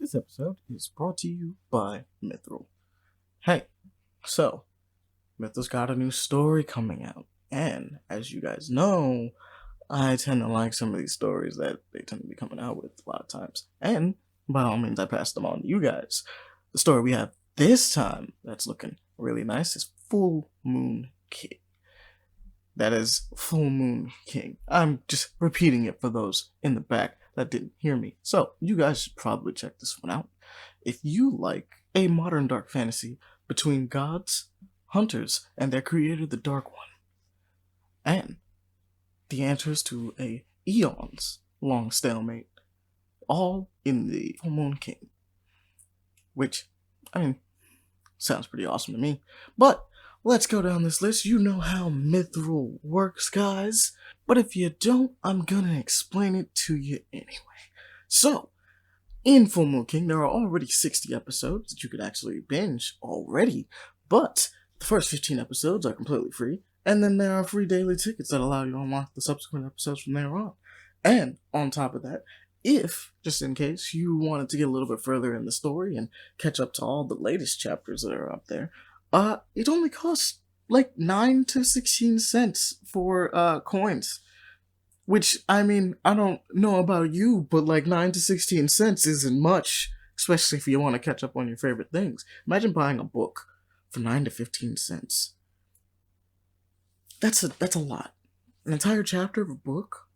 This episode is brought to you by Mithril. Hey, so, Mithril's got a new story coming out, and as you guys know, I tend to like some of these stories that they tend to be coming out with a lot of times, and by all means I pass them on to you guys. The story we have this time that's looking really nice is Full Moon King. That is Full Moon King. I'm just repeating it for those in the back that didn't hear me. So, you guys should probably check this one out. If you like a modern dark fantasy between gods, hunters, and their creator, the Dark One, and the answers to a eons long stalemate, all in the Full Moon King. Which, sounds pretty awesome to me. But let's go down this list. You know how Mithril works, guys. But if you don't, I'm gonna explain it to you anyway. So, in Full Moon King, there are already 60 episodes that you could actually binge already. But the first 15 episodes are completely free. And then there are free daily tickets that allow you to unlock the subsequent episodes from there on. And on top of that, if, just in case, you wanted to get a little bit further in the story and catch up to all the latest chapters that are up there, it only costs like 9 to 16 cents for coins. Which, I don't know about you, but like 9 to 16 cents isn't much, especially if you want to catch up on your favorite things. Imagine buying a book for 9 to 15 cents. That's a lot. An entire chapter of a book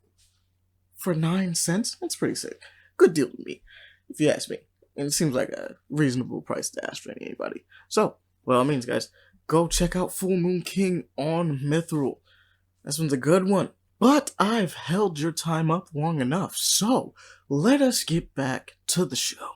for 9 cents? That's pretty sick. Good deal to me, if you ask me. And it seems like a reasonable price to ask for anybody. So, by all means, guys, go check out Full Moon King on Mithril. This one's a good one. But I've held your time up long enough, so let us get back to the show.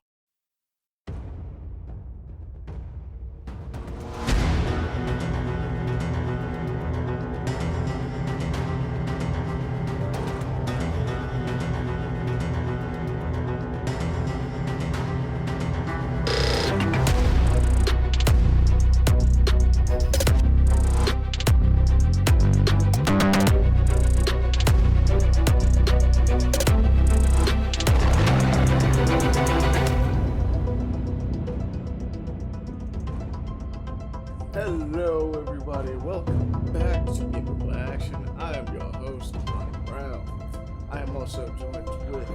Hello, everybody. Welcome back to People Action. I am your host, Morel. I am also joined with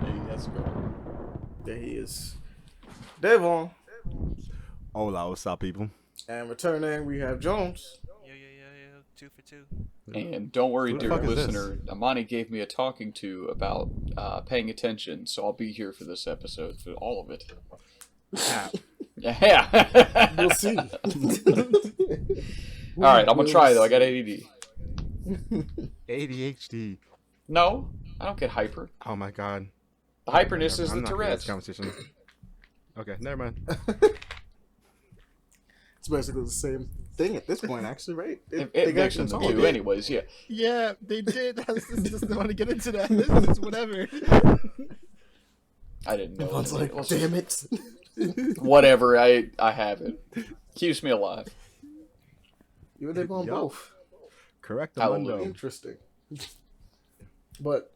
Hey, let's go. there he is, Devon. Hola, what's up, people? And returning, we have Jones. Yo, 2 for 2. And don't worry, Who the dear fuck is this? listener. Amani gave me a talking to about paying attention, so I'll be here for this episode, for all of it. Yeah. We'll see. All right, I'm gonna try though. I got ADD. ADHD. No, I don't get hyper. Oh my god. The hyperness is I'm the not gonna have this Tourette's. conversation. Okay, never mind. It's basically the same thing at this point, actually, right? It makes them solid. do, anyways. Yeah. Yeah, they did. I just don't want to get into that. This is whatever. I didn't know. Everyone's that. like, damn it. Whatever. I have it. Keeps me alive. You and Devon Yup. both. Correct. Hallelujah. Interesting. But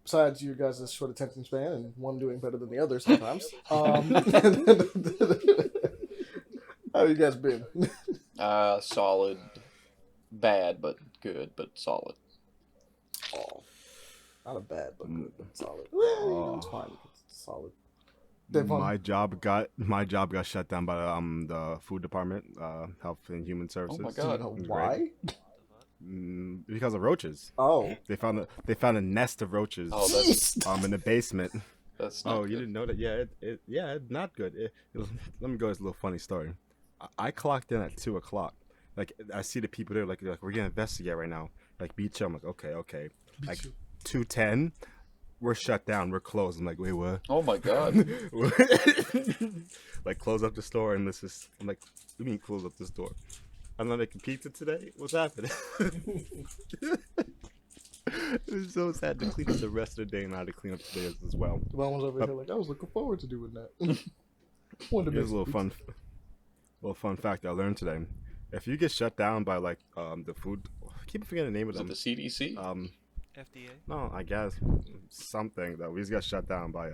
besides you guys' short attention span and one doing better than the other sometimes, how you guys been? Solid. Bad, but good, but solid. Oh, not a bad, but good, but solid. It's fine. It's solid. Devon, My job got shut down by the food department, Health and Human Services. Oh my do you God. know Great. why? Because of roaches. Oh, They found a nest of roaches Oh, that's in the basement. not Oh, you good. didn't know that? Yeah, it's not good. Let me go with a little funny story. I clocked in at 2:00. Like, I see the people there, like we're gonna investigate right now. Like, beach. I'm like, okay. Like, 2:10, we're shut down. We're closed. I'm like, wait, what? Oh my God. Like, close up the store, and this is. I'm like, what do you mean close up this door? I'm not making pizza today. What's happening? It was so sad to clean up the rest of the day, and I had to clean up today as well. Devon was over here like, I was looking forward to doing that. Wanted to Here's a make little some fun fact I learned today. If you get shut down by like the food, I keep forgetting the name of Is it them. the CDC? FDA. No, I guess something that we just got shut down by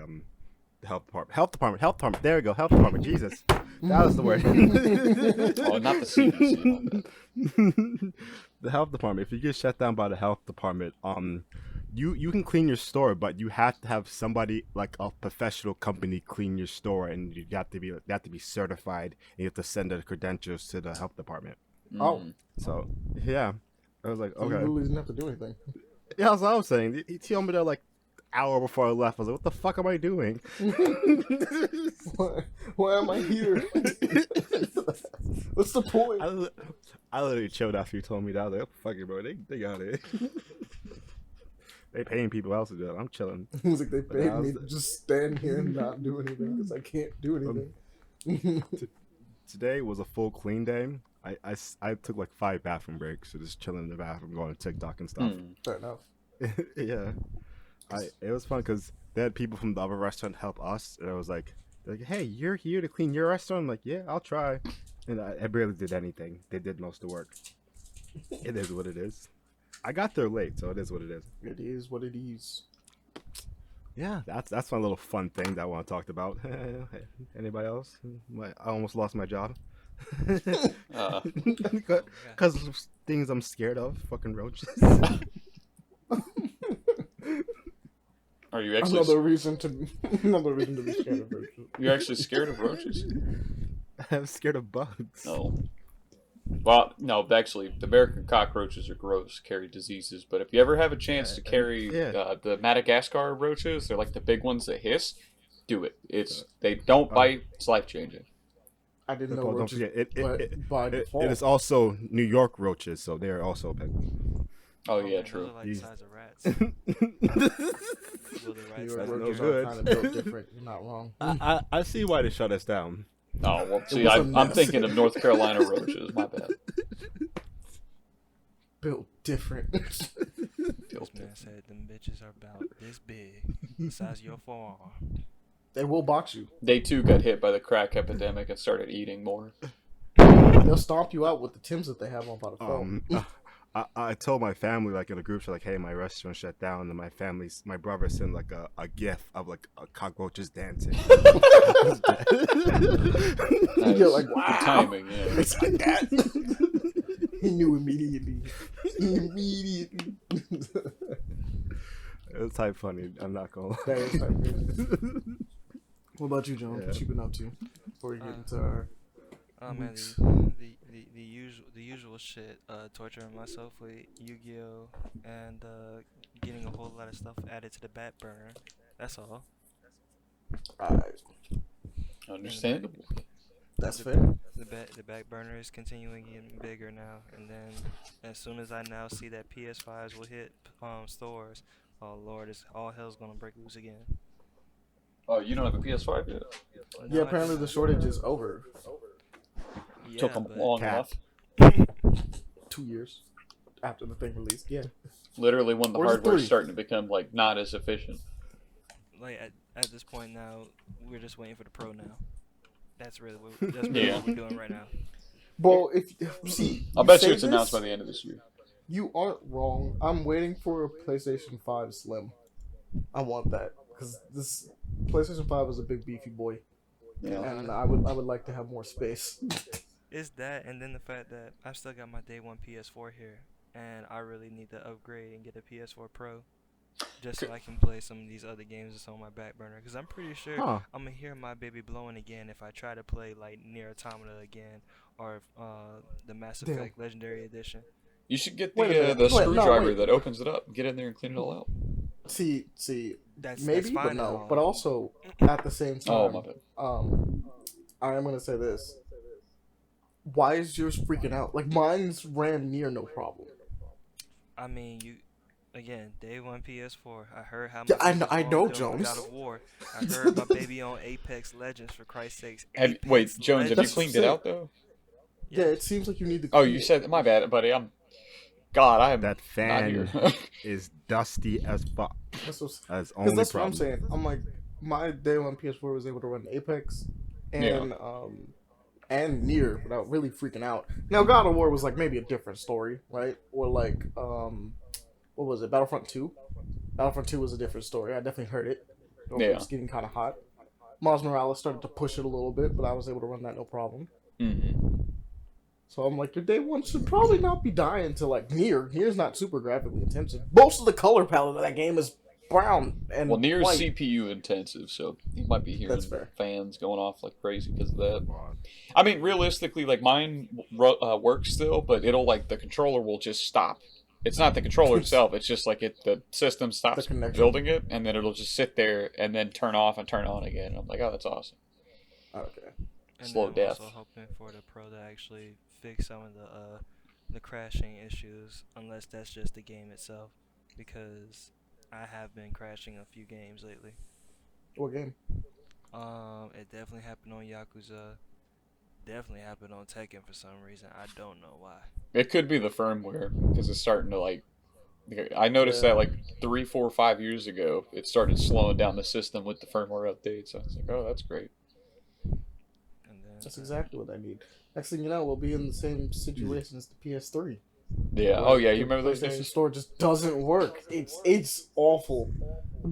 The health department. Health department. Health department. There we go. Health department. Jesus, that was the word. Oh, not the CDC. The health department. If you get shut down by the health department, you can clean your store, but you have to have somebody like a professional company clean your store, and you have to be certified, and you have to send the credentials to the health department. Oh, So yeah, I was like, you okay. literally didn't have to do anything. Yeah, that's what I was saying. He told me that like hour before I left. I was like, what the fuck am I doing? Why am I here? What's the point? I literally chilled after you told me that. I was like, oh, fuck it, bro. They got it. They paying people else to do that. I'm chilling. It was like they paid I was- me to just stand here and not do anything because I can't do anything. Today was a full clean day. I took like 5 bathroom breaks, so just chilling in the bathroom, going to TikTok and stuff. Fair enough. Yeah, it was fun because they had people from the other restaurant help us, and I was like, they're like, hey, you're here to clean your restaurant? I'm like, yeah, I'll try. And I barely did anything. They did most of the work. It is what it is. I got there late, so it is what it is. It is what it is. Yeah, that's my little fun thing that I want to talk about. Anybody else? I almost lost my job. Because of things I'm scared of. Fucking roaches. Are you actually? Another reason to be scared of roaches. You're actually scared of roaches? I'm scared of bugs. No. Well, no. Actually, the American cockroaches are gross, carry diseases. But if you ever have a chance to carry the Madagascar roaches, they're like the big ones that hiss. Do it. They don't bite. It's life changing. I didn't know Don't roaches, forget, by default. it is also New York roaches, so they are also big. Oh yeah, man, true. Those are like the size of rats. Will the New rats York That's not no roaches get good. are kind of built different. You're not wrong. I see why they shut us down. Oh well, see, was a I'm mess. thinking of North Carolina roaches. My bad. Built different. This man said them bitches are about this big, the size of your forearm. They will box you. They too got hit by the crack epidemic and started eating more. They'll stomp you out with the Tims that they have on by the phone. I told my family like in a group chat like, hey, my restaurant shut down, and my brother sent like a gif of like cockroaches dancing. You're like, wow. Good timing, yeah. It's like that. He knew immediately. Immediately. It was type funny. I'm not gonna lie. That is type crazy. What about you, John? Yeah. What you been up to before we get into our Oh man, weeks? the usual shit. Torturing myself with Yu-Gi-Oh and getting a whole lot of stuff added to the back burner. That's all. Alright, Understandable. that's fair. The back burner is continuing getting bigger now, and then as soon as I now see that PS5s will hit stores, oh lord, all hell's gonna break loose again. Oh, you don't have a PS5 yet? Yeah, apparently the shortage is over. Yeah, Took them but long Cap. enough. 2 years after the thing released. Yeah. Literally, when the Or is it hardware's 3? starting to become like not as efficient. like at this point now, we're just waiting for the pro now. That's really what Yeah. we're doing right now. Well, if see, I'll bet say you it's announced this, by the end of this year. You aren't wrong. I'm waiting for a PlayStation 5 Slim. I want that because this PlayStation 5 is a big beefy boy, Yeah. and I would like to have more space. It's that, and then the fact that I've still got my day one PS4 here, and I really need to upgrade and get a PS4 Pro, just so I can play some of these other games that's on my back burner. Because I'm pretty sure I'm gonna hear my baby blowing again if I try to play like Nier Automata again, or the Mass Damn. Effect Legendary Edition. You should get Wait a minute. the Wait, no, screwdriver wait. that opens it up. Get in there and clean it all out. See, That's maybe, fine but no. and all. But also, at the same Oh, time, my bad. I am gonna say this. Why is yours freaking out? Like mine's ran near no problem. I mean, again, day one PS4. I heard how. Yeah, my I know- I baby's know, going through Jones. God of War. I heard my baby on Apex Legends, for Christ's sakes. Wait, Apex Jones, have you Legends. cleaned it out though? Yeah, it seems like you need to. Oh, clean you it. said my bad, buddy. I am That not fan here. is dusty as fuck. That's what's, That's Because only that's what problem. I'm saying. I'm like, my day one PS4 was able to run Apex and Nier without really freaking out. Now, God of War was like maybe a different story, right? Or like, what was it? Battlefront 2? Battlefront 2 was a different story. I definitely heard it. It Yeah. was getting kind of hot. Miles Morales started to push it a little bit, but I was able to run that no problem. Mm-hmm. So I'm like, your day one should probably not be dying to like Nier. Nier's not super graphically intensive. Most of the color palette of that game is brown and Nier's white. CPU intensive, so you might be hearing That's fair. fans going off like crazy because of that. I mean, realistically, like mine works still, but it'll like the controller will just stop. It's not the controller itself; it's just like the system stops building it, and then it'll just sit there and then turn off and turn on again. And I'm like, oh, that's awesome. Okay. And Slow I'm death. also hoping for the Pro to actually fix some of the crashing issues, unless that's just the game itself, because I have been crashing a few games lately. What game? It definitely happened on Yakuza. Definitely happened on Tekken for some reason. I don't know why. It could be the firmware because it's starting to like. I noticed that like 3, 4, 5 years ago, it started slowing down the system with the firmware updates. So I was like, oh, that's great. And then, That's exactly what I need. Next thing you know, we'll be in the same situation as the PS3. Yeah. Oh yeah, you remember those PlayStation days? Store just doesn't work. It's awful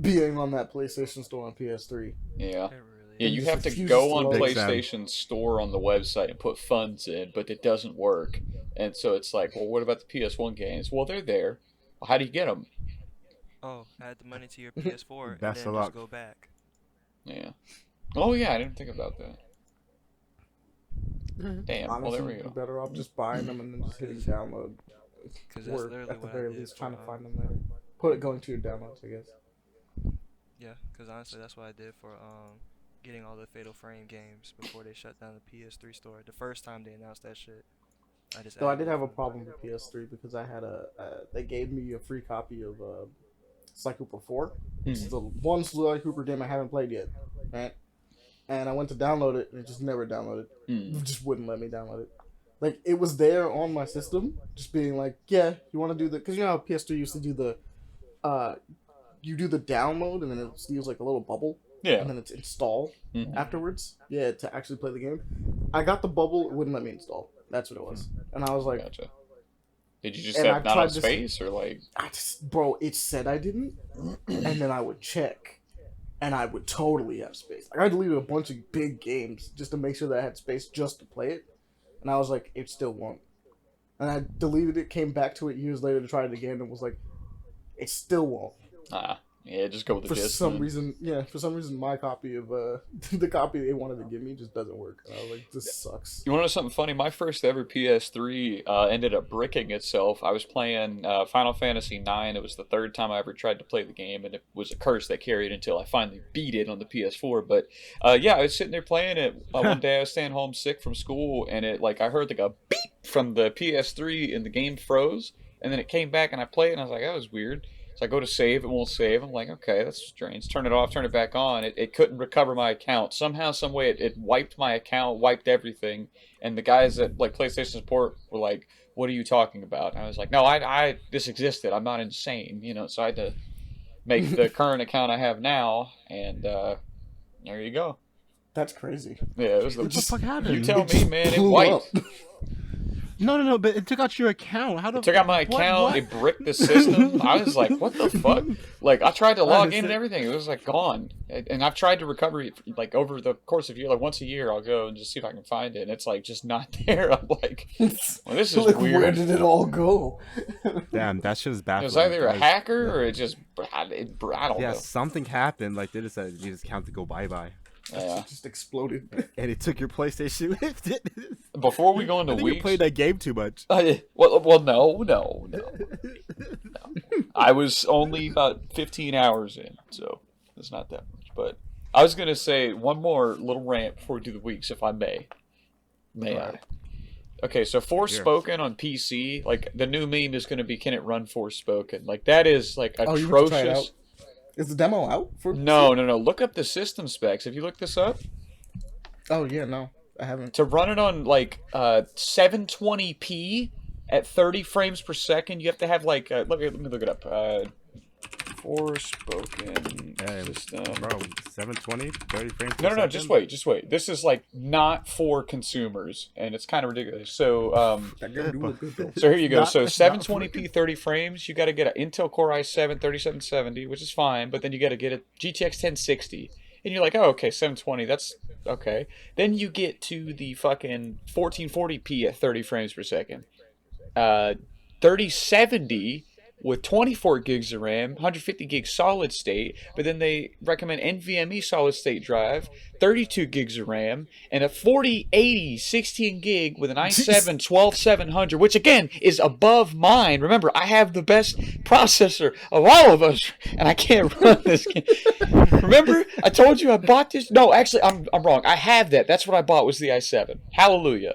being on that PlayStation Store on PS3. Yeah. it really Yeah, is. you just have to refuses go to on load. PlayStation Store on the website and put funds in, but it doesn't work. And so it's like, well, what about the PS1 games? Well, they're there. Well, how do you get them? Oh, add the money to your PS4 and Best then of just luck. go back. Yeah. Oh yeah, I didn't think about that. Damn. Honestly, Well, there we you're go. better off just buying them and then just hitting download. Because that's Or literally at the what I very did least for, trying to find them there. Going to your downloads, I guess. Yeah, because honestly, that's what I did for getting all the Fatal Frame games before they shut down the PS3 store. The first time they announced that shit, I just. Though I added did it have a from- problem with PS3 because I had they gave me a free copy of Sly Cooper 4. It's the one Sly Cooper game I haven't played yet, right? And I went to download it and it just never downloaded. It just wouldn't let me download it. Like, it was there on my system, just being like, yeah, you want to do the... Because you know how PS3 used to do the... you do the download and then it steals like a little bubble. Yeah. And then it's install Mhm. afterwards. Yeah, to actually play the game. I got the bubble, it wouldn't let me install. That's what it was. And I was like... Gotcha. Did you just And have I've not tried enough this- space, or like? Bro, it said I didn't. And then I would check. And I would totally have space. Like, I deleted a bunch of big games just to make sure that I had space just to play it. And I was like, it still won't. And I deleted it, came back to it years later to try it again, and was like, it still won't. Yeah, just go with the For disc. some reason, my copy of the copy they wanted to give me just doesn't work. And I was like, this sucks. You want to know something funny? My first ever PS3 ended up bricking itself. I was playing Final Fantasy IX. It was the third time I ever tried to play the game, and it was a curse that carried until I finally beat it on the PS4. But yeah, I was sitting there playing it. One day I was staying home sick from school, and it I heard like a beep from the PS3, and the game froze. And then it came back, and I played, and I was like, that was weird. So I go to save, it won't save. I'm like, okay, that's strange. Turn it off, turn it back on. It couldn't recover my account. Somehow, some way, it wiped my account, wiped everything. And the guys at PlayStation Support were like, what are you talking about? And I was like, no, this existed. I'm not insane, So I had to make the current account I have now, and there you go. That's crazy. Yeah, it was What the fuck happened? You tell me, man. It blew wiped. up. No, but it took out your account. How It took out my account. It bricked the system. I was like, what the fuck? Like, I tried to log in and everything. It was, gone. And I've tried to recover it, over the course of a year. Once a year, I'll go and just see if I can find it. And it's, just not there. I'm like, well, this is Like, weird. where did it all go? Damn, that shit is It baffling. was either a Like, hacker or it just, I don't yeah, know. something happened. Like, they decided to just count to go bye-bye. Yeah. It just exploded. And it took your PlayStation with it. Before we go into I think weeks. you played that game too much. Well, no. I was only about 15 hours in, so it's not that much. But I was going to say one more little rant before we do the weeks, if I may. May I? Okay, so Forspoken on PC, the new meme is going to be, can it run Forspoken? That is, Oh, you have to try it atrocious. out? Is the demo out? No. Look up the system specs. Have you looked this up? Oh, yeah, no. I haven't. To run it on 720p at 30 frames per second, you have to have let me look it up. Forspoken system. Bro, 720, 30 frames per No, second? just wait. This is not for consumers, and it's kind of ridiculous. So, That game do look good, though. so here you go. Not- So not 720p 30 frames, you got to get an Intel Core i7 3770, which is fine, but then you got to get a GTX 1060. And you're like, oh, okay, 720, that's okay. Then you get to the fucking 1440p at 30 frames per second. 3070 with 24 gigs of RAM, 150 gigs solid state, but then they recommend NVMe solid state drive, 32 gigs of RAM, and a 4080 16 gig with an i7 12700, which again is above mine. Remember, I have the best processor of all of us, and I can't run this game. Remember, I told you I bought this? No, actually, I'm wrong. I have that. That's what I bought was the i7. Hallelujah.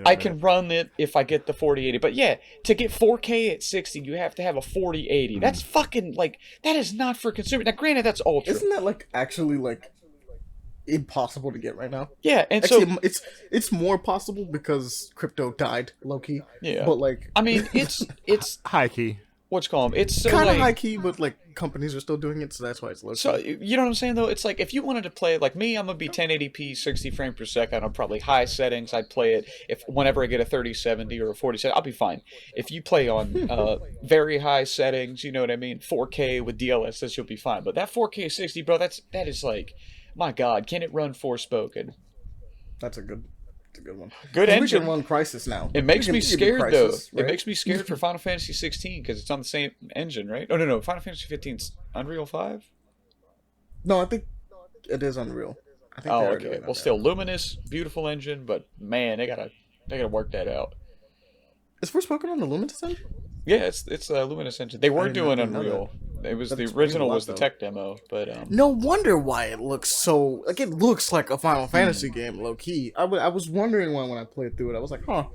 I can run it if I get the 4080. But yeah, to get 4K at 60, you have to have a 4080. That's fucking, like, that is not for consumer. Now, granted, that's ultra. Isn't that, like, actually, like, impossible to get right now? Yeah, and actually, so... It's more possible because crypto died, low-key. Yeah. But, like... I mean, it's... high-key. What's called? It's so kind of like, high key, but like companies are still doing it, so that's why it's low. So you know what I'm saying though? It's like if you wanted to play like me, I'm gonna be 1080p, 60 frames per second. I'm probably high settings. I'd play it if whenever I get a 3070 or a 4070, I'll be fine. If you play on very high settings, you know what I mean, 4K with DLSS, you'll be fine. But that 4K 60, bro, that is like, my God, can it run Forspoken? That's a good one. Good engine. We can run Crisis now. It makes me scared Crisis, though. Right? It makes me scared for Final Fantasy 16 because it's on the same engine, right? Oh no, Final Fantasy 15's Unreal 5. No, I think it is Unreal. I think okay. Well, still Luminous, beautiful engine, but man, they gotta work that out. Is Forspoken on the Luminous engine? Yeah, it's a Luminous engine. They were doing Unreal. It was the original was the tech demo, but no wonder why it looks so like it looks like a Final Fantasy game, low key. I was wondering why when I played through it, I was like, huh,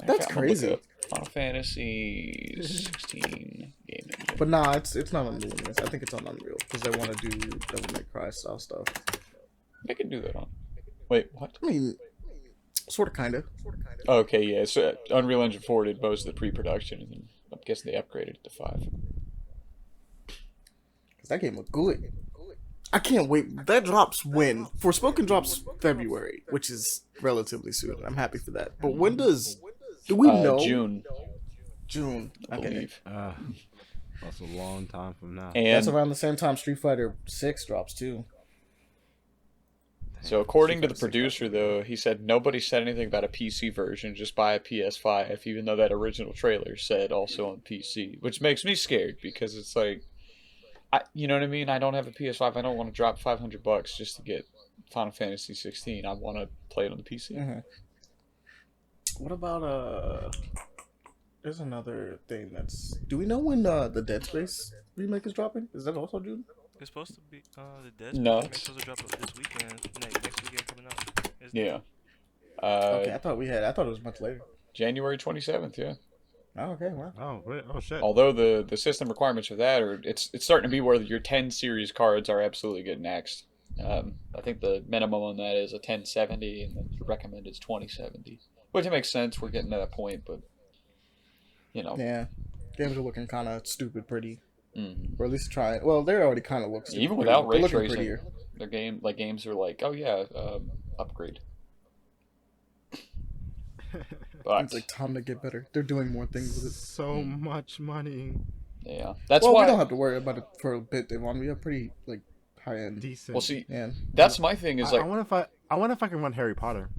that's crazy. Final Fantasy 16 game engine. But nah, it's not on Luminous. I think it's on Unreal because they want to do Devil May Cry style stuff. They can do that on. Wait, what? I mean, sort of, kind of. Okay, yeah. So Unreal Engine 4 did most of the pre-production, and then I'm guessing they upgraded it to 5. That game looked good. I can't wait. That drops when? Forspoken drops February, which is relatively soon. I'm happy for that. But when does... Do we know? June. I believe. That's a long time from now. And that's around the same time Street Fighter 6 drops too. So according to the producer, though, he said nobody said anything about a PC version, just buy a PS5, even though that original trailer said also on PC, which makes me scared because it's like... you know what I mean? I don't have a PS5. I don't want to drop $500 just to get Final Fantasy 16. I want to play it on the PC. Mm-hmm. What about there's another thing that's... Do we know when the Dead Space remake is dropping? Is that also June? It's supposed to be the Dead Space remake is supposed to drop this weekend. Next weekend coming up. Yeah. Okay, I thought it was much later. January 27th. Yeah. Oh, okay, wow. Oh, shit. Although the system requirements for that are it's starting to be where your 10 series cards are absolutely getting axed. I think the minimum on that is a 1070, and then the recommended is 2070, which makes sense. We're getting to that point, but you know. Yeah, games are looking kind of stupid pretty, or at least trying. Well, they already kind of look stupid. Even without ray tracing, their games are like, oh yeah, upgrade. But it's like time to get better. They're doing more things with it. So much money. Yeah, that's why we don't have to worry about it for a bit, Devon. We have pretty like high end, decent. Well, see, yeah. That's my thing. Is like, I wonder if I can run Harry Potter.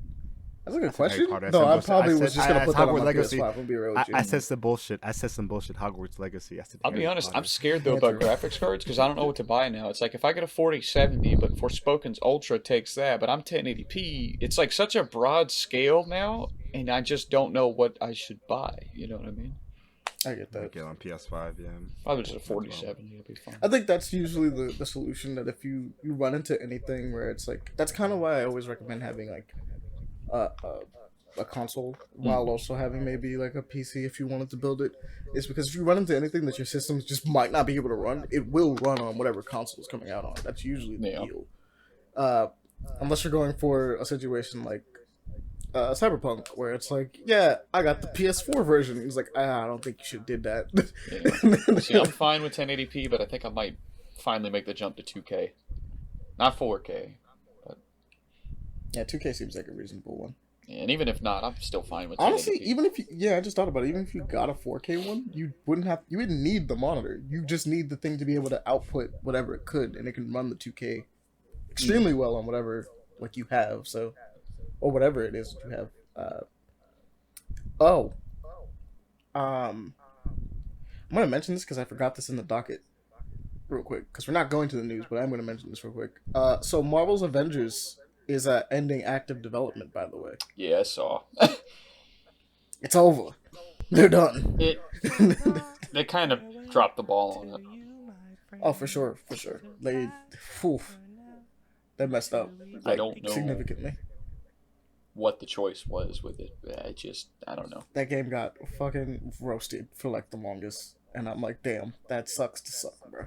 That's a good question. No, I probably was just gonna put that on my PS5. I'll be real with you. I said some bullshit. Hogwarts Legacy. I'll be honest. I'm scared though about graphics cards because I don't know what to buy now. It's like if I get a 4070, but Forspoken's Ultra takes that, but I'm 1080p. It's like such a broad scale now, and I just don't know what I should buy. You know what I mean? I get that. Get on PS5, yeah. Probably just a 4070. It'll be fine. I think that's usually the solution. That if you run into anything where it's like, that's kind of why I always recommend having like a console while also having maybe like a PC if you wanted to build it. Is because if you run into anything that your systems just might not be able to run, it will run on whatever console is coming out on. That's usually the deal. Unless you're going for a situation like Cyberpunk, where it's like, yeah, I got the PS4 version. He's like, I don't think you should have did that. Yeah. See, I'm fine with 1080p, but I think I might finally make the jump to 2K. Not 4K. But... Yeah, 2K seems like a reasonable one. Yeah, and even if not, I'm still fine with 1080p. Honestly, even if you, I just thought about it, even if you got a 4K one, you wouldn't need the monitor. You just need the thing to be able to output whatever it could, and it can run the 2K extremely well on whatever like you have. So, or whatever it is that you have. Oh, I'm gonna mention this because I forgot this in the docket real quick because we're not going to the news, but I'm gonna mention this real quick. So Marvel's Avengers is ending active development, by the way. Yeah, I saw. It's over. They're done. They kind of dropped the ball on it. Oh, for sure. They messed up. Like, I don't know significantly what the choice was with it. I don't know. That game got fucking roasted for like the longest, and I'm like, damn, that sucks to suck, bro.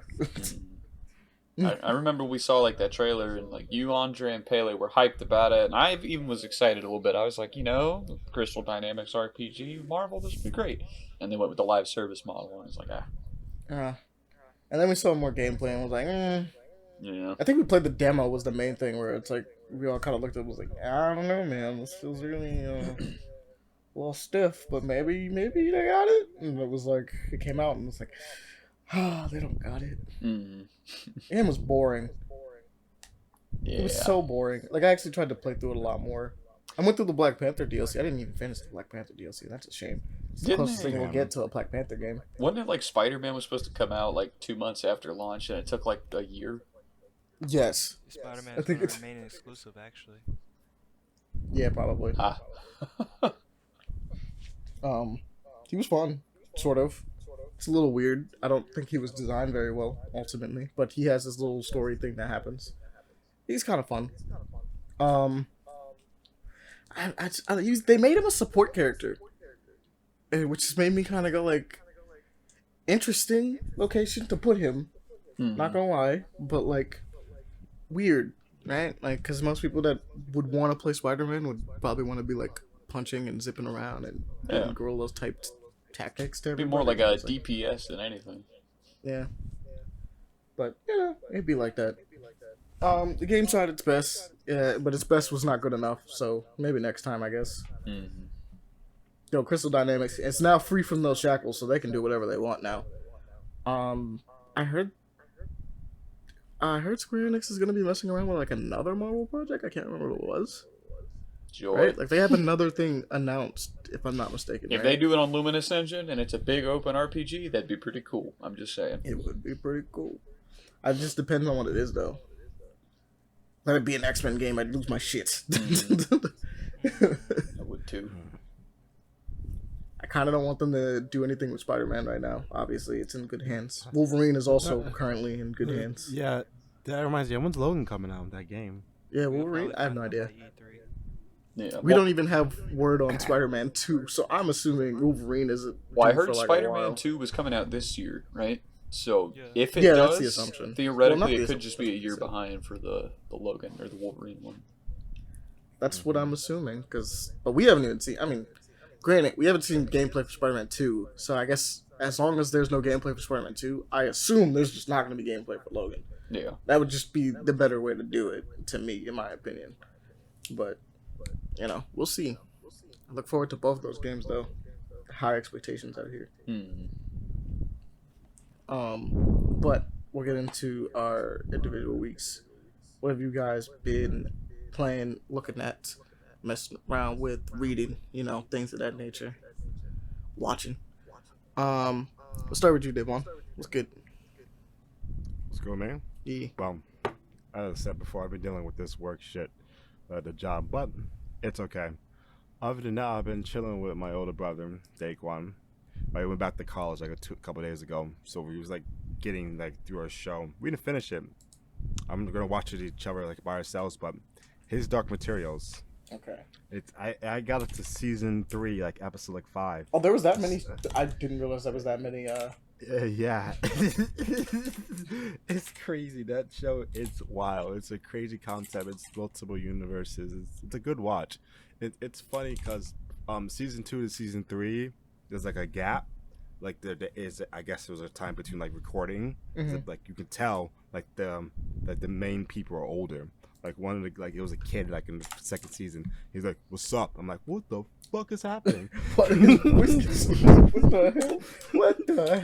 I remember we saw like that trailer, and like you, Andre, and Pele were hyped about it, and I even was excited a little bit. I was like, Crystal Dynamics RPG, Marvel, this would be great. And they went with the live service model, and it's like, And then we saw more gameplay, and was like, Yeah. I think we played the demo was the main thing, where it's like we all kind of looked at it, was like, I don't know, man, this feels really a little stiff, but maybe they got it. And it was like it came out, and it's like, they don't got it. Mm. The game was boring. Yeah. It was so boring. Like, I actually tried to play through it a lot more. I went through the Black Panther DLC. I didn't even finish the Black Panther DLC. That's a shame. It's the closest thing we'll get to a Black Panther game. Wasn't it like Spider-Man was supposed to come out like 2 months after launch, and it took like a year? Yes. Spider-Man I think is it's remaining exclusive, actually. Yeah, probably. He was fun, sort of. It's a little weird. I don't think he was designed very well, ultimately. But he has this little story thing that happens. He's kind of fun. They made him a support character, which just made me kind of go like, interesting location to put him. Not gonna lie, but like, weird, right? Like, because most people that would want to play Spider-Man would probably want to be like punching and zipping around and doing Gorillas type tactics. To be more like a DPS than anything. Yeah, but it'd be like that. The game tried its best, but its best was not good enough. So maybe next time, I guess. Yo, Crystal Dynamics, it's now free from those shackles, so they can do whatever they want now. I heard Square Enix is gonna be messing around with like another Marvel project. I can't remember what it was. Joy. Right? Like they have another thing announced, if I'm not mistaken. If they do it on Luminous Engine and it's a big open RPG, that'd be pretty cool. I'm just saying. It would be pretty cool. It just depends on what it is, though. Let it be an X-Men game, I'd lose my shit. I would too. I kind of don't want them to do anything with Spider-Man right now. Obviously, it's in good hands. Wolverine is also currently in good hands. Yeah, that reminds me. When's Logan coming out? That game? Yeah, Wolverine. I have no idea. Yeah, We don't even have word on Spider-Man 2, so I'm assuming Wolverine is. Well, I heard Spider-Man 2 was coming out this year, right? So if it that's does, the assumption. Theoretically, it could just be a year behind for the Logan or the Wolverine one. That's what I'm assuming, but we haven't even seen. I mean, granted, we haven't seen gameplay for Spider-Man 2, so I guess as long as there's no gameplay for Spider-Man 2, I assume there's just not going to be gameplay for Logan. Yeah, that would just be the better way to do it, to me, in my opinion. But we'll see. I look forward to both of those games, though. High expectations out here. But we'll get into our individual weeks. What have you guys been playing, looking at, messing around with, reading, things of that nature, watching? Let's start with you, Devon. What's good? What's good, man? Yeah. Well, as I said before, I've been dealing with this work shit, the job, but it's okay. Other than that, I've been chilling with my older brother, Daquan. I went back to college like a couple days ago, so we was like getting like through our show. We didn't finish it. I'm gonna watch it each other like by ourselves, but his Dark Materials. Okay. I got it to season 3, like episode like 5. Oh, there was that many. I didn't realize there was that many. Yeah. It's crazy. That show, it's wild. It's a crazy concept. It's multiple universes. It's a good watch. It's funny because season 2 to season 3, there's like a gap. Like there is, I guess there was a time between like recording. So, like you can tell like the main people are older. Like one of the, like it was a kid like in the second season. He's like, "What's up?" I'm like, "What the fuck is happening?" What the hell? What the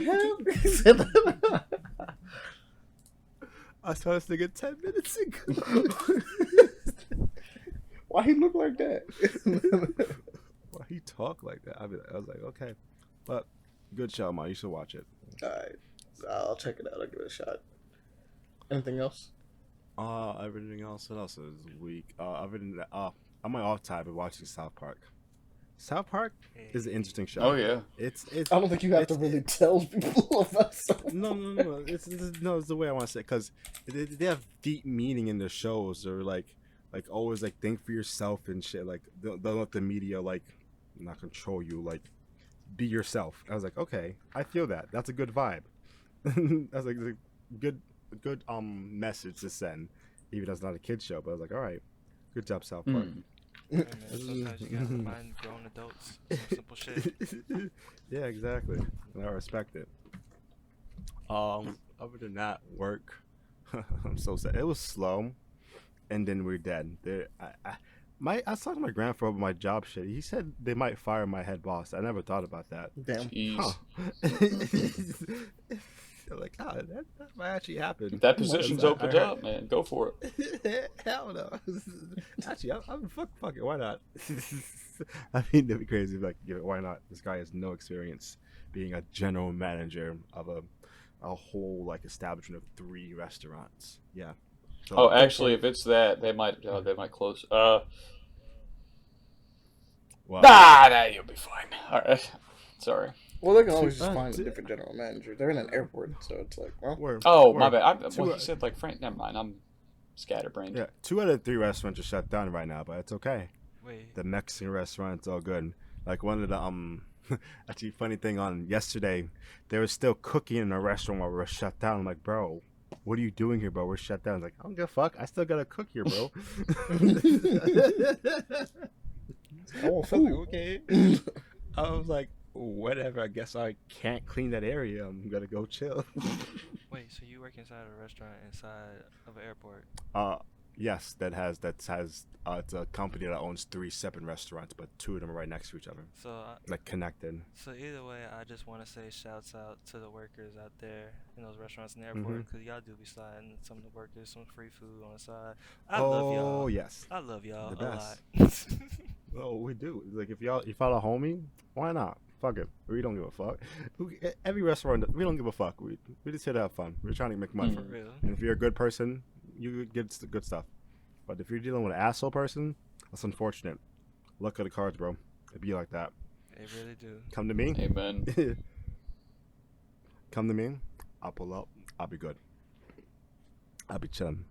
hell? I saw this nigga 10 minutes ago. Why he look like that? Why he talk like that? I was like, okay, but good show, man. You should watch it. All right, I'll check it out. I'll give it a shot. Anything else? Everything else. What else is weak? Other than that, on my off time, I've been watching South Park. South Park is an interesting show. Oh yeah, it's. I don't think you have to really tell people about something. No. It's the way I want to say it, because they have deep meaning in their shows. They're like always like think for yourself and shit. Like don't let the media like not control you. Like be yourself. I was like, okay, I feel that. That's a good vibe. That's like a good message to send, even though it's not a kid's show. But I was like, all right, good job, South Park. Hey, man, sometimes you gotta remind grown adults some simple shit. Yeah, exactly. And I respect it. Other than that, work. I'm so sad. It was slow, and then we're dead. I was talking to my grandfather about my job shit. He said they might fire my head boss. I never thought about that. Damn. jeez. Huh. Like, that might actually happen. If that position's opened up, man, go for it. Hell no. Actually, I'm fuck it. Why not? I mean, that'd be crazy. Like, why not? This guy has no experience being a general manager of a whole like establishment of 3 restaurants. Yeah. So, Oh, actually, if it's that, they might close. wow. Nah, you'll be fine. All right. Sorry. Well, they can always just find a different general manager. They're in an airport, so it's like, well. My bad. Well, he said like Frank. Never mind. I'm scatterbrained. Yeah, 2 out of 3 restaurants are shut down right now, but it's okay. Wait. The Mexican restaurant's all good. Like one of the actually funny thing on yesterday, they were still cooking in a restaurant while we were shut down. I'm like, bro, what are you doing here, bro? We're shut down. He's like, I don't give a fuck. I still gotta cook here, bro. Oh, I was like, okay. I was like, whatever. I guess I can't clean that area. I'm gonna go chill. Wait, so you work inside a restaurant inside of an airport? Yes, that has it's a company that owns 3 separate restaurants, but 2 of them are right next to each other, So like connected. So either way, I just want to say shouts out to the workers out there in those restaurants in the airport, because y'all do be sliding some of the workers some free food on the side. I love y'all. Oh yes. I love y'all The a best. lot. Oh, we do. Like if y'all a homie, why not? Fuck it. We don't give a fuck. Every restaurant, we don't give a fuck. We just here to have fun. We're trying to make money. For real. And if you're a good person, you get the good stuff. But if you're dealing with an asshole person, that's unfortunate. Luck of the cards, bro. It'd be like that. They really do. Come to me. Amen. Come to me. I'll pull up. I'll be good. I'll be chilling.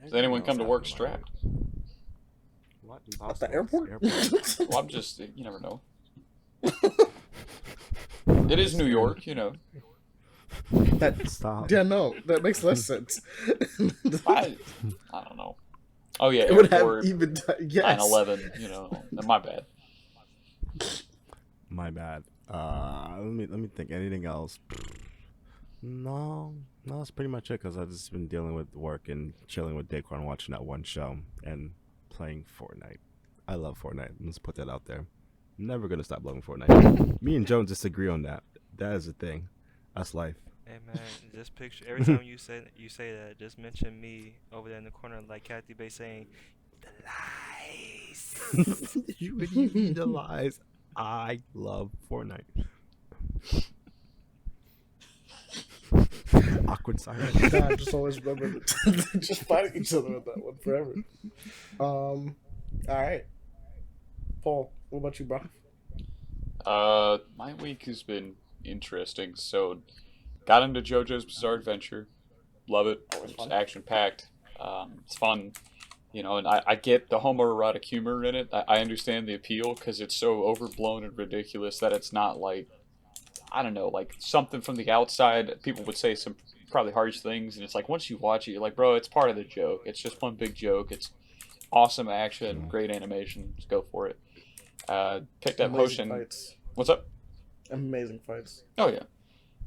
Does anyone come to work strapped? What? At the airport? Well, I'm just, you never know. It is New York, you know. Stop. Yeah, no, that makes less sense. I don't know. Oh yeah, It would airport, have even yes. 9/11, you know. My bad. My bad. Let me think. Anything else? No, that's pretty much it. Cause I've just been dealing with work and chilling with Daquan, watching that one show and playing Fortnite. I love Fortnite. Let's put that out there. Never gonna stop loving Fortnite. Me and Jones disagree on that. That is the thing. That's life. Hey man, just picture every time you say that, just mention me over there in the corner like Kathy Bay saying, "The lies." You mean the lies? I love Fortnite. Awkward silence. God, just always remember just fighting each other with that one forever. All right, Paul, what about you, bro? My week has been interesting. So, got into JoJo's Bizarre Adventure. Love it. It's action packed. It's fun. You know, and I get the homoerotic humor in it. I understand the appeal because it's so overblown and ridiculous that it's not like, I don't know, like something from the outside. People would say some probably harsh things, and it's like once you watch it, you're like, bro, it's part of the joke. It's just one big joke. It's awesome action, great animation. Just go for it. Picked up Amazing Houshin. fights. What's up? Amazing fights. Oh yeah.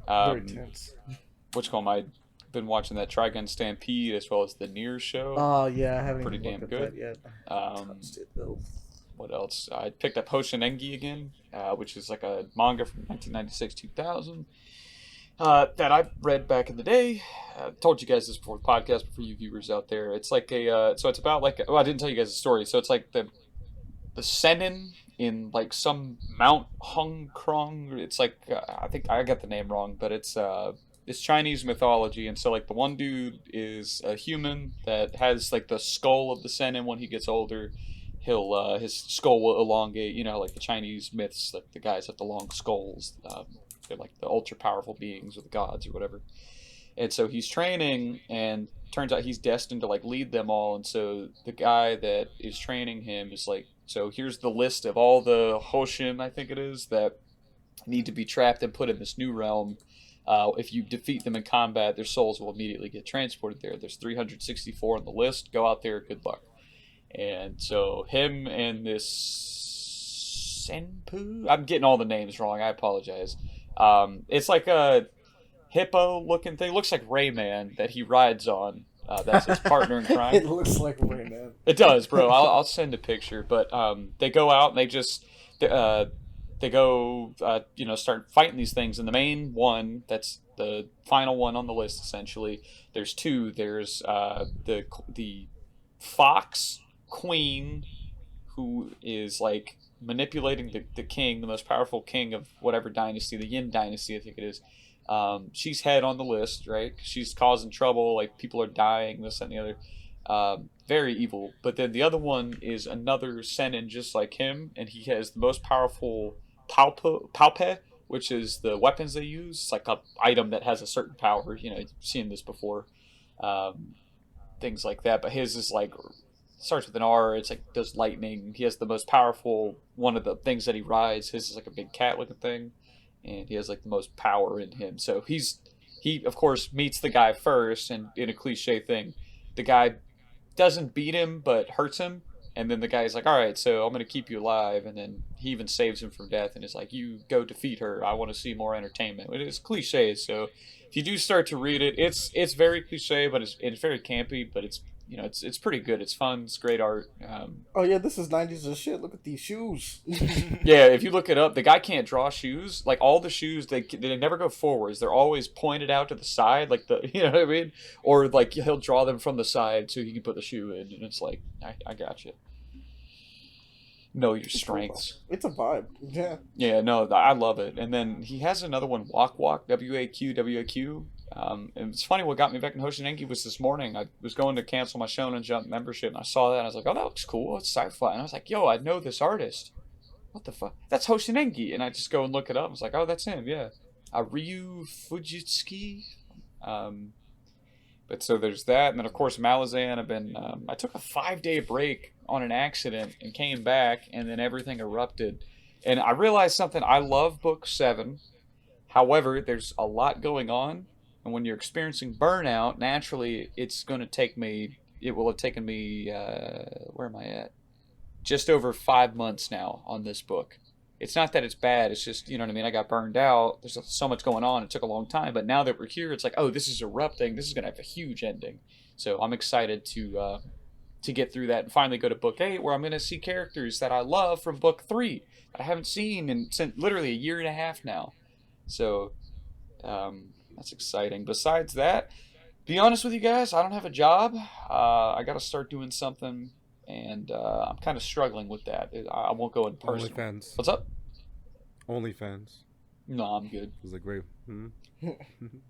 Very tense. What's called? I've been watching that Trigun Stampede as well as the Nier show. Oh yeah, I haven't Pretty even damn looked at good. that yet. Um, It, though. What else? I picked up Houshin-Engi again, which is like a manga from 1996-2000. that I read back in the day. Told you guys this before the podcast, but for you viewers out there, it's like so it's about like I didn't tell you guys the story. So it's like the Senin in like some Mount Hung Krong. It's like I think I got the name wrong, but it's Chinese mythology, and so like the one dude is a human that has like the skull of the Senin. When he gets older, he'll his skull will elongate. You know, like the Chinese myths, like the guys have the long skulls. They're like the ultra powerful beings or the gods or whatever. And so he's training, and turns out he's destined to like lead them all. And so the guy that is training him is like, so here's the list of all the Hoshin, I think it is, that need to be trapped and put in this new realm. If you defeat them in combat, their souls will immediately get transported there. There's 364 on the list. Go out there, good luck. And so him and this Senpu, I'm getting all the names wrong. I apologize. It's like a hippo-looking thing. It looks like Rayman that he rides on. That's his partner in crime. It looks like Rayman. It does, bro. I'll send a picture. But they go out and they go start fighting these things. And the main one, that's the final one on the list, essentially. There's two. There's the fox queen, who is like manipulating the king, the most powerful king of whatever dynasty, the Yin dynasty, I think it is. She's head on the list, right? She's causing trouble, like people are dying, this and the other. Very evil. But then the other one is another Senin just like him, and he has the most powerful palpe, which is the weapons they use. It's like a item that has a certain power. You know, you've seen this before. Things like that. But his is like starts with an R. It's like does lightning. He has the most powerful one of the things that he rides. His is like a big cat looking thing, and he has like the most power in him. So he of course meets the guy first, and in a cliche thing, the guy doesn't beat him but hurts him, and then the guy's like, all right, so I'm gonna keep you alive, and then he even saves him from death and is like, you go defeat her, I want to see more entertainment. It's cliche, so if you do start to read it, it's very cliche, but it's very campy, but it's pretty good. It's fun. It's great art. Oh yeah, this is 90s as shit. Look at these shoes. Yeah, if you look it up, the guy can't draw shoes. Like all the shoes, they never go forwards. They're always pointed out to the side, like you know what I mean? Or like he'll draw them from the side so he can put the shoe in, and it's like, I got you. Know your strengths. It's a vibe. Yeah. Yeah, no, I love it. And then he has another one, Walk Walk, WAQ. And it's funny, what got me back in Houshin-Engi was this morning. I was going to cancel my Shonen Jump membership, and I saw that, and I was like, oh, that looks cool. It's sci-fi. And I was like, yo, I know this artist. What the fuck? That's Houshin-Engi. And I just go and look it up. I was like, oh, that's him, yeah. Ryu Fujitsuki. But so there's that. And then, of course, Malazan. I took a 5-day break on an accident and came back, and then everything erupted. And I realized something. I love book 7. However, there's a lot going on. And when you're experiencing burnout, naturally, it will have taken me, where am I at? Just over 5 months now on this book. It's not that it's bad, it's just, you know what I mean, I got burned out, there's so much going on, it took a long time, but now that we're here, it's like, oh, this is erupting, this is going to have a huge ending. So I'm excited to get through that and finally go to book 8, where I'm going to see characters that I love from book 3, that I haven't seen since literally a year and a half now. So, that's exciting. Besides that, be honest with you guys, I don't have a job. I got to start doing something, and I'm kind of struggling with that. I won't go in person. OnlyFans. What's up? OnlyFans. No, I'm good. It was a great.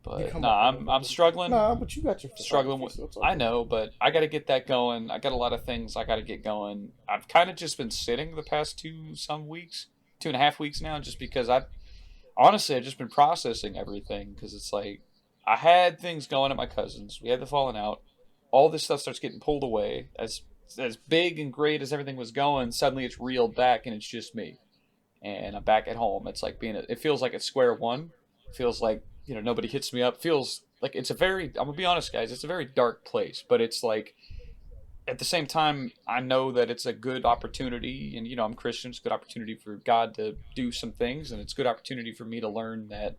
But no, I'm struggling. Nah, but you got your struggling with. I know, but I got to get that going. I got a lot of things I got to get going. I've kind of just been sitting the past 2.5 weeks now, just because honestly, I've just been processing everything, because it's like I had things going at my cousin's. We had the falling out. All this stuff starts getting pulled away. As big and great as everything was going, suddenly it's reeled back, and it's just me. And I'm back at home. It's like it feels like it's square one. It feels like, nobody hits me up. It feels like I'm going to be honest, guys, it's a very dark place. But it's like, at the same time, I know that it's a good opportunity, and I'm Christian. It's a good opportunity for God to do some things, and it's a good opportunity for me to learn that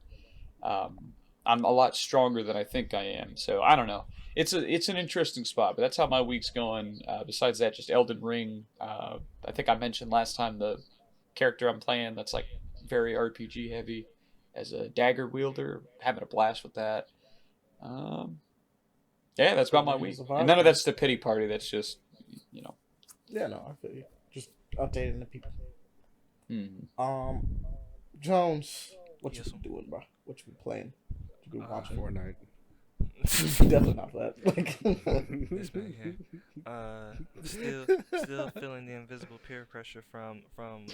I'm a lot stronger than I think I am. So I don't know. It's an interesting spot, but that's how my week's going. Besides that, just Elden Ring. I think I mentioned last time the character I'm playing that's like very RPG heavy. as a dagger wielder, having a blast with that. Yeah, that's about my week. And none of that's the pity party. That's just, Yeah, no, I feel you. Just updating the people. Mm-hmm. Jones, what Yes, you been doing, bro? What you been playing? What you been watching? Fortnite. Definitely not that. Like, This man here. Still feeling the invisible peer pressure from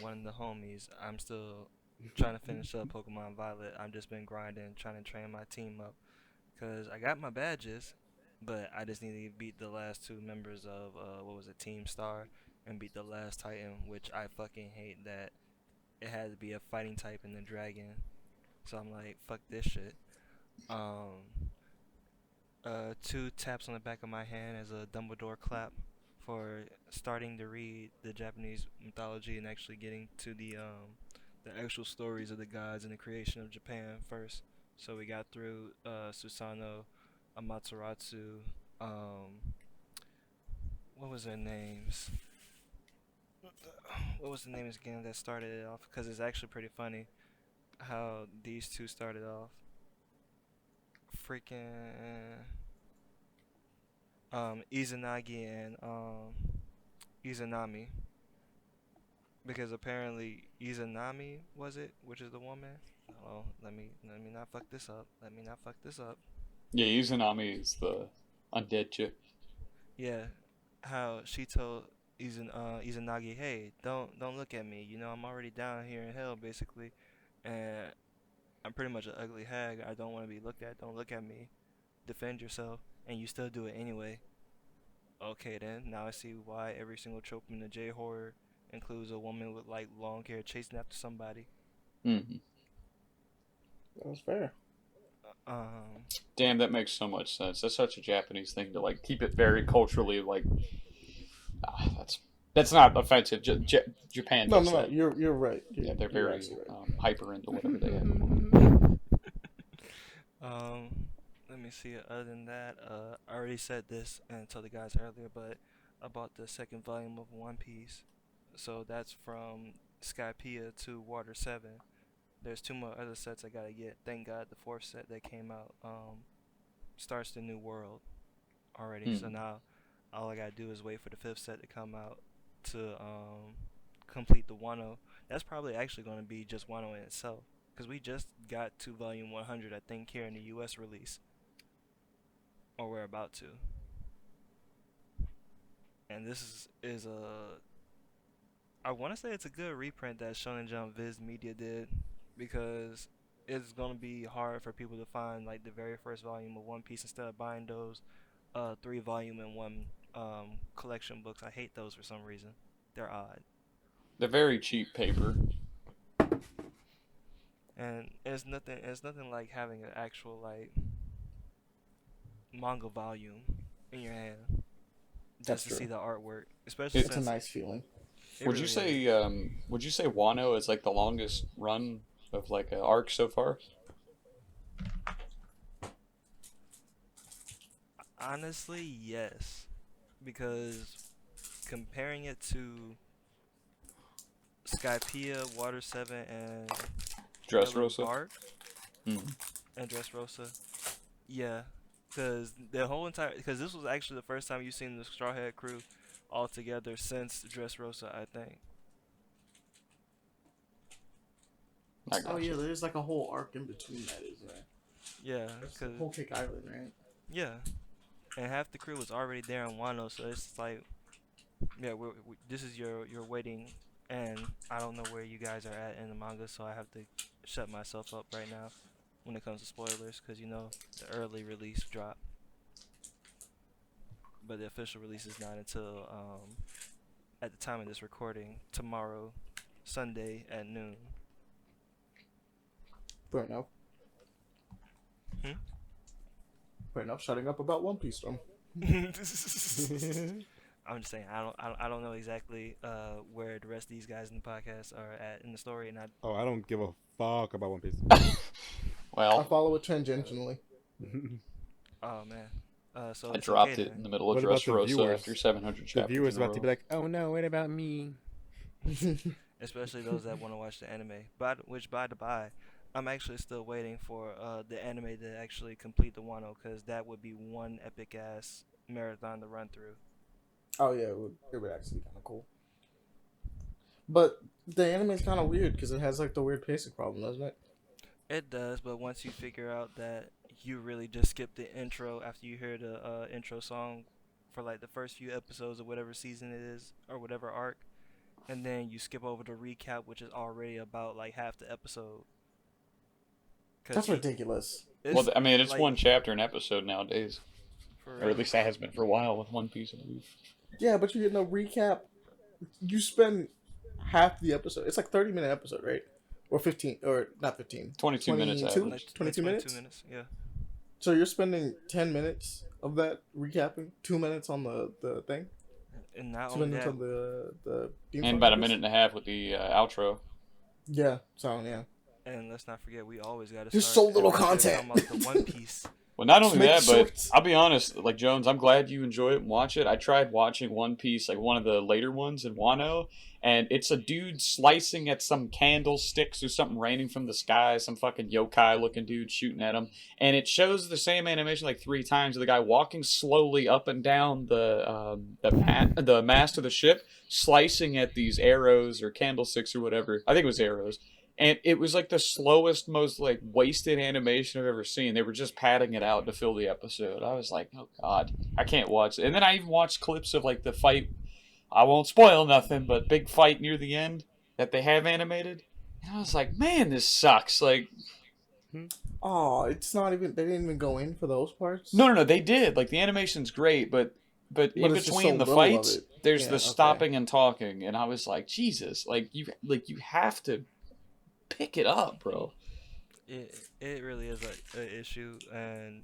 one of the homies. I'm still trying to finish up Pokemon Violet. I've just been grinding, trying to train my team up, cause I got my badges, but I just need to beat the last two members of what was it, Team Star, and beat the last Titan, which I fucking hate that it had to be a fighting type in the dragon. So I'm like, fuck this shit. 2 taps on the back of my hand as a Dumbledore clap for starting to read the Japanese mythology and actually getting to the actual stories of the gods and the creation of Japan first. So we got through Susanoo, Amaterasu, what was their names? What was the names again that started it off? Because it's actually pretty funny how these two started off. Freaking Izanagi and Izanami, because apparently Izanami was it, which is the woman. Oh, let me not fuck this up. Let me not fuck this up. Yeah, Izanami is the undead chick. Yeah, how she told Izanagi, hey, don't look at me. You know, I'm already down here in hell, basically, and I'm pretty much an ugly hag. I don't want to be looked at. Don't look at me. Defend yourself, and you still do it anyway. Okay, then. Now I see why every single trope in the J-horror includes a woman with, like, long hair chasing after somebody. Mm-hmm. that was fair. Damn, that makes so much sense. That's such a Japanese thing to, like, keep it very culturally, like... That's not offensive. Japan does that. You're right. Yeah, they're very right. hyper into whatever they have. Let me see. Other than that, I already said this and told the guys earlier, but I bought the second volume of One Piece. So that's from Skypiea to Water 7. There's 2 more other sets I gotta get. Thank God the 4th set that came out starts the new world already. So now all I gotta do is wait for the 5th set to come out to complete the Wano. That's probably actually gonna be just Wano in itself, because we just got to volume 100, I think, here in the US release, or we're about to. And this is a, I want to say it's a good reprint that Shonen Jump Viz Media did, because it's gonna be hard for people to find, like, the very first volume of One Piece instead of buying those 3 volume and 1 collection books. I hate those for some reason. They're odd. They're very cheap paper. And it's nothing like having an actual, like, manga volume in your hand just to see the artwork. Especially it's a nice feeling. Would you say Wano is, like, the longest run of, like, an arc so far? Honestly, yes, because comparing it to Skypiea, Water 7, and Dressrosa, and Dressrosa, yeah, because the whole entire, because this was actually the first time you've seen the Straw Hat crew all together since Dressrosa, I think. Oh yeah, there's like a whole arc in between that, isn't there? Yeah, because Whole Cake Island, right? Yeah, and half the crew was already there in Wano, so it's like, yeah, this is your waiting, and I don't know where you guys are at in the manga, so I have to shut myself up right now when it comes to spoilers, because, you know, the early release drop, but the official release is not until at the time of this recording, tomorrow, Sunday at noon. Fair enough. Fair enough. Shutting up about One Piece, though. I'm just saying, I don't know exactly where the rest of these guys in the podcast are at in the story, and I don't give a fuck about One Piece. Well, I follow it tangentially. Oh man, so I dropped it in the middle of Dressrosa after 700 chapters. The viewers about to be like, "Oh no, what about me?" Especially those that want to watch the anime. But which, by the by, I'm actually still waiting for the anime to actually complete the Wano, because that would be one epic ass marathon to run through. Oh yeah, it would actually be kind of cool. But the anime is kind of weird because it has like the weird pacing problem, doesn't it? It does, but once you figure out that you really just skip the intro after you hear the intro song for like the first few episodes of whatever season it is or whatever arc, and then you skip over the recap, which is already about like half the episode. That's ridiculous. Well, I mean, it's like, one chapter an episode nowadays, for or at least that has been for a while with One Piece. Yeah, but you get no recap. You spend half the episode. It's like 30-minute episode, right? Or 15, or not 15. 22 minutes. 22? Average. 22 minutes? 22 minutes, yeah. So you're spending 10 minutes of that recapping, 2 minutes on the thing, And not 2 only minutes that, on the theme And song, about I a guess? minute and a half with the outro. Yeah, so yeah. and let's not forget, we always got to There's start so little every episode content. talking about the One Piece. Well, not only make that, it but short. I'll be honest, like Jones, I'm glad you enjoy it and watch it. I tried watching One Piece, like one of the later ones in Wano, and it's a dude slicing at some candlesticks or something raining from the sky, some fucking yokai looking dude shooting at him, and it shows the same animation like 3 times of the guy walking slowly up and down the mast of the ship, slicing at these arrows or candlesticks or whatever. I think it was arrows. And it was like the slowest, most like wasted animation I've ever seen. They were just padding it out to fill the episode. I was like, oh god, I can't watch it. And then I even watched clips of like the fight. I won't spoil nothing, but big fight near the end that they have animated. And I was like, man, this sucks. Like, Oh, it's not even. They didn't even go in for those parts. no, they did. Like the animation's great, but in it's just between so the little of fights, it. there's Yeah, the okay. stopping and talking, and I was like, Jesus, like you have to pick it up, bro. It really is an issue, and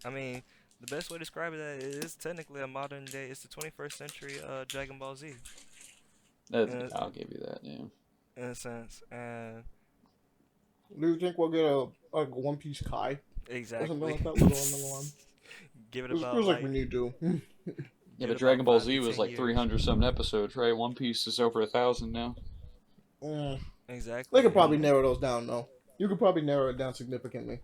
I mean, the best way to describe it is technically a modern day. It's the 21st century Dragon Ball Z I'll give you that, yeah. in a sense, and Do you think we'll get a One Piece Kai? exactly. Or something like that. We'll go on the line. Give it It about feels like like we need to. Yeah, Get but Dragon about Ball 5 Z to was 10 like years. 300 something episodes, right? One Piece is over 1,000 now. exactly. They could probably narrow those down, though. You could probably narrow it down significantly.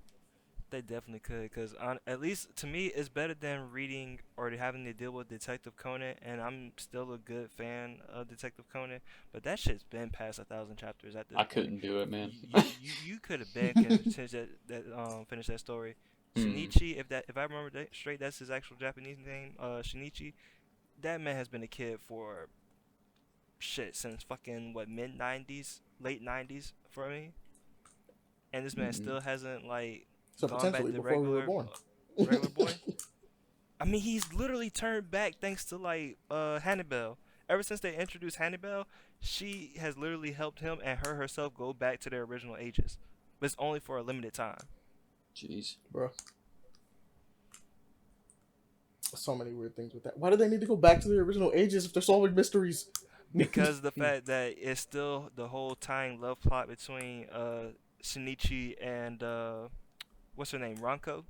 They definitely could, because at least to me, it's better than reading or having to deal with Detective Conan, and I'm still a good fan of Detective Conan, but that shit's been past 1,000 chapters at this I point. couldn't do it, man. You could have been finished finish that story. Shinichi, if I remember that straight, that's his actual Japanese name. Shinichi, that man has been a kid for shit since fucking mid 90s, late 90s for me, and this man still hasn't like So gone back potentially to before we were regular born. regular boy. I mean, he's literally turned back thanks to like Hannibal. Ever since they introduced Hannibal, she has literally helped him and her herself go back to their original ages. But it's only for a limited time. Jeez. Bro. So many weird things with that. Why do they need to go back to the original ages if they're solving mysteries? Because the fact that it's still the whole tying love plot between Shinichi and what's her name, Ranko?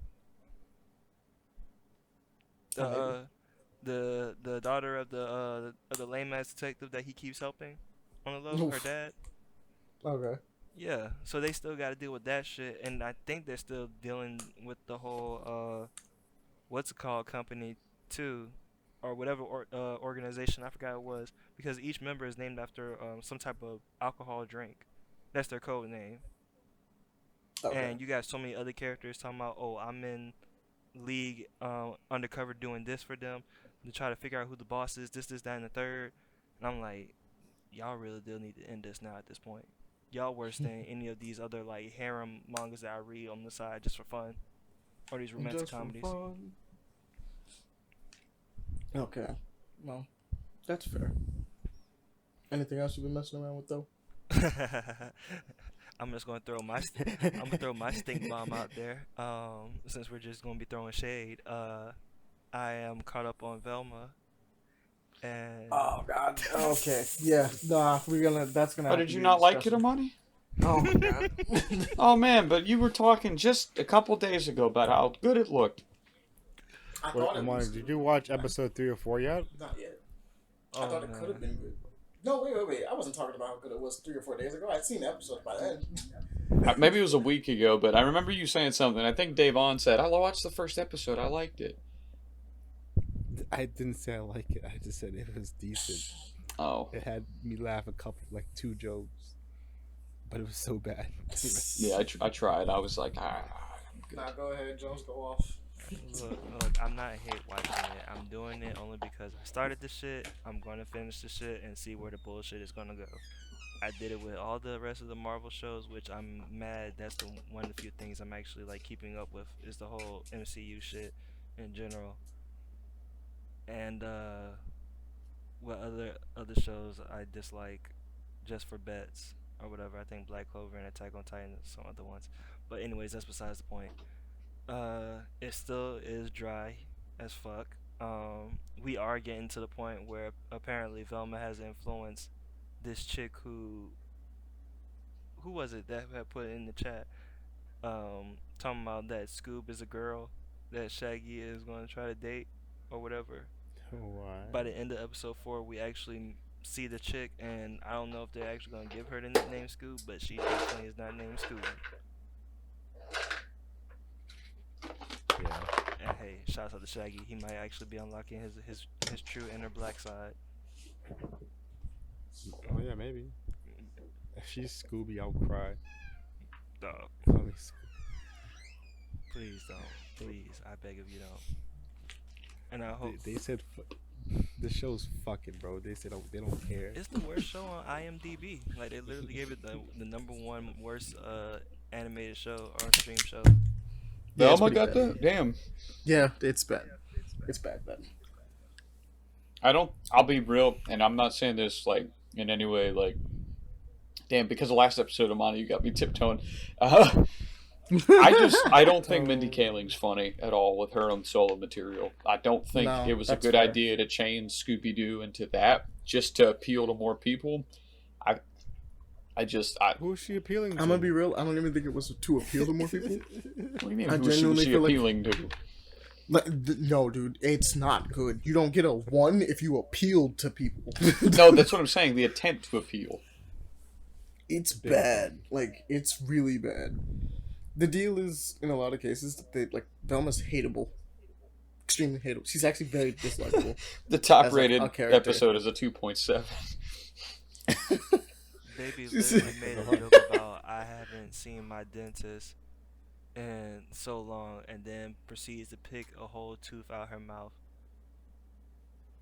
The daughter of the lame ass detective that he keeps helping on the low, her Oof. dad. Okay. Yeah, so they still got to deal with that shit, and I think they're still dealing with the whole what's it called company too, or whatever organization, I forgot it was, because each member is named after some type of alcohol drink. That's their code name. Okay. And you got so many other characters talking about, oh, I'm in league undercover doing this for them to try to figure out who the boss is, this, that, and the third. And I'm like, y'all really do need to end this now at this point. Y'all worse than any of these other like harem mangas that I read on the side just for fun, or these romantic Just for comedies. fun. Okay. Well, that's fair. Anything else you've been messing around with though? I'm just gonna throw my stink bomb out there. Since we're just gonna be throwing shade. I am caught up on Velma. And Oh God. Okay. Yeah. Nah. That's gonna. Oh, have did to you be not like discussion. Kitamani? Oh my God. Oh man, but you were talking just a couple days ago about how good it looked. I Wait, thought it Amari, was did good. you watch episode 3 or 4 yet? Not yet. I Oh, thought it could have been good. No, wait. I wasn't talking about how good it was 3 or 4 days ago. I'd seen the episodes by then. Maybe it was a week ago, but I remember you saying something. I think Davon said, "I watched the first episode. I liked it." I didn't say I like it. I just said it was decent. Oh. It had me laugh like 2 jokes, but it was so bad. Yeah, I tried. I was like, I'm good. Nah, go ahead, Jones, go off. Look, I'm not hate watching it. I'm doing it only because I started this shit. I'm gonna finish the shit and see where the bullshit is gonna go. I did it with all the rest of the Marvel shows, which I'm mad. That's one of the few things I'm actually like keeping up with is the whole MCU shit in general. And what other shows I dislike just for bets or whatever. I think Black Clover and Attack on Titan and some other ones. But anyways, that's besides the point. It still is dry as fuck. We are getting to the point where apparently Velma has influenced this chick who was it that had put in the chat talking about that Scoob is a girl that Shaggy is going to try to date or whatever. What? By the end of episode 4 we actually see the chick, and I don't know if they're actually going to give her the nickname Scoob, but she definitely is not named Scoob. Yeah. And hey, shouts out to Shaggy. He might actually be unlocking his true inner black side. Oh yeah, maybe. If she's Scooby, I'll cry. Dog. Call me Please don't. Please, I beg of you don't. And I hope They said the show's fucking, bro. They said they don't care. it's the worst show on IMDb. Like they literally gave it the number 1 worst animated show or stream show. Yeah, Oh it's my pretty god, bad. damn. Yeah, it's bad. It's bad. I'll be real, and I'm not saying this like in any way like, damn, because the last episode of Monty, you got me tiptoeing. I don't think Mindy Kaling's funny at all with her own solo material. I don't think No, it was a that's good fair. idea to change Scooby-Doo into that just to appeal to more people. Who is she appealing to? I'm gonna be real. I don't even think it was to appeal to more people. What do you mean? I Who was genuinely she feel like- appealing to? No, dude, it's not good. You don't get a 1 if you appealed to people. No, that's what I'm saying. The attempt to appeal. It's bad. Like, it's really bad. The deal is, in a lot of cases, that they, like, Velma's hateable. Extremely hateable. She's actually very dislikable. The top As a rated character. episode is a 2.7. Baby She's- literally made a joke about I haven't seen my dentist in so long, and then proceeds to pick a whole tooth out her mouth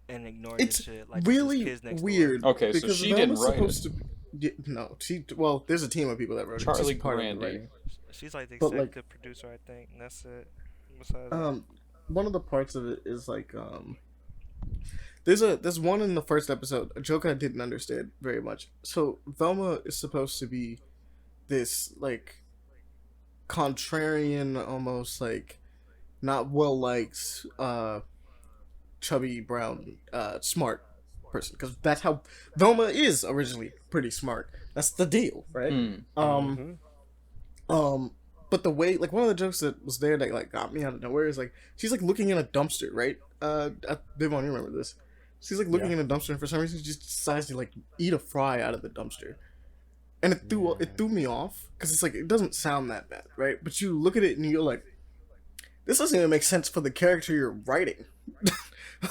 and ignore this It's shit like really kids next weird. Okay, so because she didn't Velma's write supposed to. No, well, there's a team of people that wrote it. Charlie She's part of the Grandy. writing. She's like the But, like- executive producer, I think. And that's it. Besides One of the parts of it is like there's one in the first episode, a joke I didn't understand very much. So Velma is supposed to be this like contrarian, almost like not well liked chubby brown smart person, because that's how Velma is originally, pretty smart. That's the deal, right? But the way, like, one of the jokes that was there that like got me out of nowhere is like she's like looking in a dumpster, right? Devon, you remember this? She's like looking in a dumpster, and for some reason she just decides to like eat a fry out of the dumpster, and it threw me off because it's like it doesn't sound that bad, right? But you look at it and you're like, this doesn't even make sense for the character you're writing.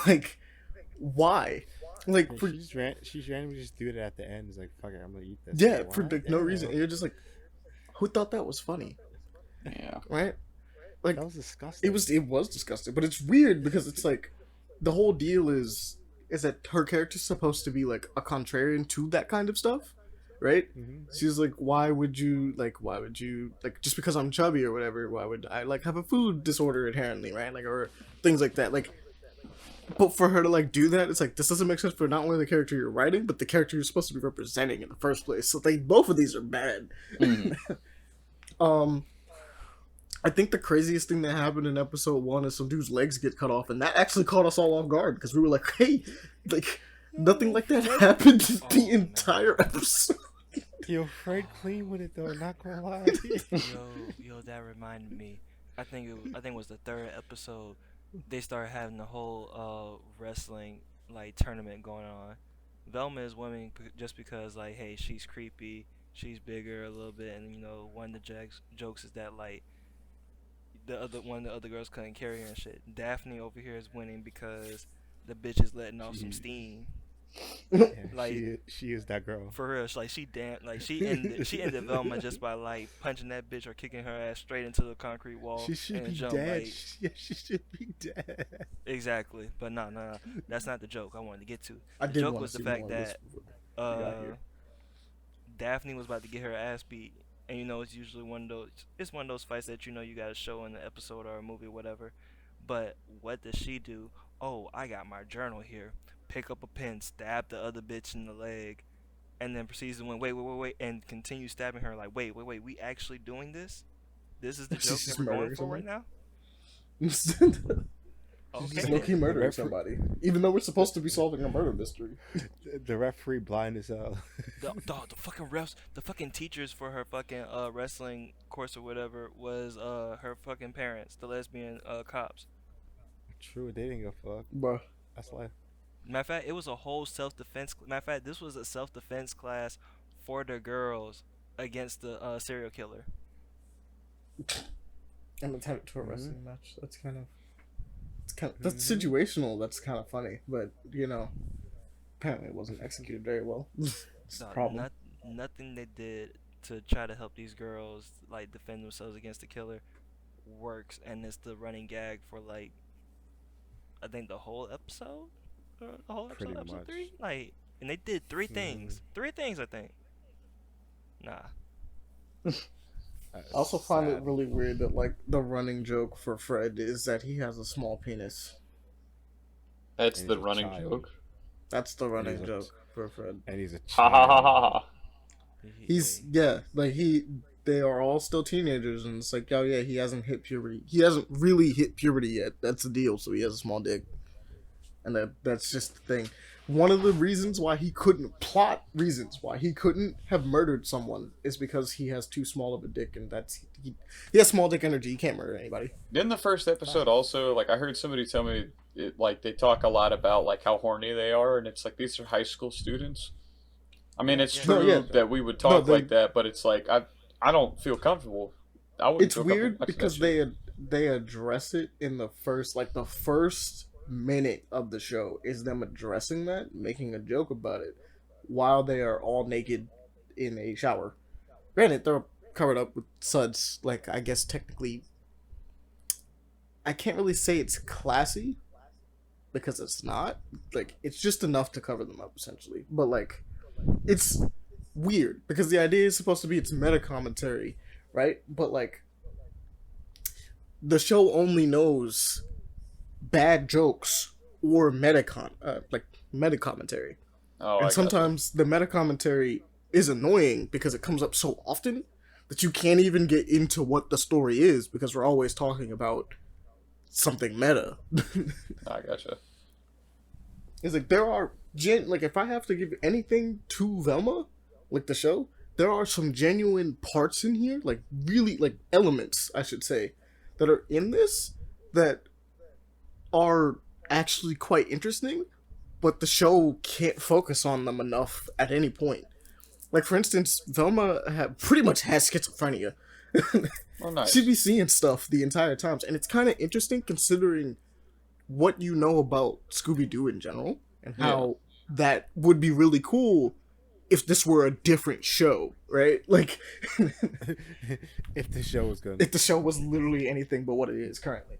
Like, why? Like, for, she's randomly just do it at the end. It's like, fuck it, I'm gonna eat this. yeah, Like, for what? like, no Yeah. reason. And you're just like, who thought that was funny, Yeah. right? Like, That was disgusting. it was disgusting, but it's weird because it's like the whole deal is that her character's supposed to be like a contrarian to that kind of stuff, right? She's like, why would you like just because I'm chubby or whatever, why would I like have a food disorder inherently, right? Like, or things like that, like. But for her to like do that, it's like this doesn't make sense for not only the character you're writing, but the character you're supposed to be representing in the first place. So both of these are bad. I think the craziest thing that happened in episode 1 is some dude's legs get cut off, and that actually caught us all off guard because we were like, "Hey, like nothing like that happened the entire episode." Yo, Fred clean with it though. Not gonna lie. yo, that reminded me. I think it was the 3rd episode. They started having the whole wrestling like tournament going on. Velma is winning just because like, hey, she's creepy she's bigger a little bit, and one of the jokes is that like one of the other girls couldn't carry her and shit. Daphne over here is winning because the bitch is letting off some steam. Yeah, Like she is that girl. for real, like she ended Velma just by like punching that bitch or kicking her ass straight into the concrete wall. She should and be jump, dead. Like, Yeah, she should be dead. exactly, but no, that's not the joke I wanted to get to. I The did joke want was to the see fact more of this that before we got here. Daphne was about to get her ass beat, and it's usually one of those fights that you gotta show in the episode or a movie or whatever. But what does she do? Oh, I got my journal here. Pick up a pen, stab the other bitch in the leg, and then proceeds to wait, and continue stabbing her. Like, wait, we actually doing this? This is the joke She's that we're going murdering for right somebody? now? She's Okay, low-key then. murdering somebody, even though we're supposed to be solving a murder mystery. The referee blind as hell. The fucking refs, the fucking teachers for her fucking wrestling course or whatever was her fucking parents, the lesbian cops. True, they didn't give a fuck. Bruh. That's life. Matter of fact, it was a whole self-defense. Matter of fact, this was a self-defense class for the girls against the serial killer. I'm attended to a wrestling match. That's that's situational. That's kind of funny, but apparently it wasn't executed very well. It's the problem. Nothing they did to try to help these girls like defend themselves against the killer works, and it's the running gag for like I think the whole episode, Pretty episode much. 3. Like, and they did three things. I think. Nah. I also find it really weird that like the running joke for Fred is that he has a small penis. That's And the he's a running child. joke. That's the running he's a- joke for Fred. And he's a Ha ha ha child. ha ha. They are all still teenagers, and it's like, oh yeah, he hasn't hit puberty. He hasn't really hit puberty yet. That's the deal. So he has a small dick, and that's just the thing. One of the reasons why he couldn't have murdered someone is because he has too small of a dick, and he has small dick energy. He can't murder anybody. Didn't the first episode also, like, I heard somebody tell me, like, they talk a lot about, like, how horny they are, and it's like, these are high school students. I mean, it's true that we would talk like that, but it's like, I don't feel comfortable. It's weird because they address it in the first minute of the show is them addressing that, making a joke about it, while they are all naked in a shower. Granted, they're covered up with suds. Like, I guess technically, I can't really say it's classy because it's not. Like, it's just enough to cover them up essentially. But like, it's weird because the idea is supposed to be it's meta commentary, right? But like, the show only knows bad jokes or meta commentary. And sometimes the meta commentary is annoying because it comes up so often that you can't even get into what the story is because we're always talking about something meta. I gotcha. It's like there are if I have to give anything to Velma, like the show, there are some genuine parts in here, like really like elements, I should say, that are in this that are actually quite interesting, but the show can't focus on them enough at any point. Like, for instance, Velma pretty much has schizophrenia. Oh, nice. She'd be seeing stuff the entire time, and it's kind of interesting considering what you know about Scooby-Doo in general, and how that would be really cool if this were a different show, right? Like, if the show was good. If the show was literally anything but what it is currently.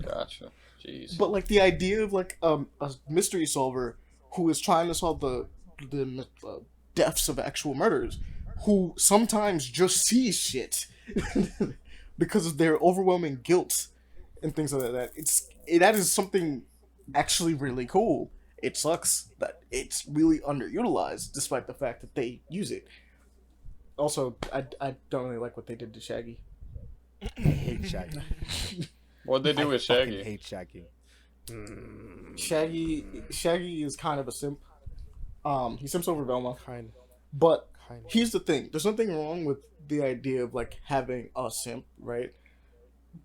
Gotcha. Jeez. But like the idea of like a mystery solver who is trying to solve the deaths of actual murderers, who sometimes just sees shit because of their overwhelming guilt and things like that. That is something actually really cool. It sucks that it's really underutilized, despite the fact that they use it. Also, I don't really like what they did to Shaggy. I hate Shaggy. What'd they do with Shaggy? I hate Shaggy. Shaggy is kind of a simp. He simps over Velma. Kind. But here's the thing: there's nothing wrong with the idea of like having a simp, right?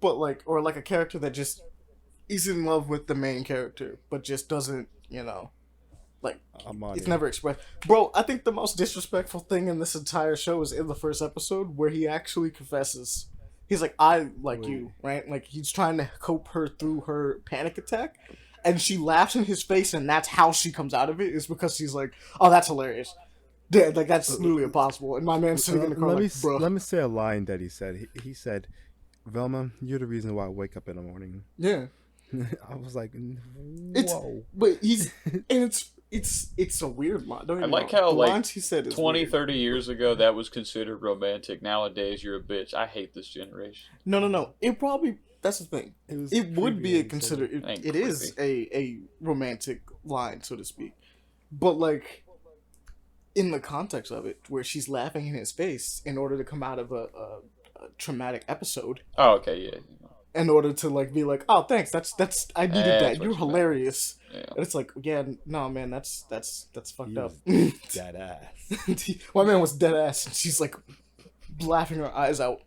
But like, or like a character that just is in love with the main character, but just doesn't, Like, I'm on it's it. never expressed. Bro, I think the most disrespectful thing in this entire show is in the first episode where he actually confesses. He's like, I like Wait. you, right? Like, he's trying to cope her through her panic attack. And she laughs in his face, and that's how she comes out of it, is because she's like, oh, that's hilarious. Yeah, like, that's literally impossible. And my man's sitting in the car like, bro. Let me say a line that he said. He said, Velma, you're the reason why I wake up in the morning. Yeah. I was like, whoa. But he's, and it's a weird line. Don't I even like know. how, the like, lines he said is 20, weird. 30 years ago, that was considered romantic. Nowadays, you're a bitch. I hate this generation. No. It probably, that's the thing. It would be a considered, Ain't it is a romantic line, so to speak. But, like, in the context of it, where she's laughing in his face in order to come out of a traumatic episode. Oh, okay, yeah. In order to, like, be like, oh, thanks, that's I needed That's that. what You're you hilarious. Yeah. And it's like, yeah, no, man, that's fucked up. Dead ass. My man was dead ass, and she's like laughing her eyes out,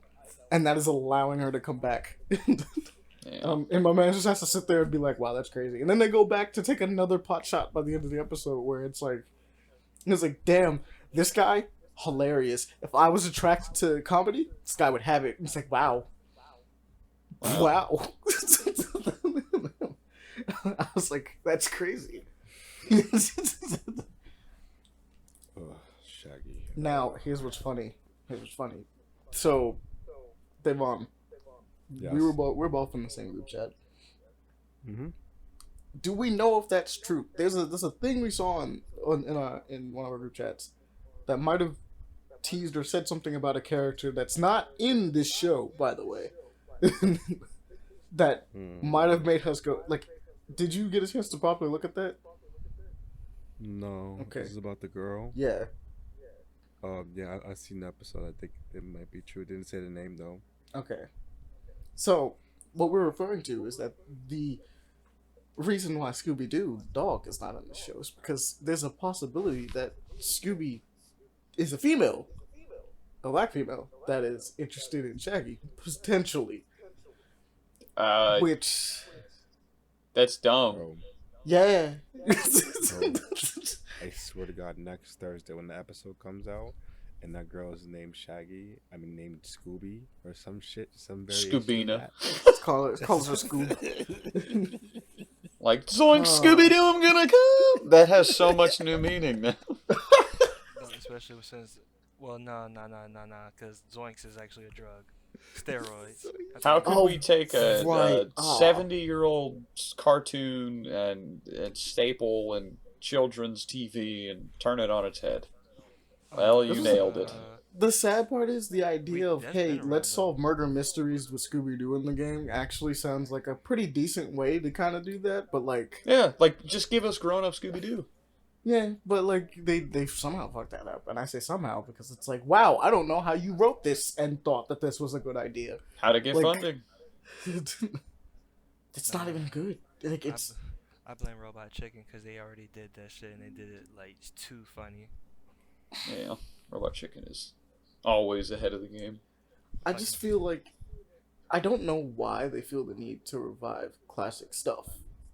and that is allowing her to come back. Yeah. And my man just has to sit there and be like, "Wow, that's crazy." And then they go back to take another pot shot by the end of the episode, where it's like, "Damn, this guy, hilarious. If I was attracted to comedy, this guy would have it." It's like, "Wow, wow." I was like, "That's crazy." Shaggy. Now, here's what's funny. So, Devon, Yes. we're both in the same group chat. Mm-hmm. Do we know if that's true? There's a thing we saw in one of our group chats that might have teased or said something about a character that's not in this show, by the way. That might have made us go like. Did you get a chance to properly look at that? No. Okay. This is about the girl. Yeah. Yeah, I seen the episode. I think it might be true. Didn't say the name though. Okay. So, what we're referring to is that the reason why Scooby-Doo, the dog, is not on the show is because there's a possibility that Scooby is a female, a black female, that is interested in Shaggy, potentially. Which... That's dumb. Bro, Yeah. I swear to God, next Thursday when the episode comes out, and that girl is named named Scooby or some shit, some variation of Scoobina. that. Let's call her Scoob. Like, zoink, Scooby-Doo, I'm gonna come! That has so much new meaning now. Especially since, well, no, because Zoinks is actually a drug. Steroids. How could we take a right. 70-year-old cartoon and staple and children's TV and turn it on its head? Well, you nailed it. The sad part is the idea of, that's hey, been around, let's though. solve murder mysteries with Scooby-Doo in the game actually sounds like a pretty decent way to kind of do that, but like... Yeah, like, just give us grown-up Scooby-Doo. Yeah, but like, they somehow fucked that up, and I say somehow because it's like, wow, I don't know how you wrote this and thought that this was a good idea. How to get Like- funding. It's not even good. Like, it's... I blame Robot Chicken because they already did that shit and they did it like too funny. Yeah, Robot Chicken is always ahead of the game. I just feel like I don't know why they feel the need to revive classic stuff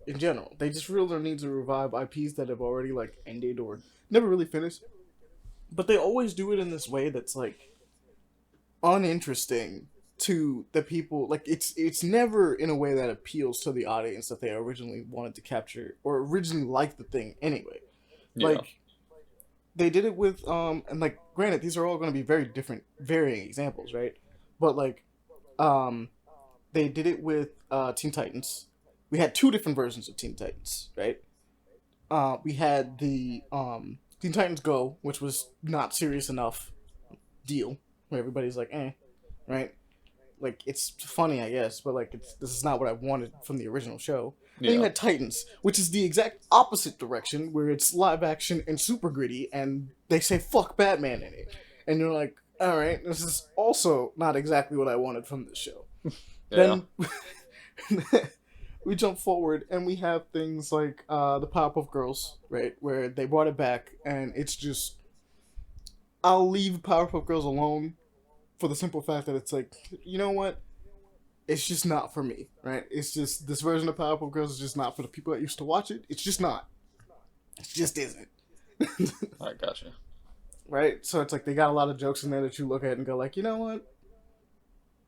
in general. They just feel the need to revive IPs that have already like ended or never really finished. But they always do it in this way that's like uninteresting to the people. Like it's never in a way that appeals to the audience that they originally wanted to capture or originally liked the thing anyway. Yeah. Like they did it with and like granted these are all going to be very different varying examples, right? But like they did it with Teen Titans. We had two different versions of Teen Titans, right? We had the Teen Titans Go, which was not serious enough deal, where everybody's like, right? Like, it's funny, I guess, but like, this is not what I wanted from the original show. Then you had Titans, which is the exact opposite direction, where it's live action and super gritty, and they say fuck Batman in it. And you're like, alright, this is also not exactly what I wanted from this show. Yeah. Then we jump forward, and we have things like the Powerpuff Girls, right, where they brought it back, and it's just... I'll leave Powerpuff Girls alone for the simple fact that it's like, you know what? It's just not for me, right? It's just, this version of Powerpuff Girls is just not for the people that used to watch it. It's just not. It just isn't. I gotcha. Right? So it's like they got a lot of jokes in there that you look at and go like, you know what?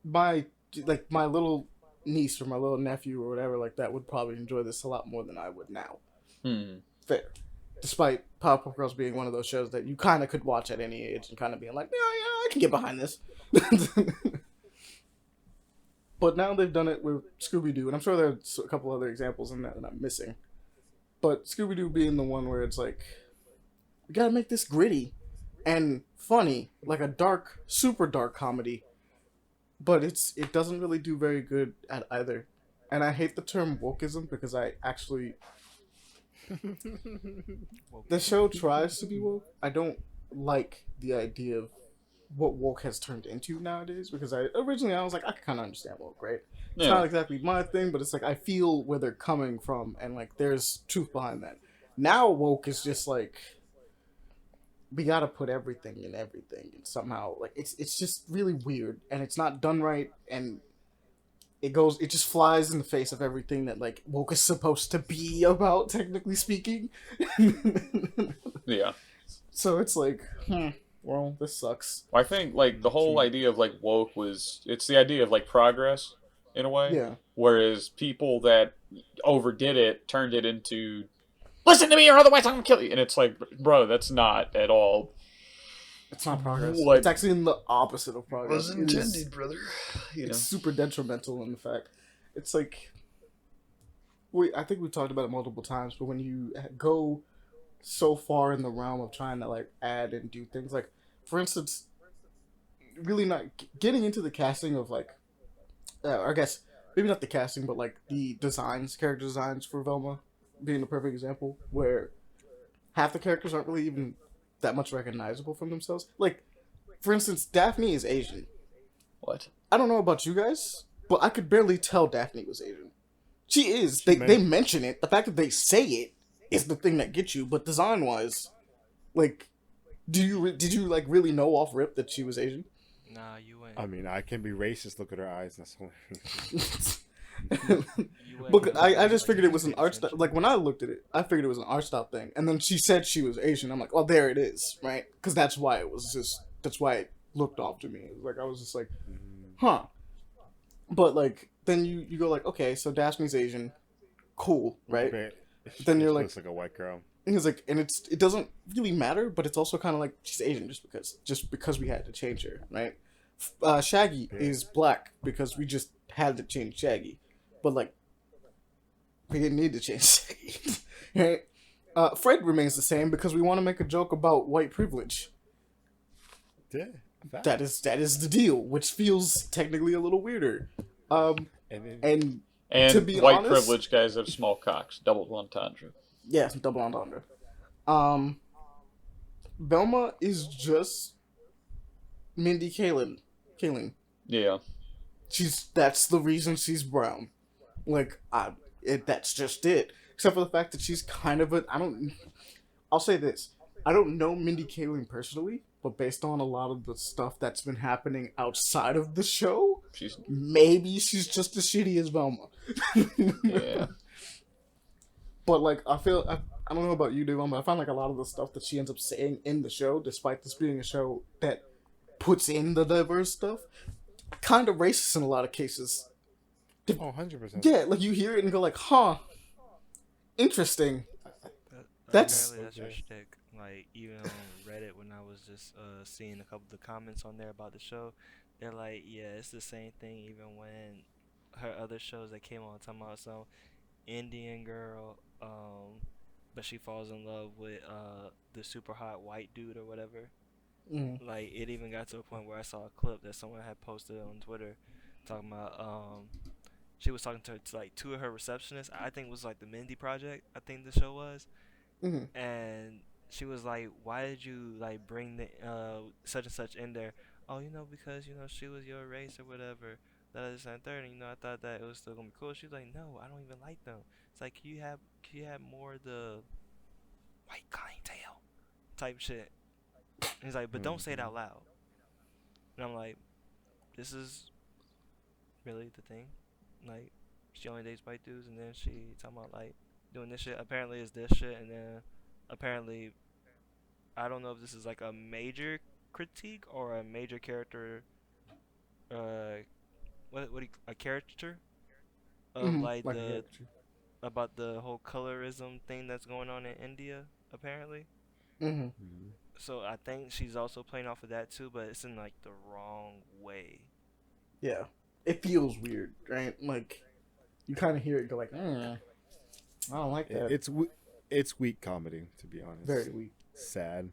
My little niece or my little nephew or whatever like that would probably enjoy this a lot more than I would now. Fair. Despite Powerpuff Girls being one of those shows that you kind of could watch at any age and kind of being like, yeah, I can get behind this. But now they've done it with Scooby-Doo, and I'm sure there's a couple other examples in that I'm missing. But Scooby-Doo being the one where it's like, we gotta make this gritty and funny, like a dark, super dark comedy. But it doesn't really do very good at either. And I hate the term wokeism because I actually... the show tries to be woke. I don't like the idea of what woke has turned into nowadays, because originally I was like, I can kind of understand woke, right? It's not exactly my thing, but it's like I feel where they're coming from, and like there's truth behind that. Now woke is just like, we gotta put everything in everything, and somehow like it's just really weird, and it's not done right, and it just flies in the face of everything that like woke is supposed to be about, technically speaking. Yeah. So it's like, well, this sucks. I think like the whole idea of like woke it's the idea of like progress in a way. Yeah. Whereas people that overdid it turned it into, listen to me or otherwise I'm gonna kill you. And it's like, bro, that's not at all. It's not progress. Like, it's actually in the opposite of progress. Wasn't intended, brother. It's super detrimental in the fact. It's like, I think we talked about it multiple times, but when you go so far in the realm of trying to like add and do things, like for instance, really not getting into the casting of like, I guess maybe not the casting, but like the character designs for Velma being the perfect example, where half the characters aren't really even that much recognizable from themselves. Like, for instance, Daphne is Asian. What? I don't know about you guys, but I could barely tell Daphne was Asian. She is. They mention it. The fact that they say it is the thing that gets you. But design wise, like, did you like really know off rip that she was Asian? Nah, you ain't. I mean, I can be racist. Look at her eyes. That's all. But I just figured it was an art style. Like when I looked at it, I figured it was an art style thing. And then she said she was Asian. I'm like, well, there it is, right? Because that's why it looked off to me. Like I was just like, huh. But like then you go like, okay, so Daphne's Asian, cool, right? Then you're like, looks like a white girl. And he's like, and it doesn't really matter, but it's also kind of like she's Asian just because we had to change her, right? Shaggy is black because we just had to change Shaggy, but like we didn't need to change Shaggy, right? Fred remains the same because we want to make a joke about white privilege. Yeah, that is the deal, which feels technically a little weirder. And to be white honest, privilege guys have small cocks. Double entendre. Yeah, double entendre. Velma is just Mindy Kaling. Yeah. That's the reason she's brown. Like, that's just it. Except for the fact that she's kind of I'll say this. I don't know Mindy Kaling personally, but based on a lot of the stuff that's been happening outside of the show, maybe she's just as shitty as Velma. Yeah. But like, I don't know about you, Devon, but I find like a lot of the stuff that she ends up saying in the show, despite this being a show that puts in the diverse stuff, kind of racist in a lot of cases. 100%. Yeah, like you hear it and go like, huh, interesting. That's her shtick. Like even on Reddit when I was just seeing a couple of the comments on there about the show, they're like, yeah, it's the same thing even when her other shows that came on talking about some Indian girl, but she falls in love with the super hot white dude or whatever. Like it even got to a point where I saw a clip that someone had posted on Twitter talking about she was talking to like two of her receptionists. I think it was like the Mindy Project, I think the show was. And she was like, why did you like bring the such and such in there? Oh, because she was your race or whatever. That is and third, and I thought that it was still gonna be cool. She was like, no, I don't even like them. It's like you have more the white clientele type shit. And he's like, but don't say it out loud. And I'm like, this is really the thing. Like, she only dates white dudes, and then she talking about like doing this shit. Apparently, it's this shit, and then apparently, I don't know if this is like a major critique or a major character, uh, a caricature of like Like a the caricature. about the whole colorism thing that's going on in India, apparently. Mm-hmm. Mhm. So I think she's also playing off of that too, but it's in like the wrong way. Yeah, it feels weird, right? Like you kind of hear it, go like, I don't like that. It's weak comedy, to be honest. Very weak. Sad.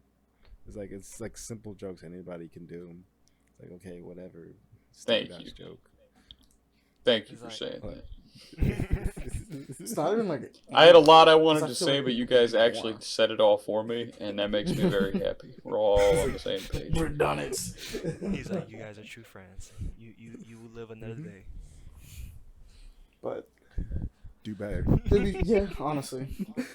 It's like simple jokes anybody can do. It's like, okay, whatever. Thank Stupid you. ass joke. Thank you It's for like- saying that. It's not even like I had a lot I Because wanted I to feel say, like but you people guys don't actually wanna. said it all for me, and that makes me very happy. We're all on the same page. We're done it. He's like, you guys are true friends. You will live another day. But Do better. yeah, honestly,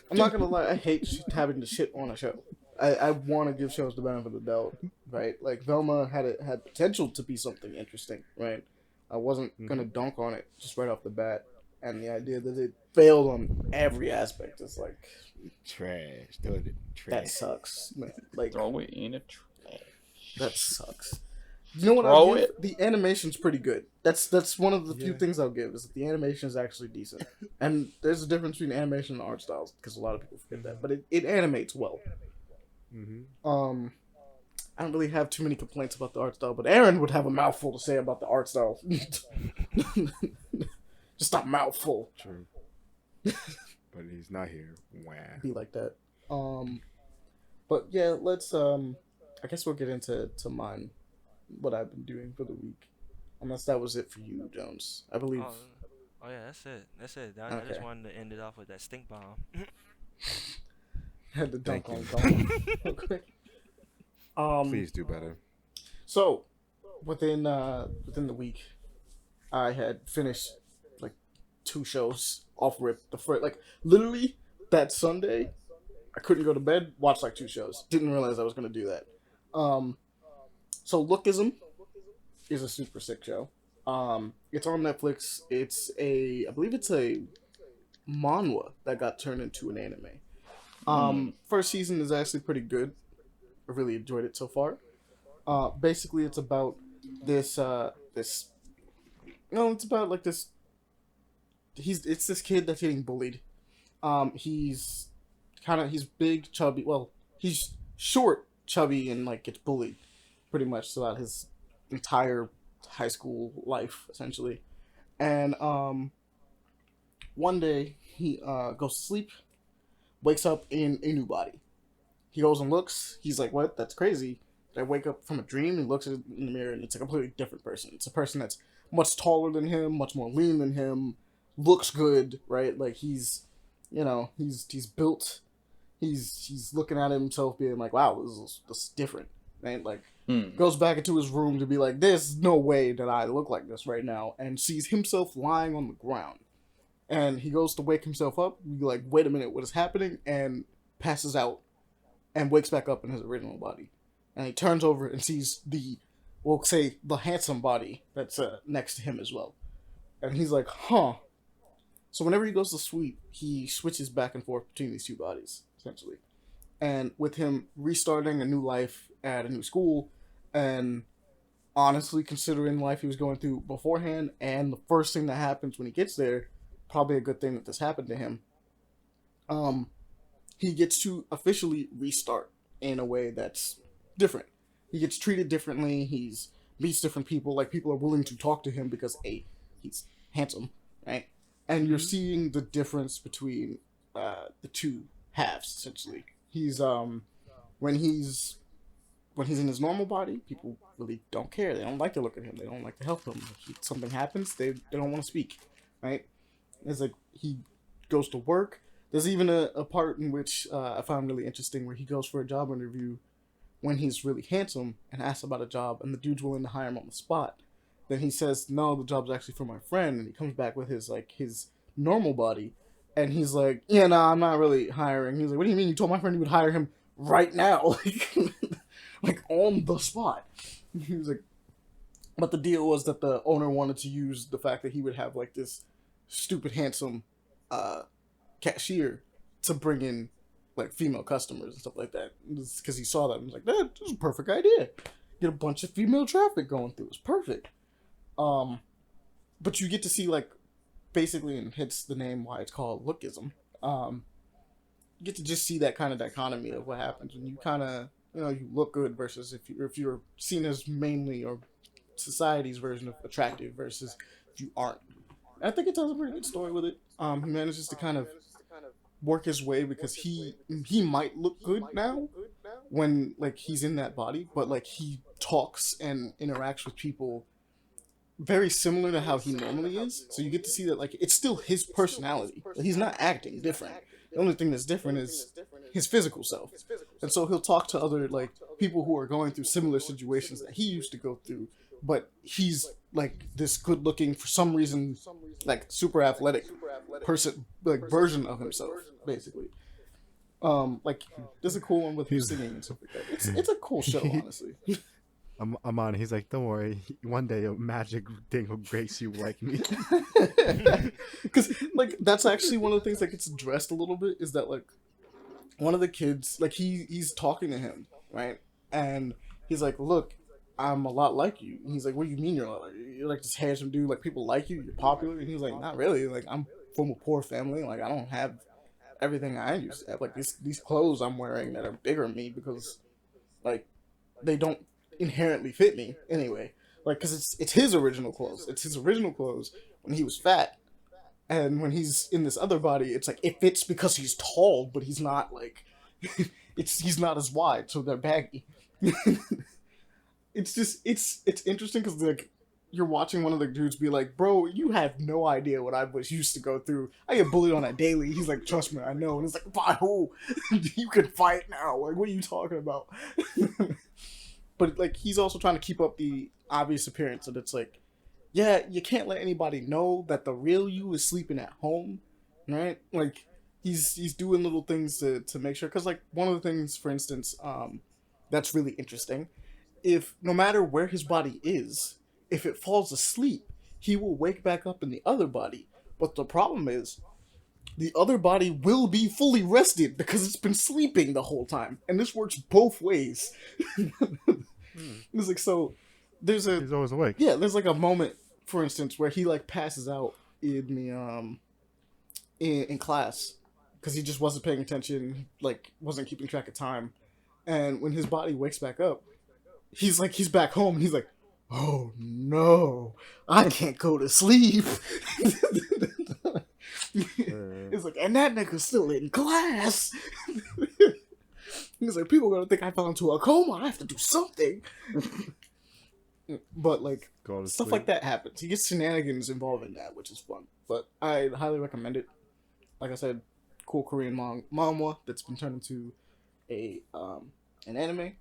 I'm not gonna lie. I hate having to shit on a show. I want to give shows the benefit of the doubt, right? Like Velma had potential to be something interesting, right? I wasn't gonna dunk on it just right off the bat, and the idea that it failed on every aspect is like Trash. Dude, that trash. sucks, man. Like Throw it in a trash. that sucks. You know what? Throw I'll give? it. The animation's pretty good. That's one of the few Yeah. things I'll give is that the animation is actually decent. And there's a difference between animation and art styles because a lot of people forget that, but it animates well. Mm-hmm. I don't really have too many complaints about the art style, but Aaron would have a mouthful to say about the art style. Just a mouthful. True. But he's not here. Wow. Be like that. But yeah, let's I guess we'll get into mine, what I've been doing for the week. Unless that was it for you, Jones. I believe. Oh yeah, that's it. That's it. I just Okay. wanted to end it off with that stink bomb. Had to dunk on Thank you. Gone real quick. Please do better. So, within the week, I had finished like 2 shows off rip. The first, like literally that Sunday, I couldn't go to bed. Watched like 2 shows. Didn't realize I was gonna do that. So Lookism is a super sick show. It's on Netflix. I believe it's a manhwa that got turned into an anime. First season is actually pretty good. I really enjoyed it so far. Basically, it's about it's about like this. It's this kid that's getting bullied. He's big, chubby. Well, he's short, chubby, and like gets bullied pretty much throughout his entire high school life, essentially. And one day he goes to sleep, wakes up in a new body. He goes and looks. He's like, "What? That's crazy." I wake up from a dream and looks in the mirror, and it's a completely different person. It's a person that's much taller than him, much more lean than him, looks good, right? Like he's built. He's looking at himself, being like, "Wow, this is different," right? Like goes back into his room to be like, "There's no way that I look like this right now," and sees himself lying on the ground. And he goes to wake himself up, be like, "Wait a minute, what is happening?" And passes out, and wakes back up in his original body. And he turns over and sees we'll say, the handsome body that's next to him as well. And he's like, huh. So whenever he goes to sleep, he switches back and forth between these 2 bodies, essentially. And with him restarting a new life at a new school, and honestly considering the life he was going through beforehand, and the first thing that happens when he gets there, probably a good thing that this happened to him, he gets to officially restart in a way that's different. He gets treated differently. He's meets different people. Like, people are willing to talk to him because he's handsome, right? And you're seeing the difference between the 2 halves, essentially. He's when he's in his normal body, people really don't care. They don't like to look at him. They don't like to help him. If something happens, they don't want to speak, right? It's like he goes to work. There's even a part in which I found really interesting where he goes for a job interview when he's really handsome and asks about a job, and the dude's willing to hire him on the spot. Then he says, "No, the job's actually for my friend," and he comes back with his normal body, and he's like, "Yeah, no, I'm not really hiring." He's like, "What do you mean? You told my friend you would hire him right now, like on the spot." He was like, but the deal was that the owner wanted to use the fact that he would have like this stupid handsome cashier to bring in like female customers and stuff like that. Because he saw that and was like, that is a perfect idea. Get a bunch of female traffic going through. It's perfect. But you get to see like basically, and hits the name why it's called Lookism. You get to just see that kind of dichotomy of what happens when you kind of, you know, you look good versus if you're seen as mainly or society's version of attractive versus if you aren't. And I think it tells a pretty good story with it. He manages to kind of work his way because he might look good now when like he's in that body, but like he talks and interacts with people very similar to how he normally is. So you get to see that like it's still his personality. He's not acting different. The only thing that's different is his physical self. And so he'll talk to other like people who are going through similar situations that he used to go through, but he's like this good looking, for some reason, like super athletic person, like version of himself, basically. Like there's a cool one with him singing and stuff like that. It's a cool show, honestly. I'm on. He's like, don't worry. One day a magic thing will grace you like me. Because like that's actually one of the things that gets addressed a little bit is that like one of the kids, like he's talking to him, right? And he's like, look, I'm a lot like you. And he's like, what do you mean you're like this handsome dude? Like people like you? You're popular? And he's like, not really. Like I'm from a poor family. Like I don't have everything I used to have. Like these clothes I'm wearing that are bigger than me because like they don't inherently fit me anyway, like because it's his original clothes. It's his original clothes when he was fat, and when he's in this other body, it's like it fits because he's tall, but he's not like he's not as wide, so they're baggy. It's just it's interesting because like you're watching one of the dudes be like, bro, you have no idea what I was used to go through. I get bullied on a daily. He's like, trust me, I know. And it's like, by who? You can fight now. Like, what are you talking about? But like he's also trying to keep up the obvious appearance that it's like, yeah, you can't let anybody know that the real you is sleeping at home, right? Like he's doing little things to make sure. Because like one of the things, for instance, that's really interesting. If no matter where his body is, if it falls asleep, he will wake back up in the other body. But the problem is, the other body will be fully rested because it's been sleeping the whole time, and this works both ways. It's like so. He's always awake. Yeah, there's like a moment, for instance, where he like passes out in the in class because he just wasn't paying attention, like wasn't keeping track of time, and when his body wakes back up, he's back home, and he's like, oh no, I can't go to sleep. It's like, and that nigga's still in class. He's like, people are gonna think I fell into a coma. I have to do something. But like stuff like that happens. He gets shenanigans involved in that, which is fun. But I highly recommend it. Like I said, cool Korean manhwa that's been turned into an anime.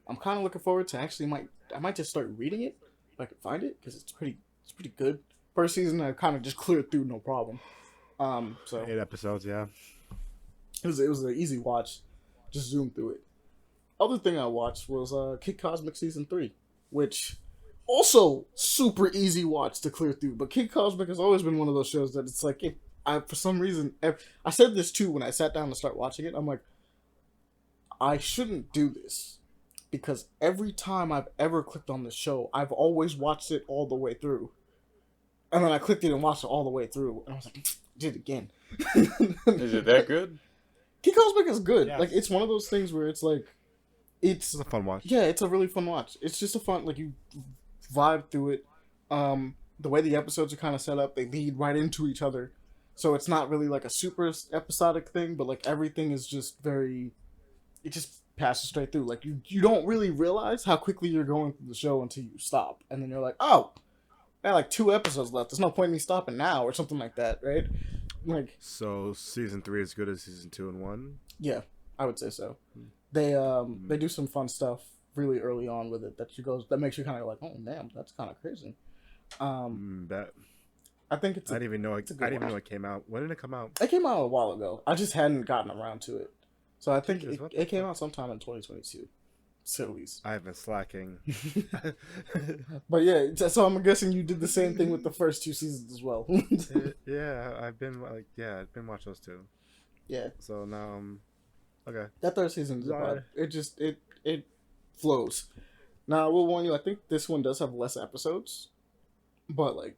I'm kind of looking forward to I might just start reading it if I can find it because it's pretty good. First season I kind of just cleared through no problem. So 8 episodes, yeah. It was an easy watch. Just zoom through it. Other thing I watched was Kid Cosmic Season 3, which also super easy watch to clear through. But Kid Cosmic has always been one of those shows that it's like, for some reason, I said this too when I sat down to start watching it. I'm like, I shouldn't do this. Because every time I've ever clicked on this show, I've always watched it all the way through. And then I clicked it and watched it all the way through. And I was like, did it again. Is it that good? Kid Cosmic is good. Yeah. Like, it's one of those things where it's like, it's a fun watch. Yeah, it's a really fun watch. It's just a fun, like, you vibe through it. The way the episodes are kind of set up, they lead right into each other. So it's not really like a super episodic thing, but like everything is just very, it just passes straight through. Like you don't really realize how quickly you're going through the show until you stop. And then you're like, oh, I got like 2 episodes left. There's no point in me stopping now or something like that, right? Like, so season 3 is good as season 2 and 1? Yeah, I would say so. They do some fun stuff really early on with it that makes you kind of like, oh damn, that's kind of crazy. I think it's. I didn't even know it came out. When did it come out? It came out a while ago. I just hadn't gotten around to it, so I think it came out sometime in 2022. Sillies. I have been slacking. But yeah, so I'm guessing you did the same thing with the first 2 seasons as well. Yeah, I've been watching those 2. Yeah. So now, Okay. That third season is a Sorry. vibe. It flows. Now, I will warn you, I think this one does have less episodes, but like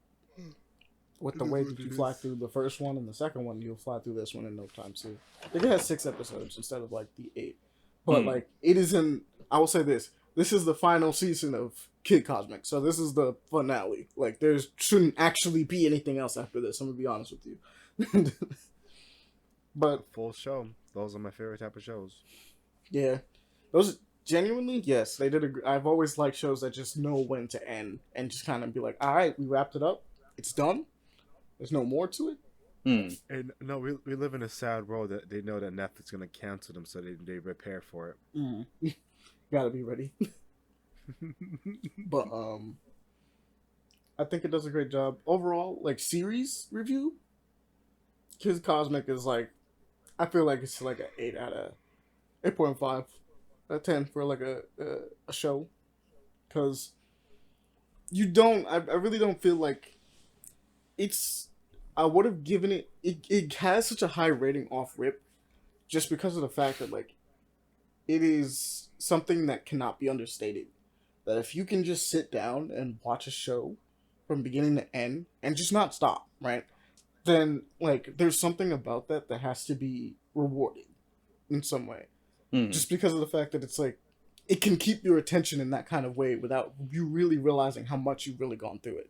with the way that you fly through the first one and the second one, you'll fly through this one in no time too. I think it has 6 episodes instead of like the 8. But like it isn't. I will say this: this is the final season of Kid Cosmic, so this is the finale. Like there shouldn't actually be anything else after this. I'm gonna be honest with you. But full show. Those are my favorite type of shows. Yeah, those genuinely, yes, they did. I've always liked shows that just know when to end and just kind of be like, all right, we wrapped it up. It's done. There's no more to it. And no, we live in a sad world that they know that Netflix is gonna cancel them, so they prepare for it. Gotta be ready. But I think it does a great job overall. Like series review, Kid Cosmic is like, I feel like it's like an 8 out of 8.5 out of 10 for like a show, because you don't. I really don't feel like it's. I would have given it. It has such a high rating off rip, just because of the fact that like, it is something that cannot be understated. That if you can just sit down and watch a show from beginning to end and just not stop, right? Then like, there's something about that has to be rewarded in some way, just because of the fact that it's like, it can keep your attention in that kind of way without you really realizing how much you've really gone through it.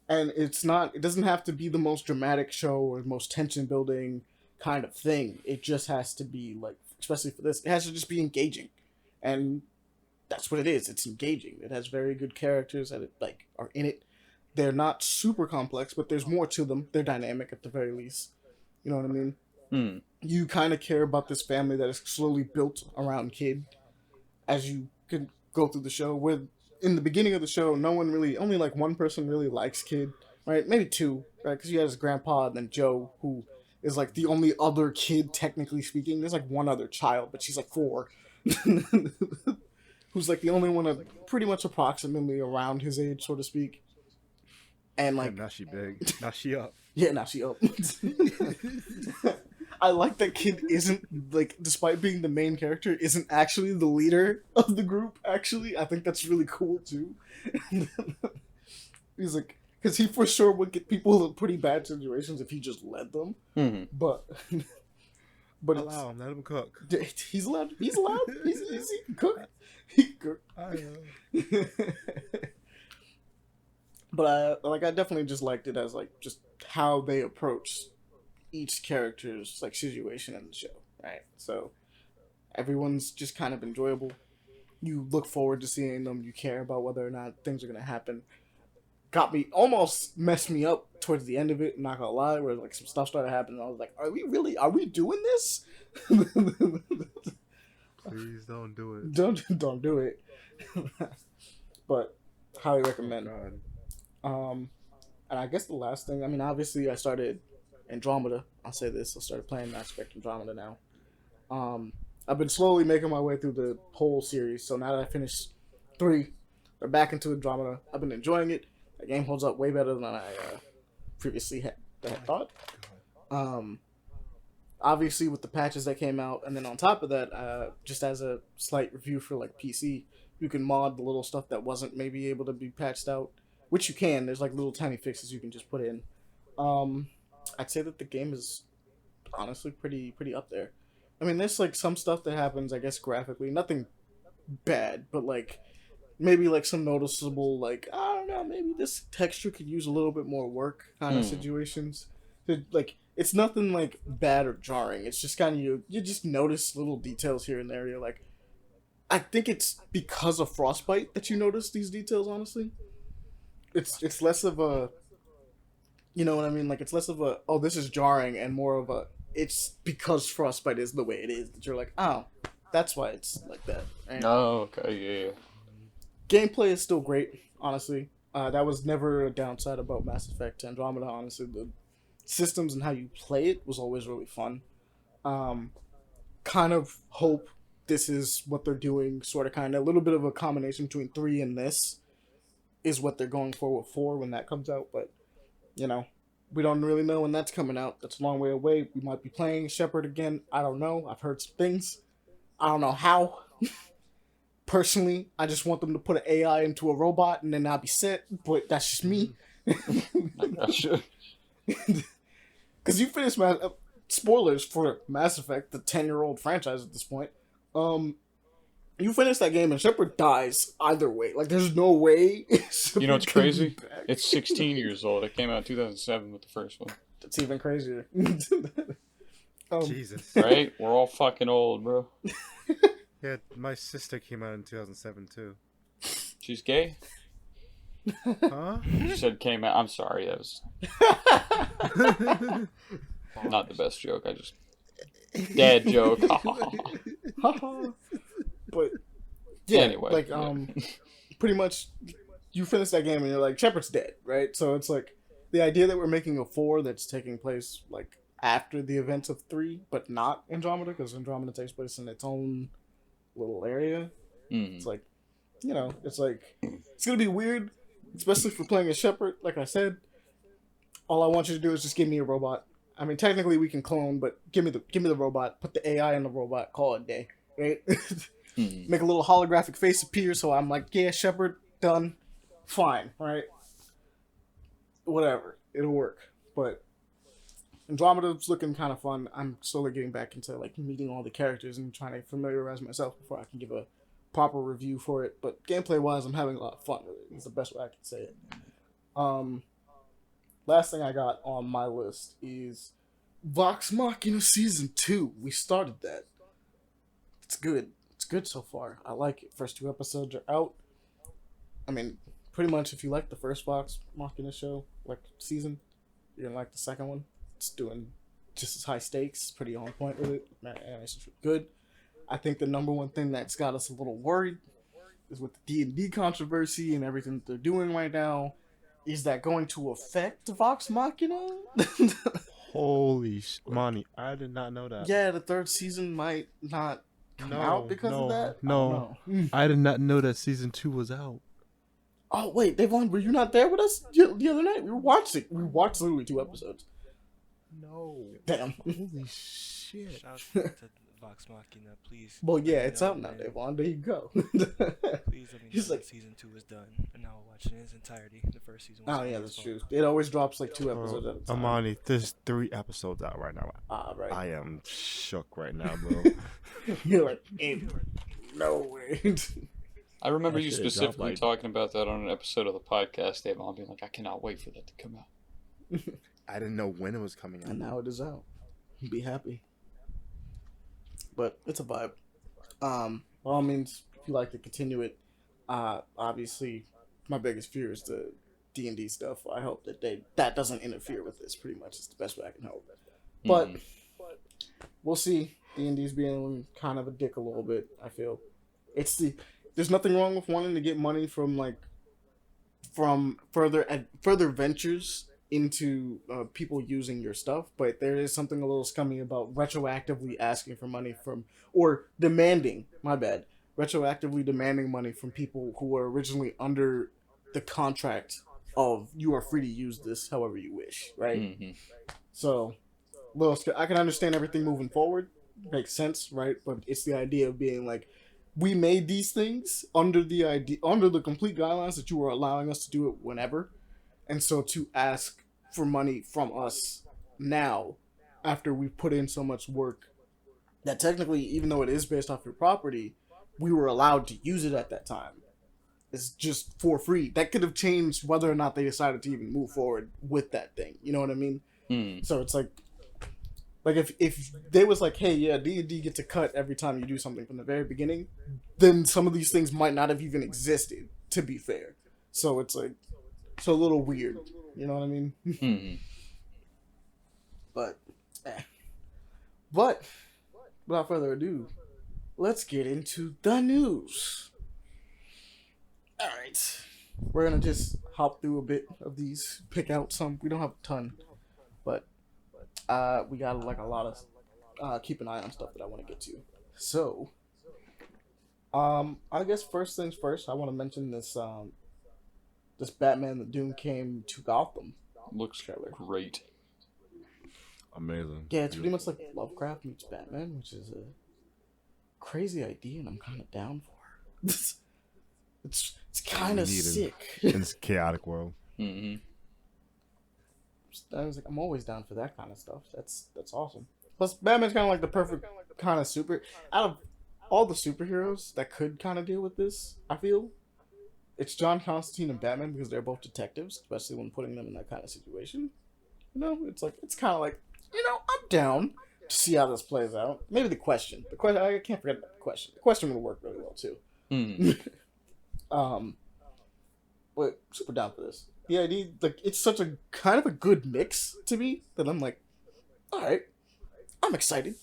And it doesn't have to be the most dramatic show or the most tension building kind of thing. It just has to be like, especially for this, it has to just be engaging. And that's what it is. It's engaging. It has very good characters that like are in it. They're not super complex, but there's more to them. They're dynamic at the very least. You know what I mean? You kind of care about this family that is slowly built around Kid as you can go through the show. With in the beginning of the show, only like one person really likes Kid, right? Maybe 2, right? Because he has his grandpa and then Joe, who is like the only other kid, technically speaking. There's like one other child, but she's like 4. Who's like the only one pretty much approximately around his age, so to speak. And like, now she big. Now she up. Yeah, now she up. I like that Kid isn't, like, despite being the main character, isn't actually the leader of the group, actually. I think that's really cool, too. He's like, because he for sure would get people in pretty bad situations if he just led them. But allow him, let him cook. He's allowed. He can cook. He can cook. I know. But I definitely just liked it as like just how they approach each character's like situation in the show, right? So everyone's just kind of enjoyable. You look forward to seeing them. You care about whether or not things are gonna happen. Almost messed me up towards the end of it. I'm not gonna lie, where like some stuff started happening. I was like, are we doing this? Please don't do it. Don't do it. But highly recommend. And I guess the last thing, I mean, obviously I started Andromeda. I'll say this, I started playing Mass Effect Andromeda now. I've been slowly making my way through the whole series, so now that I finished 3, we're back into Andromeda. I've been enjoying it. The game holds up way better than I previously had thought. Obviously with the patches that came out, and then on top of that, just as a slight review for like PC, you can mod the little stuff that wasn't maybe able to be patched out, which you can. There's like little tiny fixes you can just put in. I'd say that the game is honestly pretty up there. I mean, there's like some stuff that happens, I guess, graphically, nothing bad, but like maybe like some noticeable, like, I don't know, maybe this texture could use a little bit more work kind of situations. Like, it's nothing like bad or jarring. It's just kind of you just notice little details here and there. You're like, I think it's because of Frostbite that you notice these details. Honestly, it's less of a, you know what I mean? Like, it's less of a, oh, this is jarring, and more of a, it's because Frostbite is the way it is that you're like, oh, that's why it's like that. Right? Oh, okay, yeah. Gameplay is still great, honestly. That was never a downside about Mass Effect Andromeda. Honestly, the systems and how you play it was always really fun. Kind of hope this is what they're doing, sort of, kind of, a little bit of a combination between 3 and this is what they're going for with 4 when that comes out. But, you know, We don't really know when that's coming out. That's a long way away. We might be playing Shepard again. I don't know. I've heard some things. I don't know how. Personally, I just want them to put an AI into a robot and then I'll be set. But that's just me. Gotcha. Because you finished spoilers for Mass Effect, the 10-year-old franchise at this point. You finish that game and Shepard dies either way. Like, there's no way. You know what's crazy? It's 16 years old. It came out in 2007 with the first one. That's even crazier. Jesus. Right? We're all fucking old, bro. Yeah, my sister came out in 2007 too. She's gay? Huh? She said came out. I'm sorry. That was not the best joke. I just... Dad joke. But yeah, Anyway, like yeah. pretty much you finish that game and you're like, Shepard's dead, right? So it's like the idea that we're making a 4 that's taking place like after the events of 3, but not Andromeda, because Andromeda takes place in its own little area. It's like, you know, it's like it's gonna be weird, especially for playing a Shepard. Like I said, all I want you to do is just give me a robot. I mean, technically we can clone, but give me the robot. Put the AI in the robot. Call it a day, right? Make a little holographic face appear, so I'm like, yeah, Shepard, done, fine, right? Whatever, it'll work. But Andromeda's looking kind of fun. I'm slowly getting back into like meeting all the characters and trying to familiarize myself before I can give a proper review for it. But gameplay wise, I'm having a lot of fun with it. It's the best way I can say it. Last thing I got on my list is Vox Machina Season 2. We started that. It's good. It's good so far. I like it. First 2 episodes are out. I mean, pretty much if you like the first Vox Machina show, like season, you're gonna like the second one. It's doing just as high stakes. Pretty on point with it. Animation's good. I think the number one thing that's got us a little worried is with the D&D controversy and everything that they're doing right now. Is that going to affect Vox Machina? Holy Monty, I did not know that. Yeah, the 3rd season might not come out because of that. No, I did not know that season 2 was out. Oh wait, Devon, were you not there with us the other night? We watched it. We watched literally 2 episodes. No. Damn. Holy shit. Shout out to Vox Machina, please. Well, yeah, it's know, out now, man. Devon. There you go. Please let me He's know like, that season 2 is done, and I'll watch it in its entirety. The first season was oh yeah, fun that's as true. fuck. It always drops like 2 episodes at a time. Amani, there's 3 episodes out right now. Right. I am shook right now, bro. You're like, ain't no way. I remember That you shit dropped, specifically like- talking about that on an episode of the podcast, Dave. I'll be like, I cannot wait for that to come out. I didn't know when it was coming out. And now it is out. Be happy. But it's a vibe. By all means, if you like to continue it, obviously, my biggest fear is the D&D stuff. I hope that doesn't interfere with this. Pretty much, it's the best way I can hope. But we'll see. D&D's being kind of a dick a little bit. I feel there's nothing wrong with wanting to get money from further ventures into people using your stuff, but there is something a little scummy about retroactively asking for money retroactively demanding money from people who were originally under the contract of you are free to use this however you wish, right? So, I can understand everything moving forward, makes sense, right? But it's the idea of being like, we made these things under the complete guidelines that you were allowing us to do it whenever. And so to ask for money from us now, after we've put in so much work, that technically, even though it is based off your property, we were allowed to use it at that time. It's just for free. That could have changed whether or not they decided to even move forward with that thing. You know what I mean? So it's like if they was like, hey, yeah, D&D gets a cut every time you do something from the very beginning, then some of these things might not have even existed, to be fair. So it's like, it's a little weird. You know what I mean? But without further ado, let's get into the news. Alright. We're gonna just hop through a bit of these, pick out some. We don't have a ton, but we got like a lot of keep an eye on stuff that I want to get to. So, I guess first things first, I want to mention this this Batman the Doom came to Gotham. Looks great. Amazing. Yeah, it's pretty much like Lovecraft meets Batman, which is a crazy idea, and I'm kind of down for. it's kind of sick in this chaotic world. Mm-hmm. I was like, I'm always down for that kind of stuff. That's awesome. Plus, Batman's kind of like the perfect kind of out of all the superheroes that could kind of deal with this. I feel it's John Constantine and Batman because they're both detectives, especially when putting them in that kind of situation. You know, it's kind of like, I'm down to see how this plays out. Maybe the question, I can't forget about the question. The question would work really well too. Mm. But super down for this. The idea, like, it's such a kind of a good mix to me that I'm like, all right, I'm excited.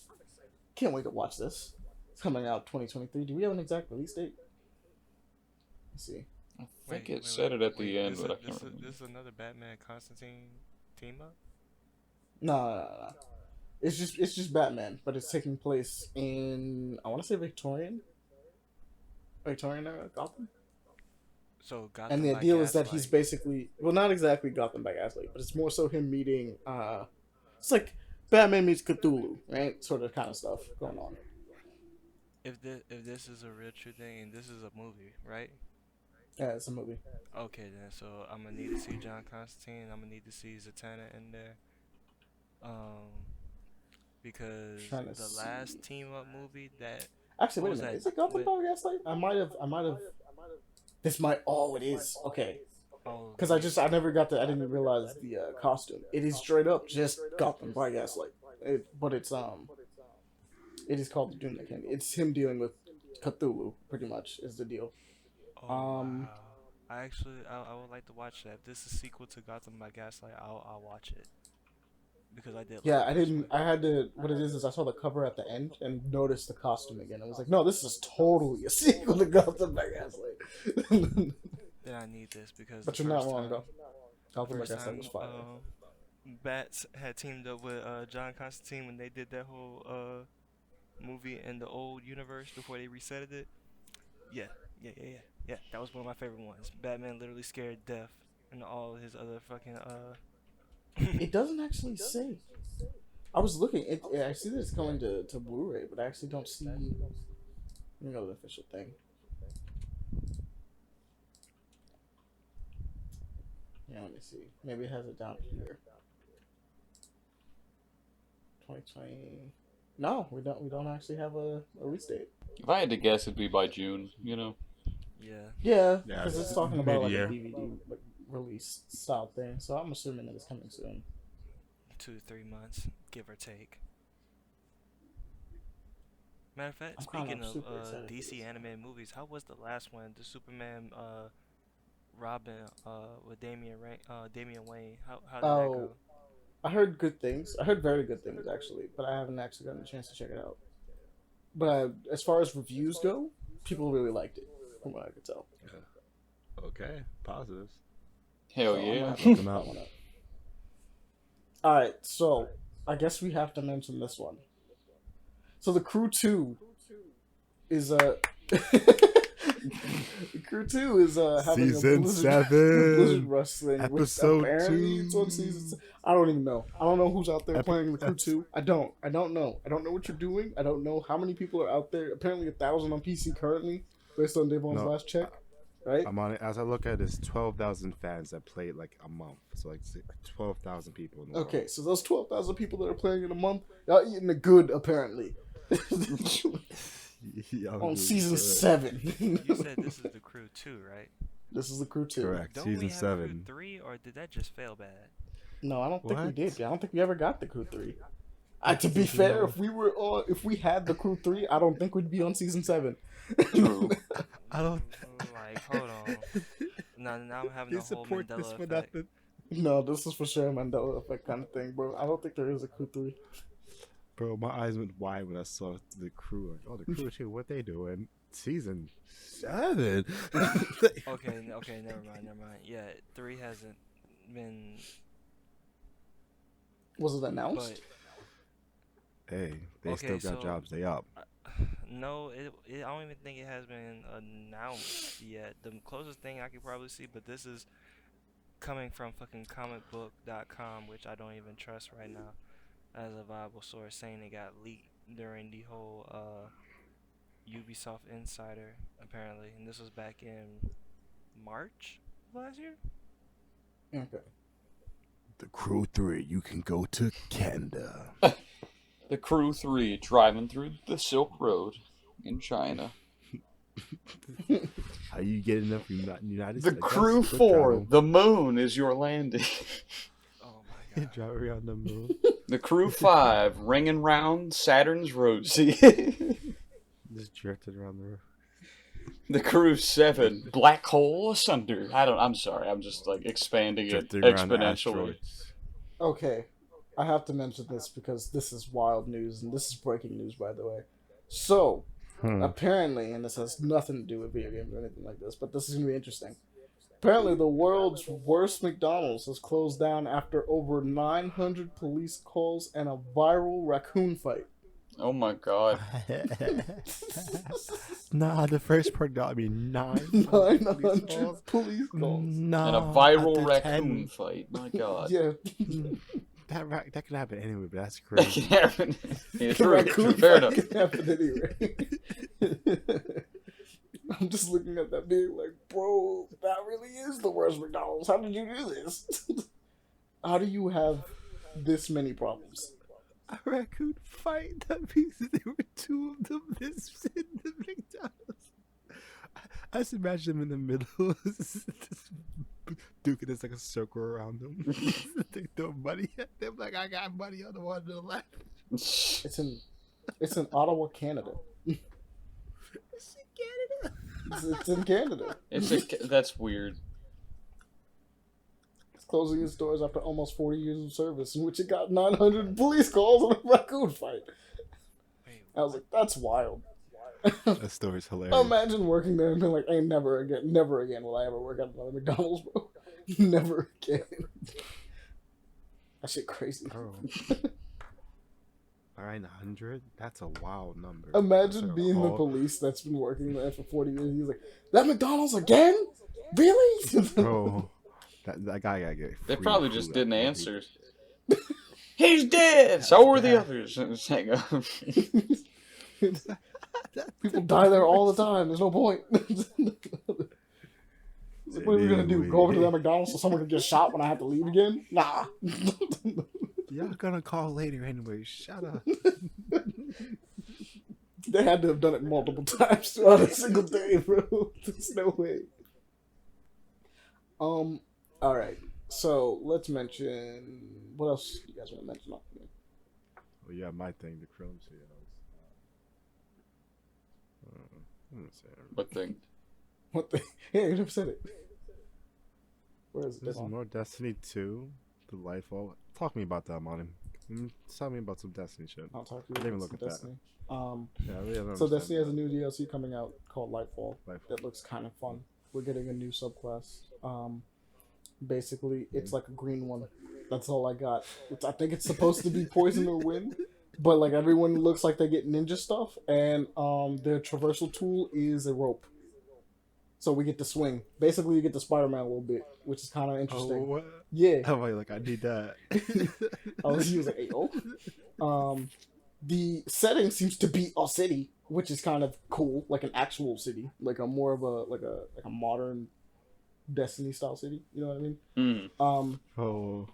Can't wait to watch this. It's coming out 2023. Do we have an exact release date? Let's see. I think it said it at the end, but I can't remember. This is another Batman Constantine team up? No. It's just Batman, but it's taking place in, I want to say Victorian era Gotham. So Gotham and the by deal is that Gaslight. he's basically, well, not exactly Gotham by Gaslight, but it's more so him meeting, it's like Batman meets Cthulhu, right? Sort of kind of stuff going on. If this is a real true thing and this is a movie, right? Yeah, it's a movie. Okay then, so I'm gonna need to see John Constantine. I'm gonna need to see Zatanna in there. Because the last team up movie that actually, wait a minute, is it Gotham by Gaslight? I might have. This might. Oh, it is. Okay. Because I didn't realize the costume. It is straight up just Gotham by Gaslight. But it's it is called the Doom That Candy. It's him dealing with Cthulhu, pretty much, is the deal. Wow. I would like to watch that. If this is a sequel to Gotham by Gaslight, I'll watch it. Because I did. Yeah, I didn't. I had to. What it is I saw the cover at the end and noticed the costume again. I was like, no, this is totally a sequel to Gotham by Gaslight. Then I need this because. But you're not wrong, though. Gotham by First Gaslight was fire. Bats had teamed up with John Constantine when they did that whole movie in the old universe before they resetted it. Yeah. That was one of my favorite ones. Batman literally scared death and all his other fucking It doesn't actually say. I was looking. I see that it's coming to Blu-ray, but I actually don't see. Let me go to the official thing. Yeah, let me see. Maybe it has it down here. 2020. No, we don't. We don't actually have a release date. If I had to guess, it'd be by June. Yeah, because it's talking about like a mid-year. DVD like, release style thing. So I'm assuming that it's coming soon. 2 to 3 months, give or take. Matter of fact, speaking of DC animated movies, how was the last one? The Superman, Robin, with Damian Wayne. How did that go? I heard good things. I heard very good things actually, but I haven't actually gotten a chance to check it out. But as far as reviews go, people really liked it, from what I could tell. Okay, positives. Hell yeah. Alright, so I guess we have to mention this one. So the Crew 2 is The Crew 2 is having season a Blizzard, 7 Blizzard Wrestling episode apparently 2. It's on season 7. I don't even know. I don't know who's out there playing the Crew 2. I don't know. I don't know what you're doing. I don't know how many people are out there. Apparently 1,000 on PC currently, based on Devon's last check. Right? I'm on it. As I look at it, it's 12,000 fans that played like a month. So like 12,000 people in the Okay, world. so those 12,000 people that are playing in a month, y'all eating the good apparently. On season 7. You said this is the Crew 2, right? This is the Crew 2. Correct. Don't season we have 7. Crew 3, or did that just fail bad? No, I don't think we What? did. I don't think we ever got the Crew 3. To be fair, if we had the Crew 3, I don't think we'd be on season 7. True. I don't. Like, hold on. Now I'm having a whole support Mandela this for effect. nothing. No, this is for sure a Mandela effect kind of thing, bro. I don't think there is a Crew 3. Bro, my eyes went wide when I saw the Crew. Like, oh, the Crew 2, what they doing? Season 7. Okay, never mind. Yeah, 3 hasn't been. Was it announced? But Hey, they Okay, still got so- jobs. They up. no, I don't even think it has been announced yet. The closest thing I could probably see, but this is coming from fucking comicbook.com, which I don't even trust right now as a viable source, saying it got leaked during the whole Ubisoft Insider, apparently. And this was back in March of last year? Okay. The Crew 3, you can go to Canada. The Crew 3 driving through the Silk Road in China. How you getting up from United The States? Crew 4, the moon is your landing. Oh my god. Drive around the moon. The Crew 5, ringing round Saturn's rosy. Just drifted around the roof. The Crew 7, black hole asunder. I'm sorry, I'm just like expanding it Drifting around exponentially. asteroids. Okay, I have to mention this because this is wild news, and this is breaking news, by the way. So, apparently, and this has nothing to do with video games or anything like this, but this is going to be interesting. Apparently, the world's worst McDonald's has closed down after over 900 police calls and a viral raccoon fight. Oh my god. Nah, the first part got me 900 police calls. Nah, And a viral after raccoon 10. fight. My god. Yeah. That can happen anyway, but that's That crazy. can happen. Yeah, The true, raccoon fair fight enough. can happen anyway. I'm just looking at that being like, bro, that really is the worst McDonald's. How did you do this? How do you have this many problems? A raccoon fight? That means there were two of them this in the McDonald's. I just imagine them in the middle, just duking it's like a circle around them. They throw money at them like I got money on the one to the left. It's in Ottawa, Canada. It's in Canada. It's in Canada. That's weird. It's closing its doors after almost 40 years of service, in which it got 900 police calls on a raccoon fight. Wait, I was like, that's wild. That story's hilarious. Imagine working there and being like, hey, never again will I ever work at another McDonald's, bro. Never again. That shit crazy. Bro. 900? That's a wild number. Imagine That's being the all- police that's been working there for 40 years. He's like, that McDonald's again? Really? Bro, that guy gotta get. They free probably food just at didn't that answer. He's dead! So were the bad. others. Just hang up. People die there all the time. There's no point. It's like, what are we gonna do? Go over to that McDonald's so someone can get shot when I have to leave again? Nah. Y'all gonna call later anyway. Shut up. They had to have done it multiple times throughout a single day, bro. There's no way. All right. So let's mention what else you guys want to mention off of me? Well, yeah, my thing, the Chrome CEOs. I'm gonna say it. What thing? What the? Yeah, you never said it. Where is it? There's more Destiny 2, the Lightfall. Talk to me about that, Monty. Tell me about some Destiny shit. I'll talk to I you didn't even about look at Destiny. Yeah, I really don't So understand Destiny has a that. new DLC coming out called Lightfall. Lightfall. That looks kind of fun. We're getting a new subclass. Basically, it's like a green one. That's all I got. I think it's supposed to be poison or wind, but like everyone looks like they get ninja stuff, and their traversal tool is a rope. So we get to swing. Basically, you get to Spider-Man a little bit, which is kind of interesting. Oh, what? Yeah. Oh, wait, like, I need that. I was using the setting seems to be a city, which is kind of cool, like an actual city, like a more of a modern Destiny style city. You know what I mean? Oh.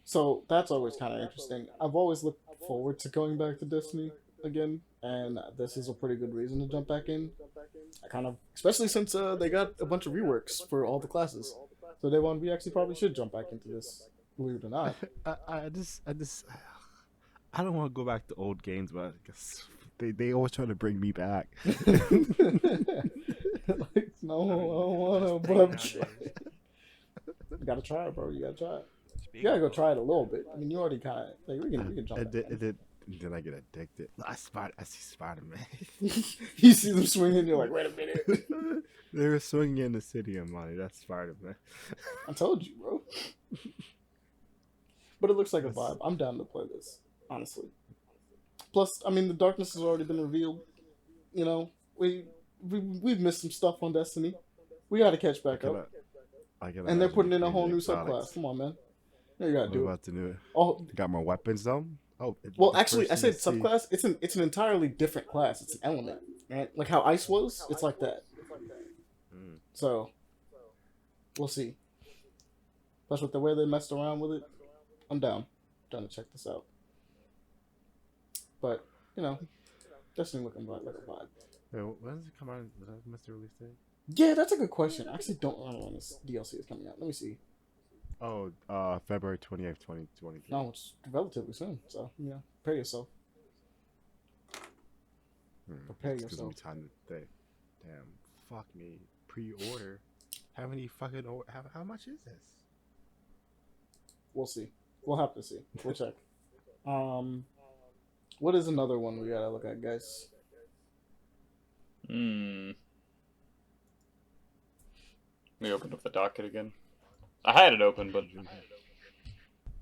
So that's always kind of interesting. I've always looked forward to going back to Destiny again, and this is a pretty good reason to jump back in. I kind of, especially since they got a bunch of reworks for all the classes, so we actually probably should jump back into this, believe it or not. I don't want to go back to old games, but I guess they always try to bring me back. Like, no, I don't wanna, but I'm trying. You gotta try it, bro. You gotta try it. You gotta go try it a little bit. I mean, you already kind of like we can jump. Then I get addicted. I see Spider-Man. You see them swinging, you're like, wait a minute. They were swinging in the city of money. That's Spider-Man. I told you, bro. But it looks like a vibe. I'm down to play this, honestly. Plus, I mean, the darkness has already been revealed. You know, we've missed some stuff on Destiny. We got to catch back up. I can And they're imagine putting in a being whole new exotics. subclass. Come on, man. You gotta What do it. about to do it? Oh, Got more weapons though. Oh, well, the actually, first I thing you said see- subclass. It's an entirely different class. It's an element, right? Like how ice was. It's like that. Mm. So we'll see. Plus, with the way they messed around with it, I'm down. Down to check this out. But you know, Destiny looking like a vibe. Wait, when does it come out? Is that Mr. Release date? Yeah, that's a good question. I actually don't know when this DLC is coming out. Let me see. Oh, February 28th, 2023. No, it's relatively soon. So prepare yourself. Prepare It's 'cause yourself. we time today. Damn, fuck me. Pre-order. How many fucking? How much is this? We'll see. We'll have to see. We'll check. What is another one we gotta look at, guys? Let me open up the docket again. I had it open, but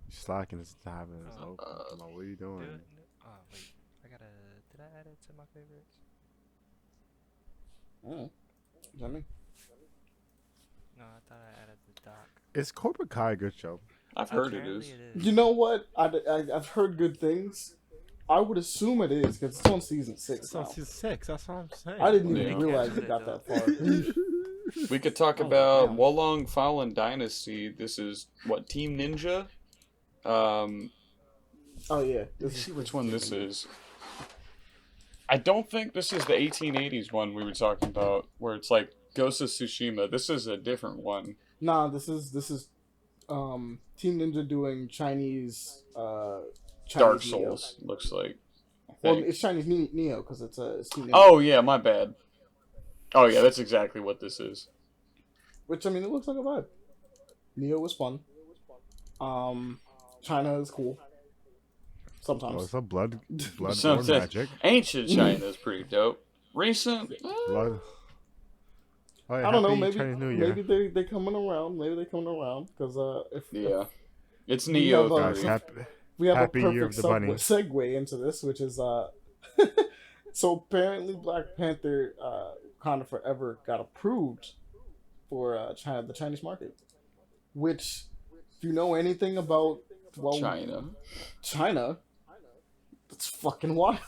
Slacking is having this open. Come on, what are you doing? Dude, oh wait, did I add it to my favorites? Oh, is that me? No, I thought I added the doc. Is Cobra Kai a good show? I've heard it Apparently is. You know what? I've heard good things. I would assume it is because it's on season 6 It's on now. season 6. That's what I'm saying. I didn't Yeah. even realize it got that far. We could talk Oh, about damn. Wolong Fallen Dynasty. This is what, Team Ninja? Oh yeah, Let's see which one this is. I don't think this is the 1880s one we were talking about, where it's like Ghost of Tsushima. This is a different one. Nah, this is Team Ninja doing Chinese Dark Neo. Souls, looks like. Well, Hey. it's Chinese Neo because it's Team Ninja. Oh, yeah, my bad. Oh, yeah, that's exactly what this is. Which, I mean, it looks like a vibe. Neo was fun. China is cool. Oh, Sometimes. it's a blood Sometimes. magic. Ancient China is pretty dope. Recent? Blood. Oh, yeah, I don't know. happy Maybe Chinese New Year. maybe they coming around. Maybe they coming around because if Yeah. It's We Neo have, Guys, 3. we have Happy a Year perfect of the Bunny. segue into this, which is so apparently Black Panther Wakanda Forever got approved for China, the Chinese market. Which, if you know anything about China, it's fucking wild.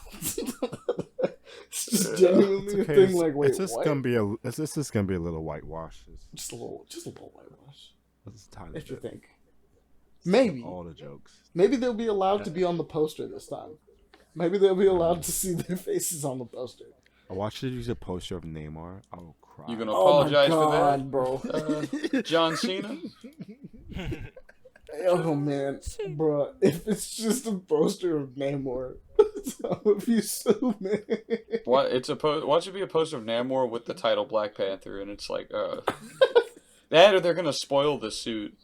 It's just genuinely It's a okay. thing. Like, wait, it's just what? gonna be it's just gonna be a little whitewash. Just a little whitewash, It's tiny if you bit. think. Maybe. All the jokes. Maybe they'll be allowed to be on the poster this time. Maybe they'll be allowed to see their faces on the poster. I watched you use a poster of Neymar. Oh, cry. You gonna Oh my apologize god, for bro. that? John Cena? Oh man, bro. If it's just a poster of Namor, that would be so mad. What? Why should it be a poster of Namor with the title Black Panther? And it's like, that or they're gonna spoil the suit.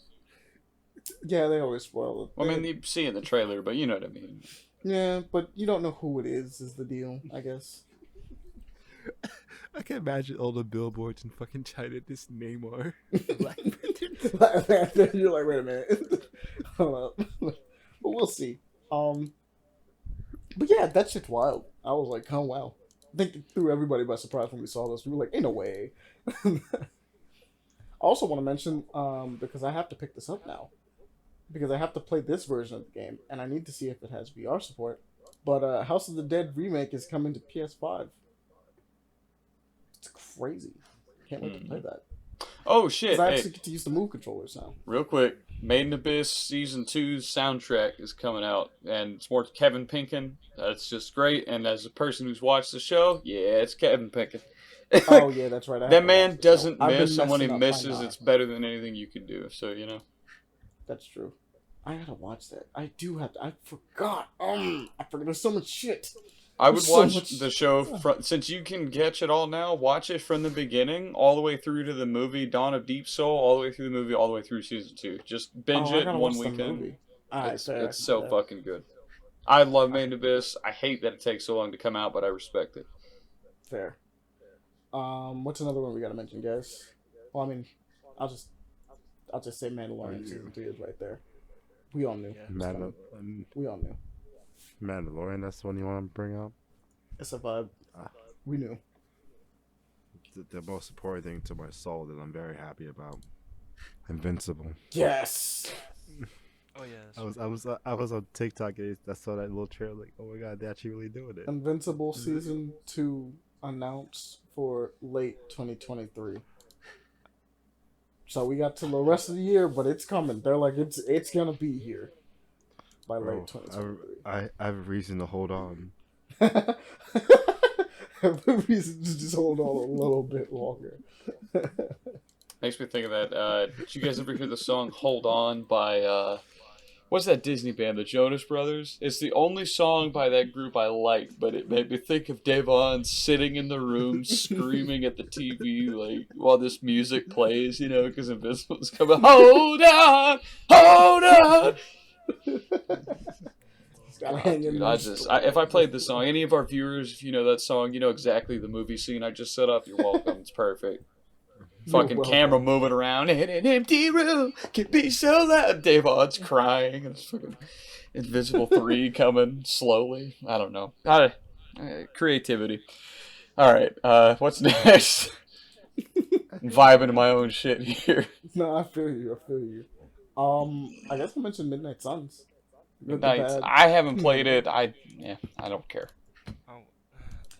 Yeah, they always spoil it. I mean, you see in the trailer, but you know what I mean. Yeah, but you don't know who it is the deal, I guess. I can imagine all the billboards in fucking China. This Neymar. You're like, wait a minute. Hold up. But we'll see. But yeah, that shit's wild. I was like, oh wow. I think it threw everybody by surprise when we saw this. We were like, ain't no way. I also want to mention, because I have to pick this up now. Because I have to play this version of the game, and I need to see if it has VR support. But House of the Dead remake is coming to PS5. It's crazy. Can't wait to play that. Oh shit! Because I Hey, actually get to use the move controllers now. real quick, Made in Abyss Season 2's soundtrack is coming out, and it's more Kevin Pinkin. That's just great, and as a person who's watched the show, yeah, it's Kevin Pinkin. Oh yeah, that's right. I have That to man watch the show. doesn't I've been miss, and when he messing up my misses, mind. it's better than anything you can do. So, you know. That's true. I gotta watch that. I do have to. I forgot. I forgot. There's so much shit. I would There's so watch much- the show since you can catch it all now. Watch it from the beginning all the way through to the movie Dawn of Deep Soul, all the way through the movie, all the way through season 2. Just binge I it gotta in one watch the weekend. movie. Alright, It's fair, so fair. fucking good. I love Made in Abyss. I hate that it takes so long to come out, but I respect it. Fair. What's another one we gotta mention, guys? Well, I mean, I'll just say Mandalorian season 3 is right there. We all knew. Yeah. We all knew. Mandalorian, that's the one you want to bring up? It's a vibe. We knew. The most important thing to my soul that I'm very happy about. Invincible. Yes. Oh yes. I was on TikTok and I saw that little trailer. Like, oh my god, they're actually really doing it. Invincible season 2 announced for late 2023. So we got to the rest of the year, but it's coming. They're like it's gonna be here by late 2023. I have a reason to hold on. Have a reason to just hold on a little bit longer. Makes me think of that. Did you guys ever hear the song "Hold On" by what's that Disney band, the Jonas Brothers? It's the only song by that group I like, but it made me think of Devon sitting in the room screaming at the TV like while this music plays, you know, because Invincible's coming. Hold on, hold on. Dude, if I played this song, any of our viewers, if you know that song, you know exactly the movie scene I just set up. You're welcome. It's perfect. Fucking camera moving around in an empty room can be so loud. Davon's crying. And it's fucking Invisible 3 coming slowly. I don't know. Creativity. All right. What's next? I'm vibing to my own shit here. No, I feel you. I guess I mentioned Midnight Suns. Midnight. I haven't played it. I don't care.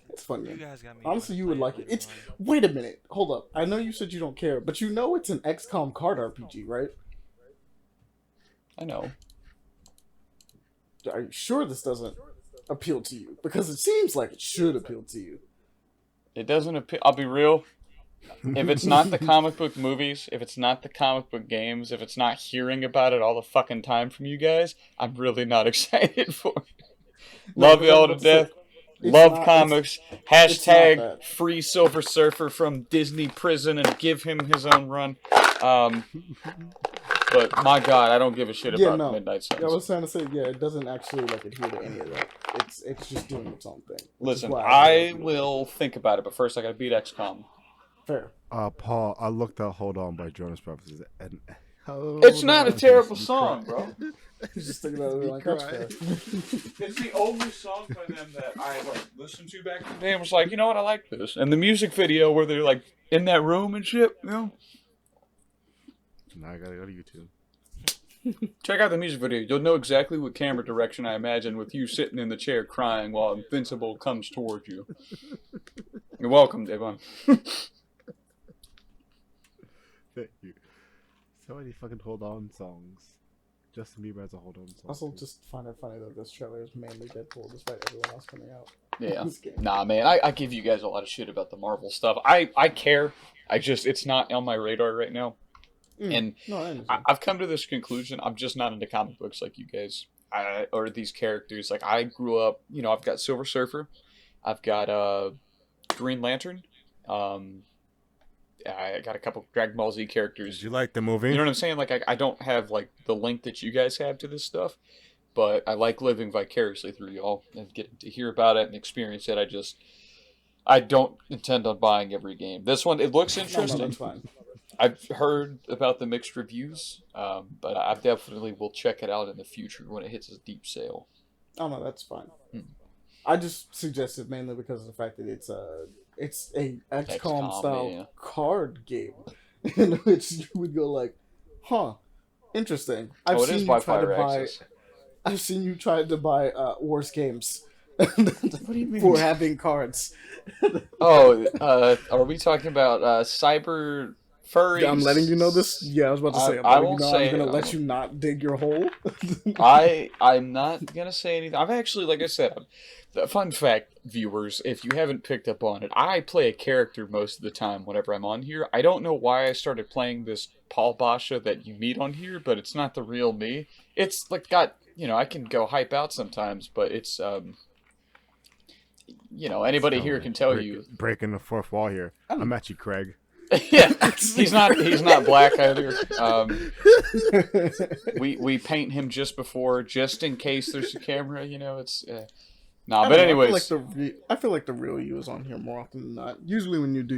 It's fun. You guys got me. Honestly, you would like it. It's wait a minute, hold up. I know you said you don't care, but you know it's an XCOM card RPG, right? I know. Are you sure this doesn't appeal to you? Because it seems like it should appeal to you. It doesn't appeal. I'll be real. If it's not the comic book movies, if it's not the comic book games, if it's not hearing about it all the fucking time from you guys, I'm really not excited for it. Love y'all to death. Love comics. Hashtag free Silver Surfer from Disney prison and give him his own run. But my God, I don't give a shit about Midnight Suns. I was trying to say, it doesn't actually adhere to any of that. It's just doing its own thing. Listen, I will think about it, but first I gotta beat XCOM. Fair. Paul, I looked at "Hold On" by Jonas Brothers, and it's not a terrible song, bro. He's just thinking about it like that's fair. It's the only song by them that I listened to back in the day and was like, you know what, I like this. And the music video where they're like in that room and shit, you know. Now I gotta go to YouTube. Check out the music video. You'll know exactly what camera direction I imagine with you sitting in the chair crying while Invincible comes towards you. You're welcome, Devon. Thank you. So many fucking Hold On songs. Justin Bieber has a Hold On song. Also, just find it funny that this trailer is mainly Deadpool despite everyone else coming out. Yeah. Nah, man, I give you guys a lot of shit about the Marvel stuff. I care. It's not on my radar right now. And I've come to this conclusion. I'm just not into comic books like you guys. Or these characters. Like, I grew up, I've got Silver Surfer. I've got Green Lantern. I got a couple Dragon Ball Z characters. Did you like the movie? You know what I'm saying? Like, I don't have, the link that you guys have to this stuff, but I like living vicariously through y'all and getting to hear about it and experience it. I don't intend on buying every game. This one, it looks interesting. No, that's fine. I've heard about the mixed reviews, but I definitely will check it out in the future when it hits a deep sale. Oh, no, that's fine. I just suggested mainly because of the fact that it's a XCOM style card game in which you would go like, interesting. I've seen you try to buy Wars games. What do you mean? For having cards. Are we talking about Cyber Furries? I'm letting you know this. Yeah, I was about to say. I'm going to let you not dig your hole. I'm not going to say anything. I've actually, like I said, fun fact, viewers, if you haven't picked up on it, I play a character most of the time whenever I'm on here. I don't know why I started playing this Paul Basha that you meet on here, but it's not the real me. It's got, I can go hype out sometimes, but it's, anybody here can tell you. Breaking the fourth wall here. I'm at you, Craig. Yeah, he's not black either. We paint him just in case there's a camera, it's... but anyways, I feel like the real you is on here more often than not. Usually when you do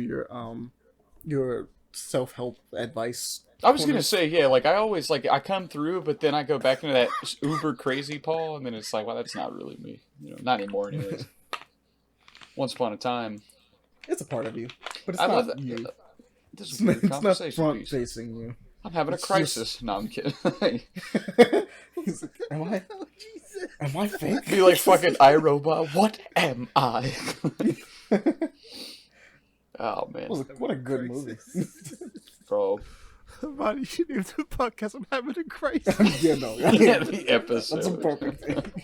your self-help advice. I was gonna say, I always I come through, but then I go back into that uber crazy Paul, and then it's like, well, that's not really me, not anymore, anyways. Once upon a time, it's a part of you, but it's not you. This is a weird conversation. It's not front-facing you. I'm having a crisis. No, I'm kidding. He's like, am I fake? Be like fucking iRobot. What am I? Oh man, What a good movie. bro. Somebody should name the podcast. I'm having a crisis. Yeah, no. Yeah, the episode. That's a perfect thing.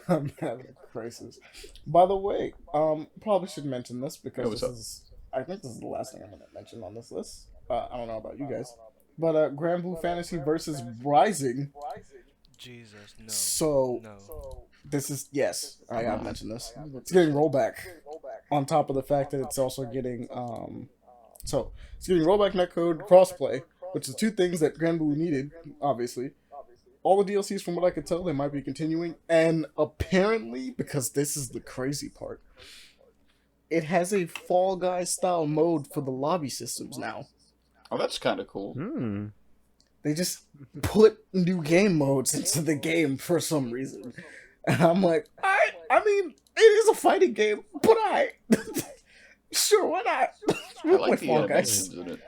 I'm having a crisis. By the way, probably should mention this because I think this is the last thing I'm going to mention on this list. I don't know about you guys. But Grand Blue Fantasy versus Rising. Jesus, no. So, no. this is, yes, I gotta mention this. It's getting rollback. On top of the fact that it's also getting, so, it's getting rollback netcode crossplay, which is two things that Grand Blue needed, obviously. All the DLCs, from what I could tell, they might be continuing. And apparently, because this is the crazy part, it has a Fall Guys style mode for the lobby systems now. Oh, that's kind of cool. They just put new game modes into the game for some reason. And I'm like, I mean, it is a fighting game, but sure, why not? I like the Fall animations Guys. in it.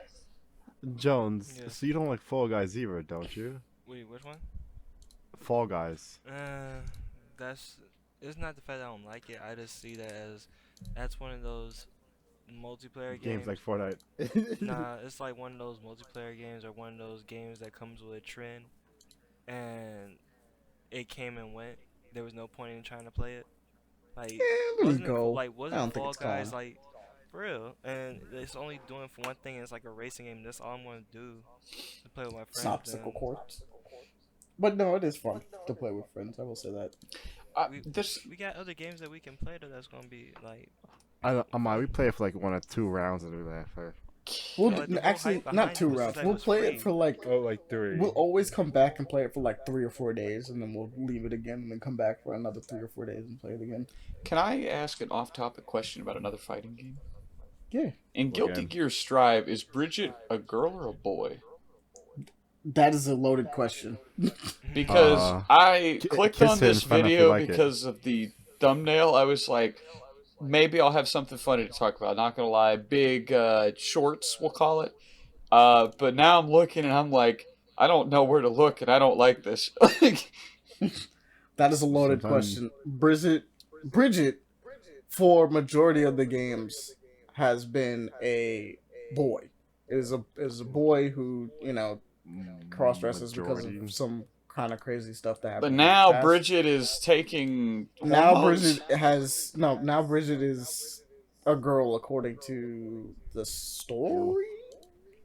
Jones, Yeah. so you don't like Fall Guys either, don't you? Wait, which one? Fall Guys. It's not the fact that I don't like it. I just see that as that's one of those multiplayer games. Like Fortnite. Nah, it's like one of those multiplayer games or one of those games that comes with a trend, and it came and went. There was no point in trying to play it. Like, Yeah, there you wasn't it- go. Like, I wasn't don't think Fall it's Guys gone. like for real? And it's only doing for one thing. And it's like a racing game. That's all I'm gonna do to play with my friends. Obstacle then. course. But no, it is fun to play with friends. I will say that. We got other games that we can play that's gonna be like. We play it for like 1 or 2 rounds and do that first. We'll like, the whole actually hype not behind 2 it was rounds. that it We'll was play free. it for like. Oh, like 3. We'll always come back and play it for like 3 or 4 days, and then we'll leave it again, and then come back for another 3 or 4 days and play it again. Can I ask an off-topic question about another fighting game? Yeah, In Guilty Gear Strive, is Bridget a girl or a boy? that is a loaded question. Because I clicked kiss on him, this find out if you video like it. because of the thumbnail. I was like, maybe I'll have something funny to talk about. Not gonna lie, big shorts, we'll call it. But now I'm looking and I'm like, I don't know where to look, and I don't like this. That is a loaded question. Bridget, for majority of the games, has been a boy. It is a boy who, cross dresses because of some kind of crazy stuff that happened. But in the now past. Bridget is taking. Now hormones. Bridget is a girl according to the story.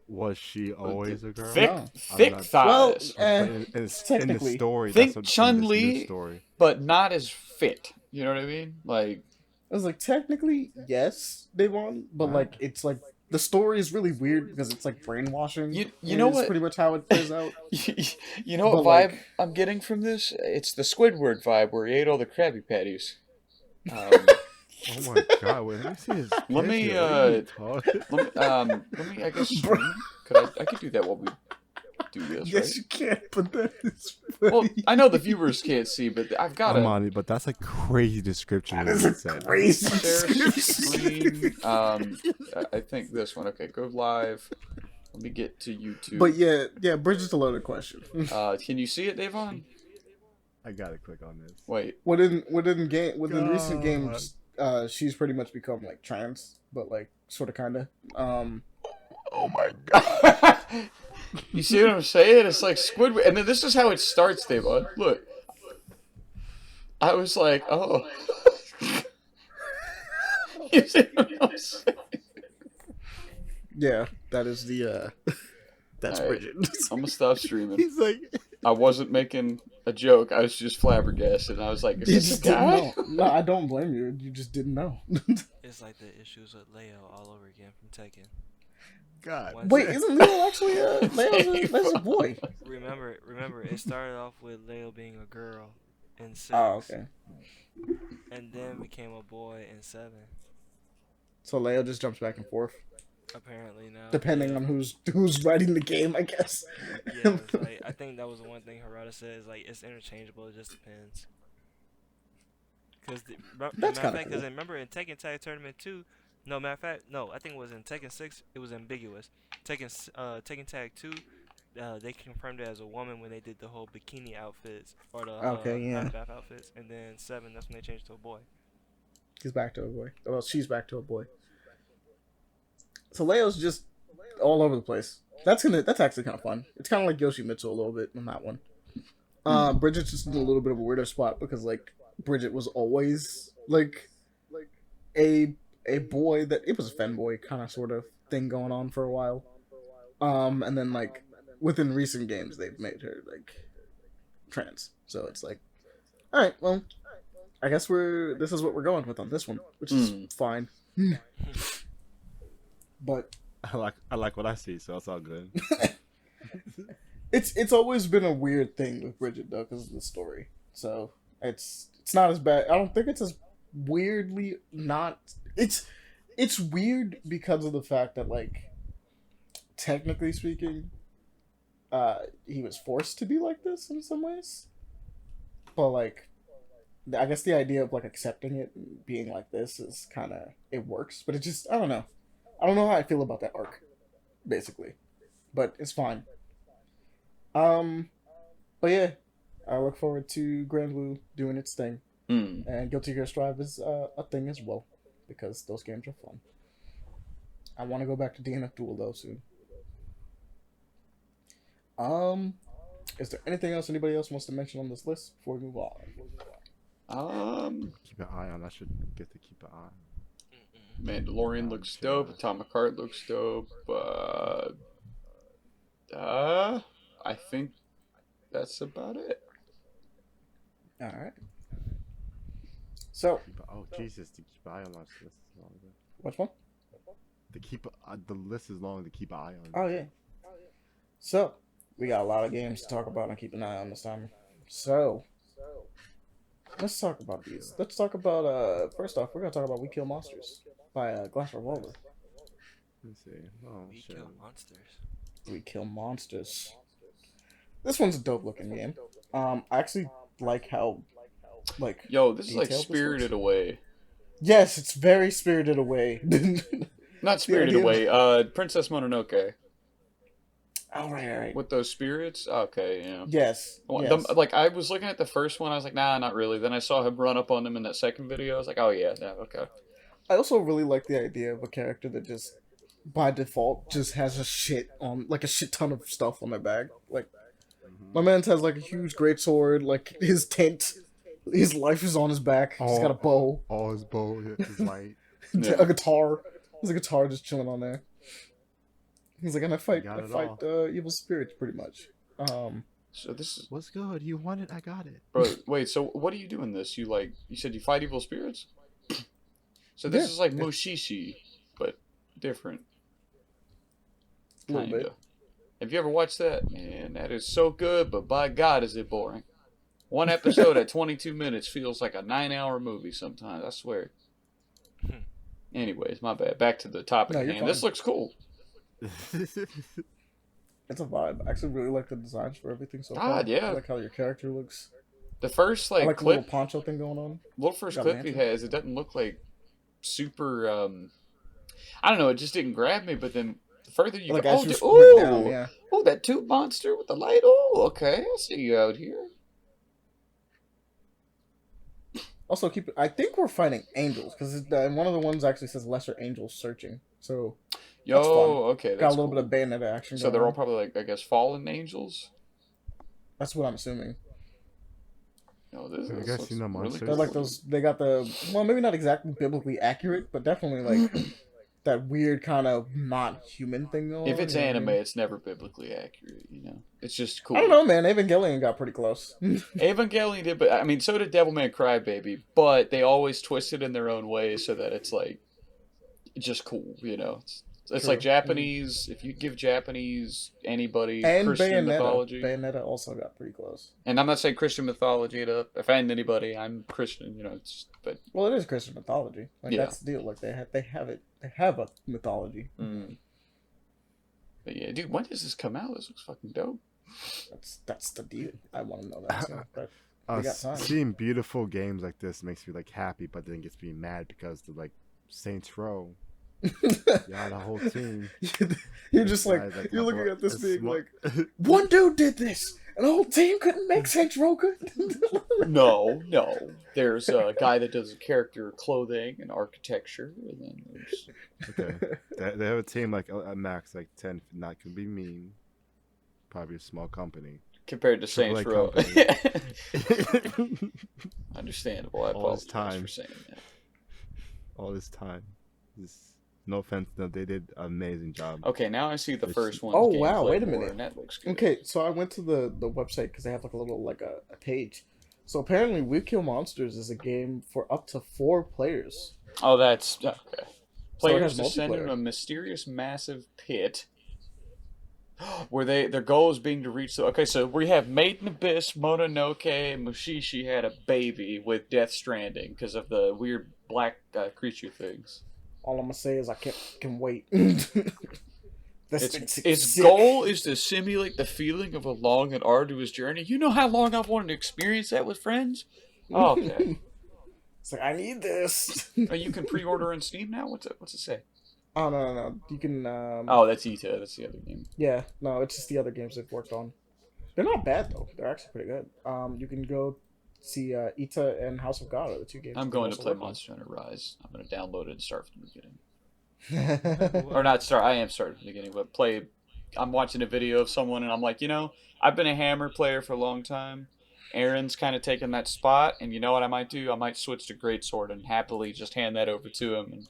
Was she always a girl? Thick, No. thick not- thighs, Well, in technically. the story, Think that's what, Chun-Li. in this new story. but not as fit. You know what I mean? Like, I was like, technically, yes, they won, but like, it's like the story is really weird because it's like brainwashing. You know is what? Pretty much how it plays out. you know what But, vibe like- I'm getting from this? It's the Squidward vibe where he ate all the Krabby Patties. Oh my god! Wait, let me see his. Let me, picture. What are you talking- let me, I guess, stream. I could do that while we do this, Yes, right? you can, but that is Well, funny. I know the viewers can't see, but I've got I'm to on it, but that's a crazy description. That of is what a it said. crazy share description. screen. I think this one. Okay, go live. Let me get to YouTube. But yeah, Bridget's a loaded question. Can you see it, Davon? I gotta click on this. Wait. Within recent God. games, she's pretty much become like trans, but like sort of kind of. Oh my god! You see what I'm saying? It's like Squidward, and then this is how it starts, Davon. Look, I was like, oh. You see what I'm saying? Yeah, that is the. That's All right. Bridget. I'm gonna stop streaming. He's like, I wasn't making a joke. I was just flabbergasted. And I was like, You is this just a guy? didn't know. No, I don't blame you. You just didn't know. It's like the issues with Leo all over again from Tekken. God. One Wait, sec. isn't Leo actually Leo's a boy? Remember, it started off with Leo being a girl in 6. Oh, okay. And then became a boy in 7. So Leo just jumps back and forth, Apparently now. depending on who's writing the game, I guess. Yeah, it's like, I think that was the one thing Harada said is like it's interchangeable. It just depends. Because That's kinda cool. Because remember in Tekken Tag Tournament 2, no, matter of fact, no, I think it was in Tekken 6. It was ambiguous. Tekken Tag 2, they confirmed it as a woman when they did the whole bikini outfits or the Okay, yeah. half bath outfits, and then 7, that's when they changed to a boy. He's back to a boy. Well, she's back to a boy. So Leo's just all over the place. That's actually kind of fun. It's kind of like Yoshimitsu a little bit on that one. Bridget's just in a little bit of a weirder spot because like Bridget was always like a boy that it was a femboy kind of sort of thing going on for a while. And then like within recent games they've made her like trans. So it's like, all right, well, I guess this is what we're going with on this one, which is fine. But I like what I see, so it's all good. It's always been a weird thing with Bridget though because of the story. So it's not as bad. I don't think it's as weirdly not. It's weird because of the fact that like technically speaking, he was forced to be like this in some ways. But like, I guess the idea of like accepting it and being like this is kind of it works. But it just I don't know how I feel about that arc, basically. But it's fine. But yeah, I look forward to Grand Blue doing its thing, and Guilty Gear Strive is a thing as well because those games are fun. I want to go back to DNF Duel though soon. Is there anything else anybody else wants to mention on this list before we move on? Keep an eye on. I should get to keep an eye. Mandalorian looks dope. Atomic Heart looks dope. I think that's about it. All right. So. Oh Jesus! To keep an eye on this list is long. Which one? To keep the list is long. To keep an eye on. Oh yeah. So we got a lot of games to talk about and keep an eye on this time. So let's talk about these. Let's talk about first off, we're gonna talk about We Kill Monsters by Glass Revolver. Let's see. Oh We shit. Kill Monsters. We Kill Monsters. This one's a dope looking game. I actually like how like this is like Spirited Away. Yes, it's very Spirited Away. Not Spirited Away. Princess Mononoke. Oh right. With those spirits? Okay, yeah. Yes. Like, I was looking at the first one, I was like, nah, not really. Then I saw him run up on them in that second video. I was like, oh, yeah, okay. I also really like the idea of a character that just, by default, just has a shit ton of stuff on their back. Like, my man has, like, a huge greatsword, like, his tent, his life is on his back. He's got a bow. Oh, his bow, his light. A guitar. There's a guitar just chilling on there. He's like, and I fight evil spirits, pretty much. So this is... What's good? You want it? I got it. Bro, wait, so what do you do in this? You said you fight evil spirits? So this is like Mushishi, but different. A little bit. Have you ever watched that? Man, that is so good, but by God, is it boring. One episode at 22 minutes feels like a 9-hour movie sometimes, I swear. Anyways, my bad. Back to the topic at hand. This looks cool. It's a vibe. I actually really like the designs for everything so far. Yeah. I like how your character looks. The first I like clip, the little poncho thing going on. Little first clip he has, it doesn't look like super. I don't know. It just didn't grab me. But then the further you like go, down, oh, that tube monster with the light. Oh, okay, I see you out here. Also, I think we're fighting angels because one of the ones actually says lesser angels searching. So. Okay. That's got a little bit of Bayonetta action. So they're all probably like, I guess, fallen angels. That's what I'm assuming. No, this I guess you know monsters. They're like those. They got maybe not exactly biblically accurate, but definitely like that weird kind of not human thing going on. If it's anime, it's never biblically accurate. It's just cool. I don't know, man. Evangelion got pretty close. Evangelion did, but I mean, so did Devilman Crybaby. But they always twist it in their own way so that it's like just cool. It's like Japanese. If you give Japanese anybody and Christian mythology, Bayonetta also got pretty close. And I'm not saying Christian mythology to offend anybody. I'm Christian, but it is Christian mythology. Like that's the deal. Like they have it. They have a mythology. Mm. But yeah, dude, when does this come out? This looks fucking dope. That's the deal. I want to know that. So, but we got time. Seeing beautiful games like this makes me like happy, but then gets me mad because the like Saints Row Yeah, the whole team. You're just like, you're looking at this being like, one dude did this, and the whole team couldn't make Saints Row good. No. There's a guy that does character clothing and architecture, and then there's... Okay. They have a team like at max like 10. Not could be mean. Probably a small company. Compared to Saints Row. company. Understandable. I All this apologize time. for saying that. All this time. No offense, no, they did an amazing job. Okay, now I see the It's- first one. Oh, wow, wait a minute. And that looks good. Okay, so I went to the website because they have like a little like a page. So apparently, We Kill Monsters is a game for up to 4 players. Oh, that's okay. So it Players has descend into multiplayer. a mysterious, massive pit. Where their goal is being to reach the... Okay, so we have Maiden Abyss, Mononoke, and Mushishi had a baby with Death Stranding because of the weird black creature things. All I'm gonna say is I can wait. Its goal is to simulate the feeling of a long and arduous journey. You know how long I've wanted to experience that with friends? Oh, okay. It's like I need this. Oh, you can pre-order on Steam now? What's it say? Oh no. You can. Oh, that's Ita. That's the other game. Yeah, no, it's just the other games they've worked on. They're not bad though. They're actually pretty good. You can go see Ita and House of God are the 2 games. I'm they've going to also play worked on. Monster Hunter Rise. I'm going to download it and start from the beginning. Or not start. I am starting from the beginning, but play. I'm watching a video of someone, and I'm like, I've been a Hammer player for a long time. Aaron's kind of taken that spot, and you know what I might do? I might switch to Greatsword and happily just hand that over to him. And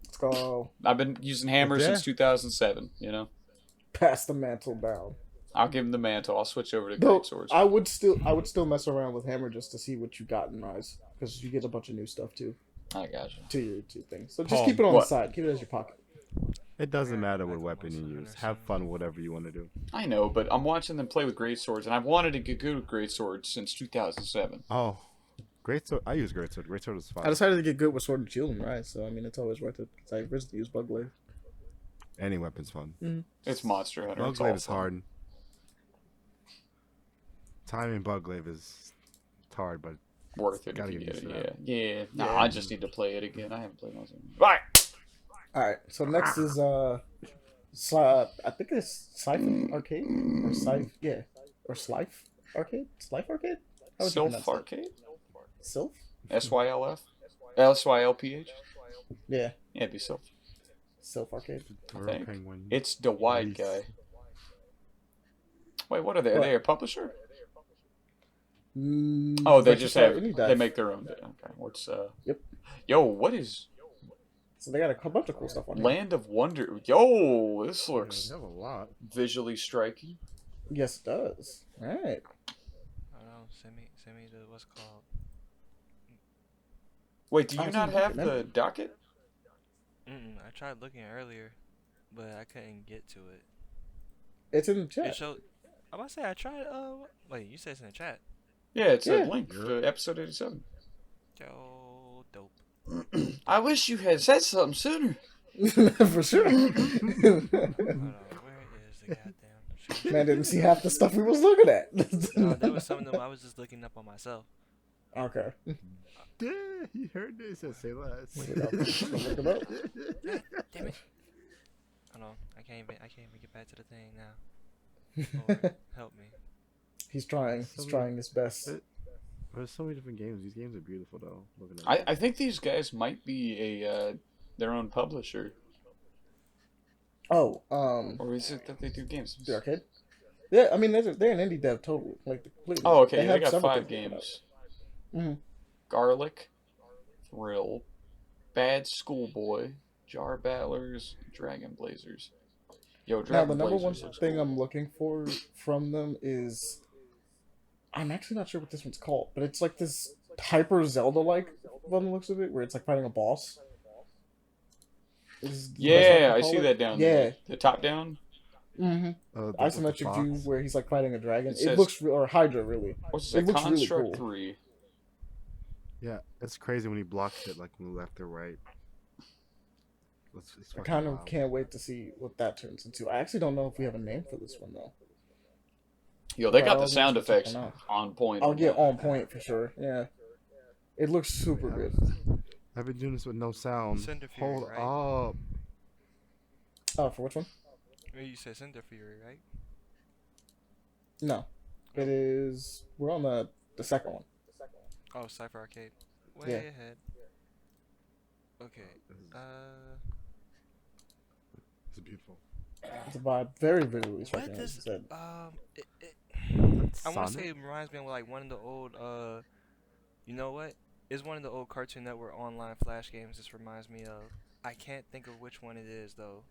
Let's go. I've been using Hammer Yeah. since 2007. Pass the mantle down. I'll give him the mantle. I'll switch over to Though Greatswords. I would still mess around with Hammer just to see what you got in Rise because you get a bunch of new stuff too I gotcha. to your 2 things. So just Paul, keep it on what? the side. Keep it as your pocket. It doesn't matter what weapon you use. Have fun, whatever you want to do. I know, but I'm watching them play with Greatswords, and I've wanted to get good with Greatswords since 2007. Oh, Greatsword. I use Greatsword. Greatsword is I fine. decided to get good with Sword and Shield in Rise, so I mean it's always worth it because I originally used Bug Blade. Any weapon's fun. It's Monster Hunter. Bug It's glaive all is fun. hard. Timing bug glaive is hard, but Worth it Gotta if you get get used it. to Yeah. No, Yeah. I just need to play it again. I haven't played Monster Hunter. Bye! All right, so next is I think it's SylphArcade or SylphArcade. SylphArcade. How would you pronounce that? SylphArcade? Sylph? SYLF? SYLPH? Yeah, Yeah, it'd be Sylph. SylphArcade. Turtle think. penguin. It's the wide Nice. guy. Wait, what are they? Are What? they a publisher? Mm, Oh, they but just you have. start any They dive. make their own. Okay, what's Yep. Yo, what is So they got a bunch of cool stuff on here. Land of Wonder? Yo, this They looks have a lot. visually striking. Yes, it does. All right. I don't know. Send me the what's called. Wait, do I you was not gonna have look at the docket? I tried looking earlier, but I couldn't get to it. It's in the It chat. showed. I'm about to say I tried. Wait, you said it's in the chat. Yeah, it's a Yeah. link to episode 87. Yo, dope. I wish you had said something sooner. For sure. Hold on, where is the goddamn? Shit? Man didn't see half the stuff we was looking at. No, there was some of them I was just looking up on myself. Okay. Yeah, you heard this. I say less. Look it up. Look it up. Damn it. Hold on, I can't even get back to the thing now. Lord, help me. He's trying. He's trying his best. There's so many different games. These games are beautiful, though. Looking at I think these guys might be their own publisher. Oh, Or is it that they do games? the arcade. Yeah, I mean they're an indie dev total, like completely. Oh, okay. They have got several 5 things games. Mhm. Garlic, Thrill, Bad Schoolboy, Jar Battlers, Dragon Blazers. Yo, Now Dragon the number one Blazers looks thing cool. I'm looking for from them is, I'm actually not sure what this one's called, but it's like this hyper Zelda-like from the looks of it, where it's like fighting a boss. Yeah, I see that down Yeah. there. The top down. Mm-hmm. with the Isometric view box. where he's like fighting a dragon. It It, says- looks or Hydra really. What's It that? looks really Construct cool. 3. Yeah, it's crazy when he blocks it, like from left or right. It's I fucking kind of wild. can't wait to see what that turns into. I actually don't know if we have a name for this one though. Yo, they But got I'll the sound just check effects them out. on point. I'll get on point for sure. Yeah, it looks super good. I've been doing this with no sound. Sinderfury, Hold right? up. Oh, for which one? You said Sinderfury, right? No, it is. We're on the second one. Oh, SylphArcade. Way Yeah. ahead. Okay. It's beautiful. It's a vibe, very visually striking. What As does you said. I want to say it reminds me of like one of the old you know what? It's one of the old Cartoon Network online flash games. This reminds me of. I can't think of which one it is though.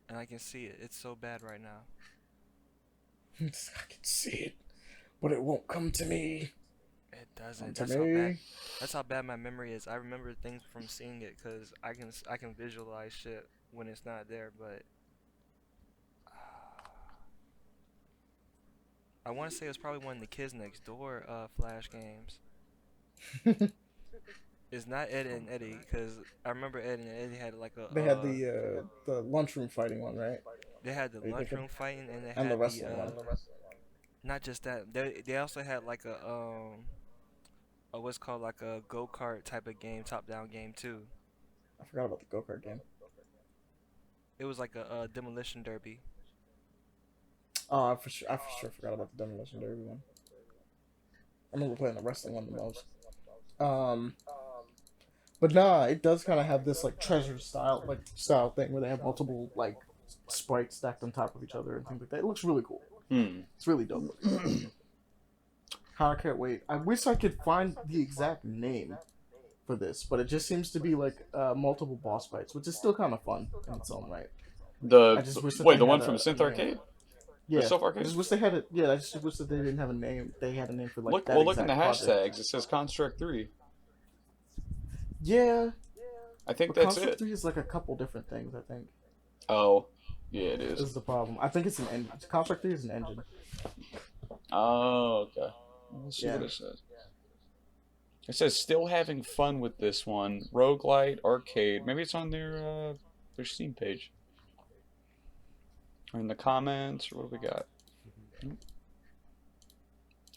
And I can see it. It's so bad right now. I can see it, but it won't come to me. It doesn't. To That's how bad my memory is. I remember things from seeing it because I can visualize shit when it's not there. But I want to say it was probably one of the Kids Next Door flash games. It's not Ed and Eddie because I remember Ed and Eddie had like a. They had the lunchroom fighting one, right? They had the lunchroom fighting and they And had the wrestling one. Not just that. They also had like a what's called like a go-kart type of game, top-down game too. I forgot about the go-kart game. It was like a demolition derby. Oh, I for sure forgot about the Demolition Derby one. I remember playing the wrestling one the most. But nah, it does kind of have this like treasure style thing where they have multiple like sprites stacked on top of each other and things like that. It looks really cool. It's really dope. I can't wait. I wish I could find the exact name for this, but it just seems to be like multiple boss fights, which is still kind of fun in its own right. The one from SylphArcade? Yeah, SylphArcade? I just wish they had it. Yeah, I just wish that they didn't have a name. They had a name for like look. that. Well, look in the project. hashtags. It says Construct 3. Yeah, I think but that's Construct it. 3 is like a couple different things. I think. Oh, yeah, it is. This is the problem. I think it's an engine. Construct 3 is an engine. Oh, okay. Let's see what it says. It says still having fun with this one. Roguelite arcade. Maybe it's on their Steam page. Or in the comments. Or what do we got?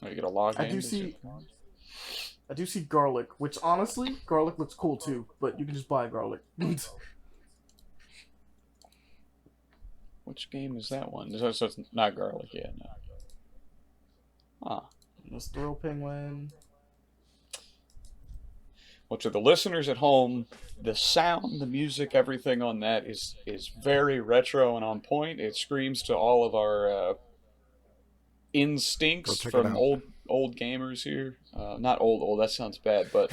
Oh, you get a login. I do see garlic, which honestly, garlic looks cool too. But you can just buy garlic. Which game is that one? So it's not garlic, yeah, no. Ah. This thrill penguin. Well, to the listeners at home, the sound, the music, everything on that is very retro and on point. It screams to all of our instincts from old gamers here. Not old. That sounds bad, but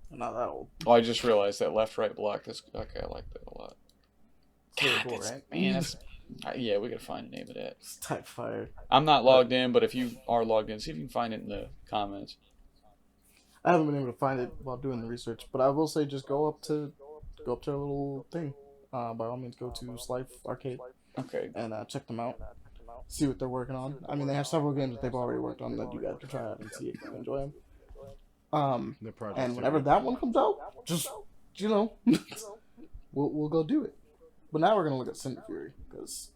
not that old. Oh, I just realized that left-right block. That's okay. I like that a lot. God, cool, right? Man, that's yeah. We gotta find the name of that. It's type fire. I'm not logged in, but if you are logged in, see if you can find it in the comments. I haven't been able to find it while doing the research, but I will say just go up to our little thing. By all means, go to SylphArcade. Okay. And check them out. See what they're working on. I mean, they have several games that they've already worked on that you guys can try out and see if you enjoy them. And whenever that one comes out, just we'll go do it. But now we're gonna look at Sinderfury because,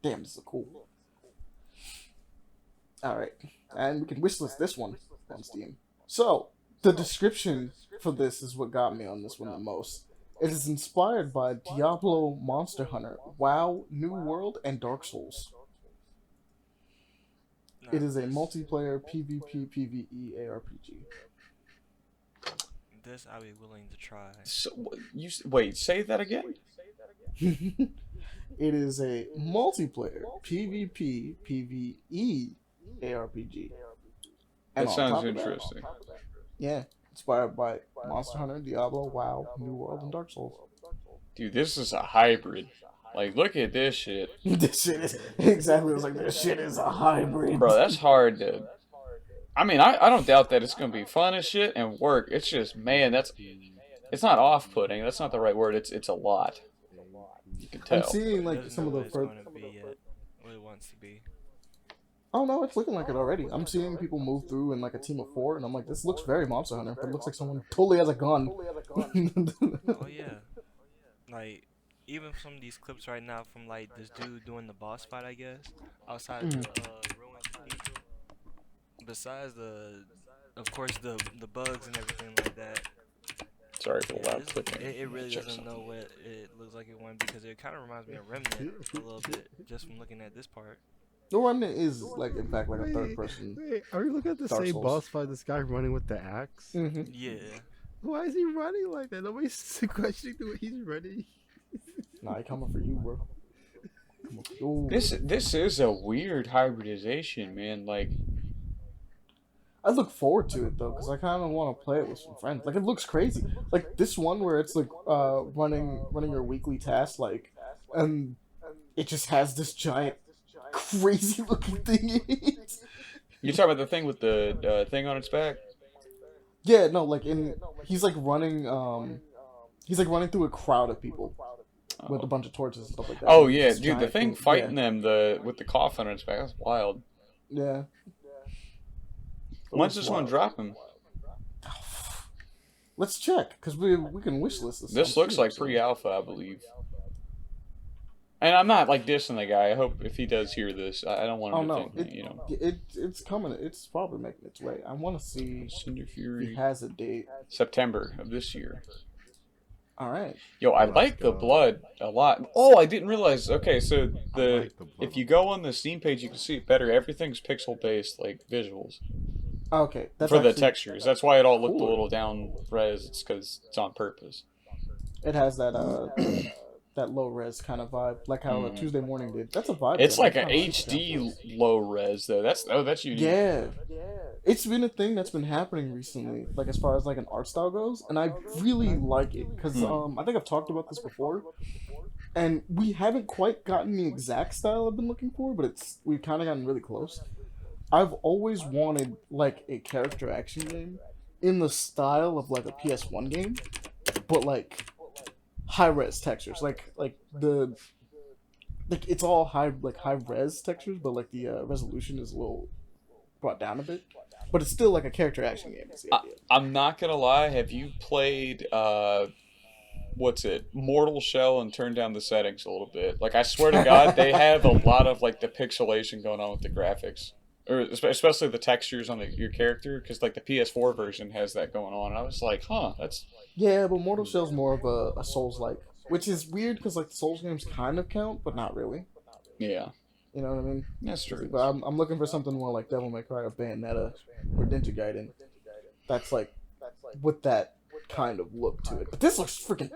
damn, this is cool. All right, and we can wishlist this one on Steam. So the description for this is what got me on this one the most. It is inspired by Diablo, Monster Hunter, WoW, New World, and Dark Souls. It is a multiplayer PvP PvE ARPG. This I'll be willing to try. So, wait, say that again? It is a multiplayer PvP PvE ARPG. That sounds interesting. Yeah, inspired by Monster Hunter, Diablo, WoW, New World, and Dark Souls. Dude, this is a hybrid. Like, look at this shit. This shit is exactly. I was like, this shit is a hybrid. Bro, that's hard to. I mean, I don't doubt that it's gonna be fun as shit and work. It's just, man, it's not off-putting. That's not the right word. It's a lot. You can tell. I'm seeing like some of the what it wants to be. Oh no, it's looking like it already. I'm seeing people move through in like a team of 4, and I'm like, this looks very Monster Hunter, but it looks like someone totally has a gun. Oh yeah, like even from these clips right now from like this dude doing the boss fight, I guess outside the ruined cathedral. Besides the of course, the bugs and everything like that. Sorry for the Yeah, loud clicking. it really Check doesn't know something. what it looks like it won because it kind of reminds me of Remnant a little bit just from looking at this part. The Remnant is like in fact like a third person. Wait, are we looking at the Dark same Souls. boss fight? This guy running with the axe. Mm-hmm. Yeah. Why is he running like that? Nobody's questioning the way he's running. Nah, he coming for you, bro. Ooh. This is a weird hybridization, man. Like, I look forward to it though, because I kind of want to play it with some friends. Like, it looks crazy. Like this one where it's like running your weekly task, like, and it just has this giant, crazy looking thing in it. you talking about the thing with the thing on its back? Yeah, no, like he's like running through a crowd of people with a bunch of torches and stuff like that. Oh Like, yeah, this dude, the giant thing fighting them, with the coffin on its back, that's wild. Yeah. When's this one dropping? Let's check, because we can wishlist this. This looks like pre-alpha, I believe. And I'm not like dissing the guy. I hope if he does hear this, I don't want him to think, you know. It's coming. It's probably making its way. I want to see Sinderfury. he has a date. September of this year. All right. Yo, I like the blood a lot. Oh, I didn't realize. Okay, so if you go on the Steam page, you can see it better. Everything's pixel based, like visuals. Okay, that's for the actually textures. That's why it all looked cool. a little down res. It's because it's on purpose. It has that that low res kind of vibe, like how Tuesday Morning did. That's a vibe. It's though. like I an kinda like HD low res though. That's unique. Yeah. It's been a thing that's been happening recently, like as far as like an art style goes, and I really like it because I think I've talked about this before, and we haven't quite gotten the exact style I've been looking for, but we've kind of gotten really close. I've always wanted like a character action game in the style of like a PS1 game, but like high res textures, like it's all high res textures, but like the resolution is a little brought down a bit. But it's still like a character action game. Is the idea. I'm not gonna lie. Have you played what's it, Mortal Shell, and turned down the settings a little bit? Like I swear to God, they have a lot of like the pixelation going on with the graphics. Or especially the textures on your character, because like the PS4 version has that going on. And I was like, huh, that's... Yeah, but Mortal Shell's more of a Souls-like, which is weird because like the Souls games kind of count, but not really. Yeah. You know what I mean? That's true. But I'm looking for something more like Devil May Cry or Bayonetta or Ninja Gaiden. That's like with that kind of look to it. But this looks freaking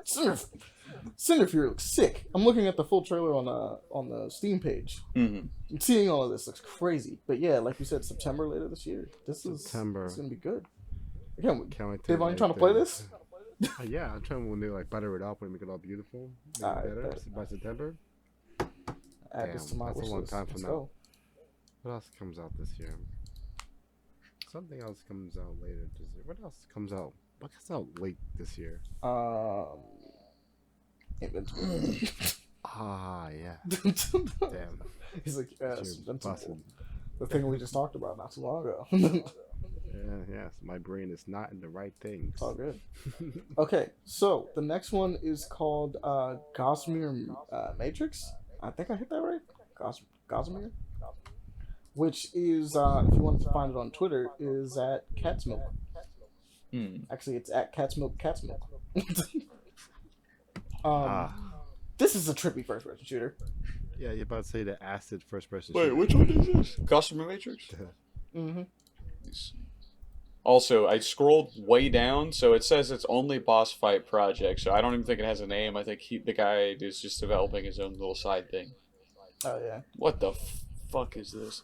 Sinderfury looks sick. I'm looking at the full trailer on the Steam page. Mm-hmm. And seeing all of this looks crazy. But yeah, like you said, September later this year. It's gonna be good. Can't wait Dave, are you trying to play this? Yeah, I'm trying when they like butter it up and make it all beautiful. Make it better by September. Add this to my that's a long wishlist. time from Let's now. go. What else comes out this year? Something else comes out later this year. What else comes out? What comes out late this year? Invincible. Ah, yeah. Damn. He's like, yes, You're Invincible. busting. The thing we just talked about not too long ago. Yes, my brain is not in the right things. It's all good. Okay, so the next one is called Gossamer Matrix. I think I hit that right. Gossamer, which is if you wanted to find it on Twitter, is at Cat's Milk. Actually, it's at Cat's Milk. This is a trippy first-person shooter. Yeah, you're about to say the acid first-person Wait, shooter. which one is this? Gossamer Matrix? Mm-hmm. Also, I scrolled way down, so it says it's only boss fight project, so I don't even think it has a name. I think the guy is just developing his own little side thing. Oh, yeah. What the fuck is this?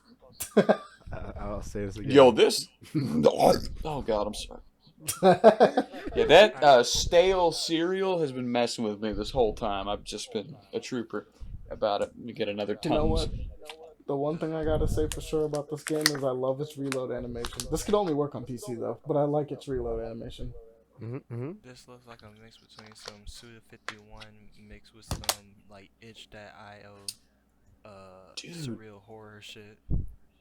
I'll say this again. Yo, this... Oh, God, I'm sorry. Yeah, that stale cereal has been messing with me this whole time. I've just been a trooper about it. Let me get another Tums. You know what? The one thing I gotta say for sure about this game is I love its reload animation. This could only work on PC though, but I like its reload animation. This looks like a mix between some Suda51 mixed with some like itch.io surreal horror shit.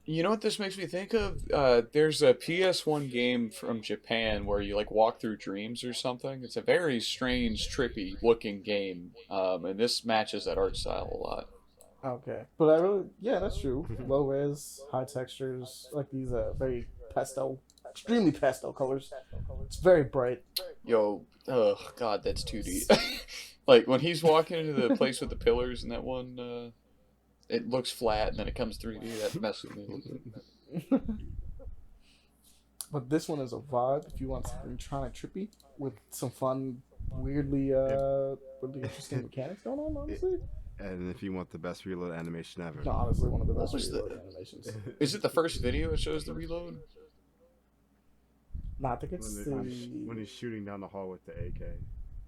You know what this makes me think of? There's a PS1 game from Japan where you like walk through dreams or something. It's a very strange, trippy looking game, and this matches that art style a lot. Okay, but yeah, that's true. Low res, high textures, like these very pastel extremely pastel colors. It's very bright. Yo, oh god, that's 2D. Like when he's walking into the place with the pillars and that one, it looks flat and then it comes 3D. That messes with me a little bit. But this one is a vibe if you want something trying to trippy with some fun, weirdly really interesting mechanics going on, honestly. And if you want the best reload animation ever. No, honestly, one of the best was reload animations. Is it the first video that shows the reload? No, I think it's when he's shooting down the hall with the AK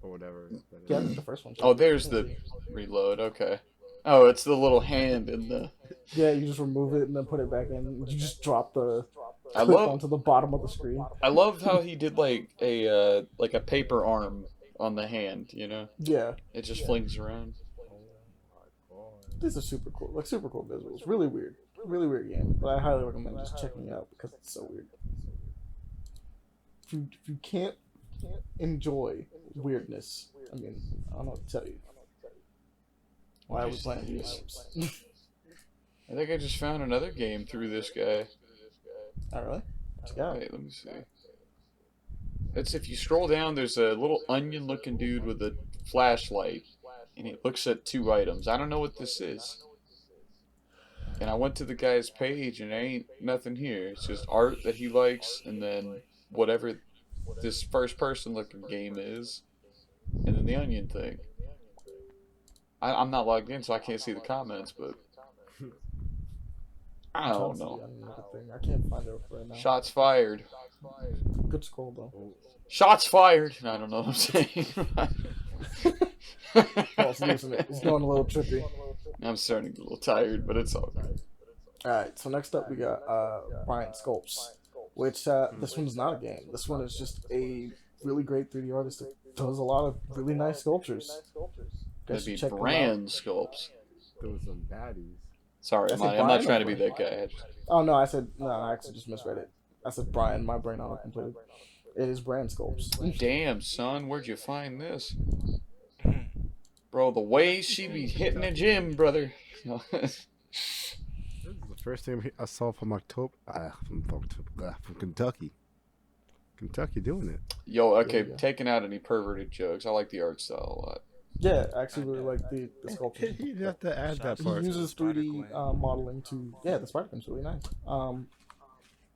or whatever. Yeah, the first one. Oh, there's the reload. Okay. Oh, it's the little hand in the. Yeah, you just remove it and then put it back in. You just drop the I clip love. onto the bottom of the screen. I love how he did like a paper arm on the hand. You know. Yeah. It just flings around. This is super cool. Like super cool visuals. Really weird game. But I highly recommend just checking it out because it's so weird. If you can't enjoy weirdness, I mean, I don't know what to tell you. Why are we playing these games? I think I just found another game through this guy. Oh, really? Yeah. Wait, let me see. It's if you scroll down, there's a little onion-looking dude with a flashlight, and he looks at 2 items. I don't know what this is. And I went to the guy's page, and there ain't nothing here. It's just art that he likes, and then whatever this first-person looking game is, and then the onion thing. I'm not logged in, so I can't see the comments, but I don't know. I can't find it right now. Shots fired. Good scroll though. Shots fired. I don't know what I'm saying. It's going a little trippy. I'm starting to get a little tired, but it's all good. Alright, so next up we got Brian Sculpts, which this one's not a game. This one is just a really great 3D artist that does a lot of really nice sculptures. That'd be bran sculpts. There was some baddies. Sorry, I'm not trying to be that guy. Oh no, I actually just misread it. I said Brian, my brain auto-completed. It is Bran Sculpts. Damn, son, where'd you find this? Bro, the way she be hitting the gym, brother. This is the first thing I saw from Kentucky. Kentucky doing it. Yo, okay, taking out any perverted jokes. I like the art style a lot. Yeah, I actually really like the sculpture. You have to add that part. He uses 3D modeling to... Yeah, the Spider-Gwen's really nice. I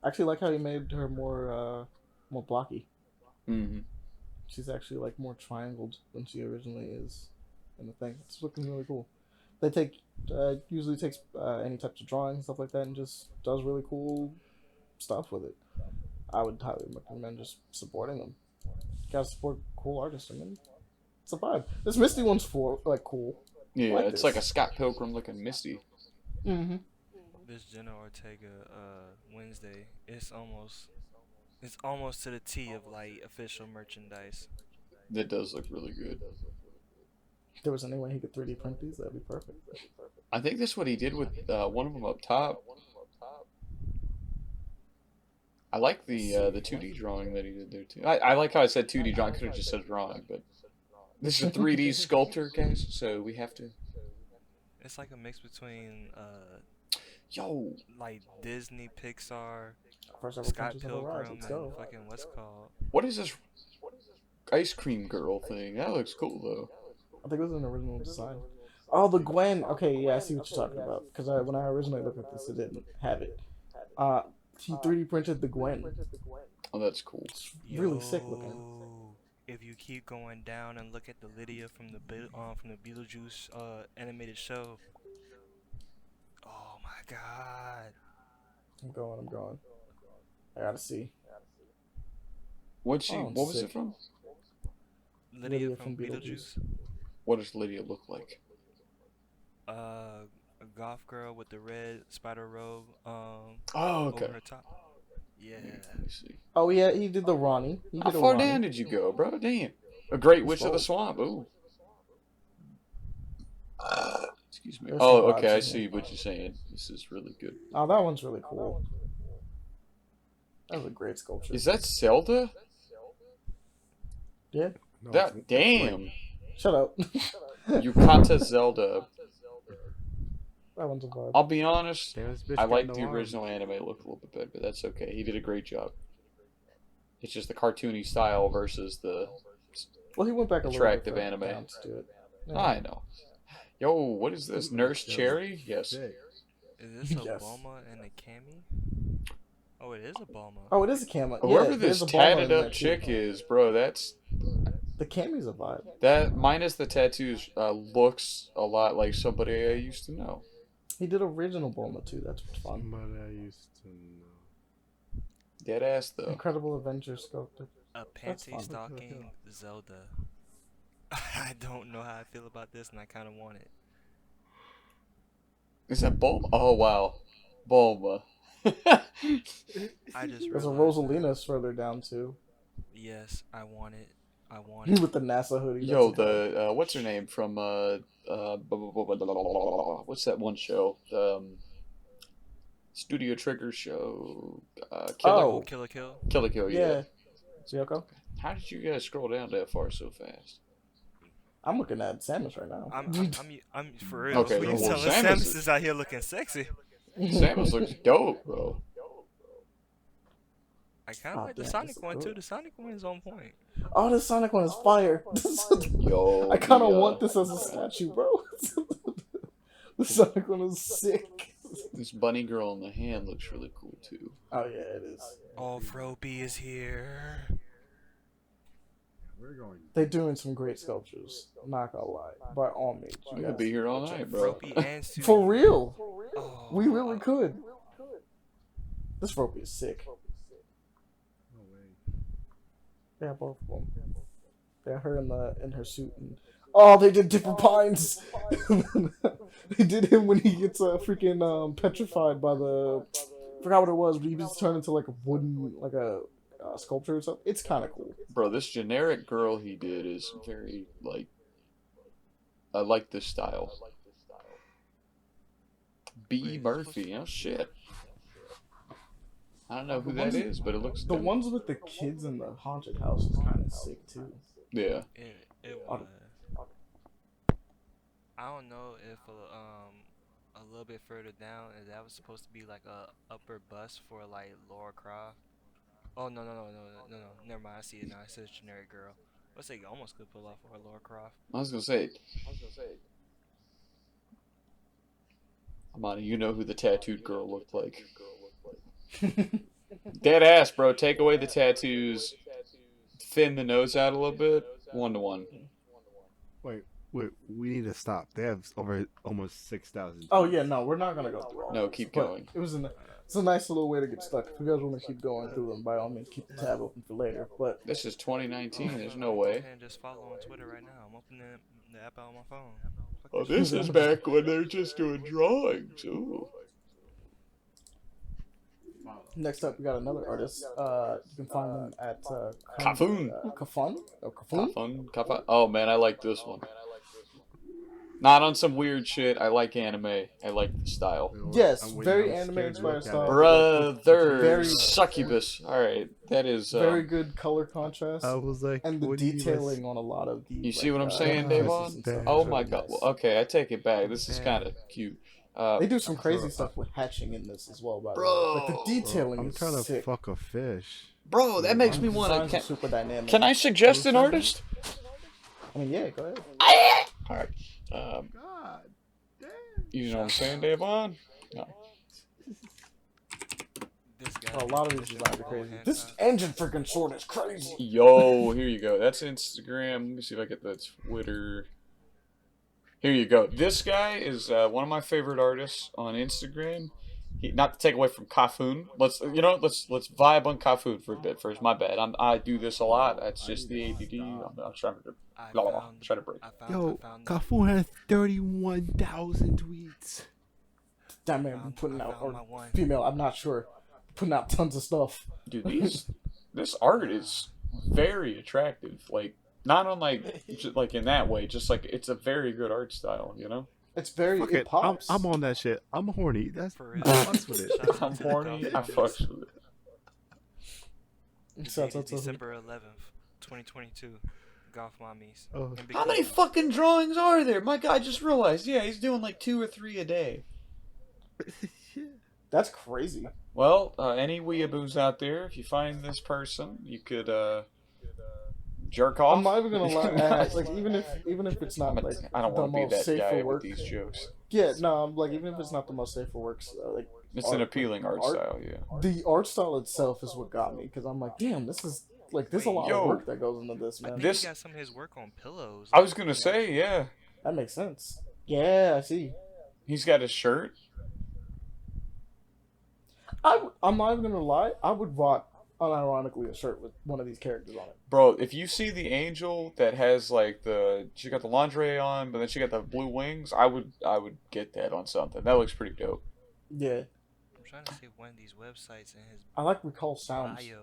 actually like how he made her more blocky. Mm-hmm. She's actually like more triangled than she originally is in the thing. It's looking really cool. They take usually takes any types of drawings, stuff like that, and just does really cool stuff with it. I would highly recommend just supporting them. You gotta support cool artists. I mean, it's a vibe. This Misty one's cool. Yeah, like it's this. like a Scott Pilgrim looking Misty. Mm-hmm. This Jenna Ortega Wednesday, it's almost to the T of like official merchandise. That does look really good. If there was any way he could 3D print these, that'd be perfect. I think that's what he did with one of them up top. I like the 2D drawing that he did there too. I like how I said 2D drawing. Could have just said drawing, but this is a 3D sculptor, guys. So we have to. It's like a mix between Yo, like Disney, Pixar, First ever Scott punches of the rise. Pilgrim, Let's and go. fucking what's it called? what is this ice cream girl thing? That looks cool though. I think it was an original design. Oh, the Gwen. Okay, yeah, I see what you're talking about. Because when I originally looked at this, it didn't have it. He 3D printed the Gwen. Oh, that's cool. It's really sick looking. If you keep going down and look at the Lydia from the Beetlejuice animated show. Oh my god. I'm going. I gotta see. What was sick. it from? Lydia from Beetlejuice. What does Lydia look like? A goth girl with the red spider robe Oh, okay. over her top. Yeah. Let me see. Oh yeah, he did the Ronnie. He How did a far Ronnie. down did you go, bro? Damn. A Great Witch of the Swamp. Ooh. Excuse me. There's Oh, some okay. vibes I in see what you're saying. This is really good. Oh, that one's really cool. That was a great sculpture. Is that Zelda? Yeah. No, That damn. Shut up. Yukata Zelda. That one's a vibe. I'll be honest. Damn, this bitch I got like no the arms. original anime look a little bit better, but that's okay. He did a great job. It's just the cartoony style versus the Well, he went back a attractive little bit anime. to it. Yeah. I know. Yo, what is this? Nurse Cherry? Yes. Is this a Yes. Bulma and a Cammy? Oh, it is a Bulma. Oh, it is a Cammy. Whoever yeah, this there's a Bulma tatted in there, up too. chick is, bro, that's The Cammy's a vibe. that minus the tattoos looks a lot like somebody I used to know. He did original Bulma too. That's what's fun. Somebody I used to know. Dead ass though. Incredible Avenger sculpted. A That's fun. panty stocking Zelda. I don't know how I feel about this, and I kind of want it. Is that Bulma? Oh wow, Bulma. I just There's a realized that. Rosalina's further down too. Yes, I want it. I want it. With the NASA hoodie. Yo, that's a vibe. the what's her name from what's that one show? Studio Trigger show. Killer Oh. Kill a Kill. Kill. Yeah. Yoko? How did you guys scroll down that far so fast? I'm looking at Samus right now. I'm for real. Okay, What you well, telling Samus Samus is out here looking sexy. Samus looks dope, bro. I kind Oh, of like the damn, Sonic this is one good. too. The Sonic one is on point. Oh, this Sonic one is fire. Yo, I kind of the, want this as a statue, bro. The Sonic one is sick. This bunny girl in the hand looks really cool too. Oh yeah, it is. Oh, Froppy is here. We're going. They're doing some great sculptures. I'm not gonna lie. By all means, you I'm gonna guys be here all check night, it bro. out. Froppy and Suzy. For real, Oh, we really could. This Froppy is sick. No way. Yeah, both of them. Yeah, her in her suit. And... Oh, they did different pines. They did him when he gets freaking petrified by the. Forgot what it was, but he just turned into like a wooden, like a sculpture or something. It's kind of cool. Bro, this generic girl he did is very like. I like this style. B. Murphy, oh shit. I don't know who that is, but it looks The dope. ones with the kids in the haunted house is kind of sick too. Yeah. It was. I don't know if a little bit further down, if that was supposed to be like a upper bust for like Laura Croft. Oh no, never mind. I see it now. It says generic girl. Let's say you almost could pull off for a Laura Croft. I was gonna say. Amani, you know who the tattooed girl looked like. Dead ass, bro. Take away the tattoos, thin the nose out a little bit. 1-to-1. Wait, we need to stop. They have over almost 6,000. Oh yeah, no, we're not gonna go through all No, this, keep but going. It's a nice little way to get stuck. If you guys want to keep going through them, by all means, keep the tab open for later. But This is 2019. There's no Go way. ahead and just follow on Twitter right now. I'm opening the app out on my phone. Oh, this is back when they're just doing drawings. Ooh. next up, we got another artist. You can find them at Kafun. Kafun. Oh, Kafun. Kafun. Oh man, I like this one. Not on some weird shit. I like anime. I like the style. Yes, I'm waiting. very I'm anime scared to look inspired at style. it. Brother, Very- succubus. All right, that is. Very good color contrast. I was like, And the what do you detailing on a lot of the. You see what I'm saying, emphasis Davon? and stuff Oh is my really god. nice. Well, okay, I take it back. This is kind of cute. They do some crazy stuff with hatching in this as well, by the Bro. way. Like the detailing I'm is trying to sick. fuck a fish. Bro, that makes me want Designs are to. super dynamic. Can I suggest an artist? I mean, yeah, go ahead. All right. God damn. You know what I'm saying, Davon? This guy. A lot of these designs are crazy. This engine freaking sword is crazy. Yo, here you go. That's Instagram. Let me see if I get that Twitter. Here you go. This guy is one of my favorite artists on Instagram. Not to take away from Kafun. Let's vibe on Kafun for a bit first. My bad. I do this a lot. That's just the ADD. I'm trying to break. Yo, Kafun has 31,000 tweets. That man be putting out, or female, I'm not sure, putting out tons of stuff. Dude, this art is very attractive. Like not on like in that way. Just like it's a very good art style. You know. It's very, Fuck it it. pops. I'm on that shit. I'm horny. That's For real. I fucks with it. I'm horny. I fucks with it. So, December 11th, 2022. Golf Mommies. Oh. And How many fucking drawings are there? My God, I just realized. Yeah, he's doing like 2 or 3 a day. That's crazy. Well, any weeaboos out there, if you find this person, you could jerk off. I'm not even gonna lie. Like even if it's not like I don't the want to be most that safe for guy with work. these jokes. Yeah, no, I'm like even if it's not the most safe for work, like It's an appealing art style, yeah. The art style itself is what got me because I'm like, damn, this is like there's a lot of work that goes into this, I man. think he got some of his work on pillows. I was gonna say, yeah. That makes sense. Yeah, I see. He's got a shirt. I'm not even gonna lie. I would rock unironically a shirt with one of these characters on it. Bro, if you see the angel that has like she got the lingerie on, but then she got the blue wings, I would get that on something. That looks pretty dope. Yeah. I'm trying to see one of these websites in his I like Recall Sounds. bio.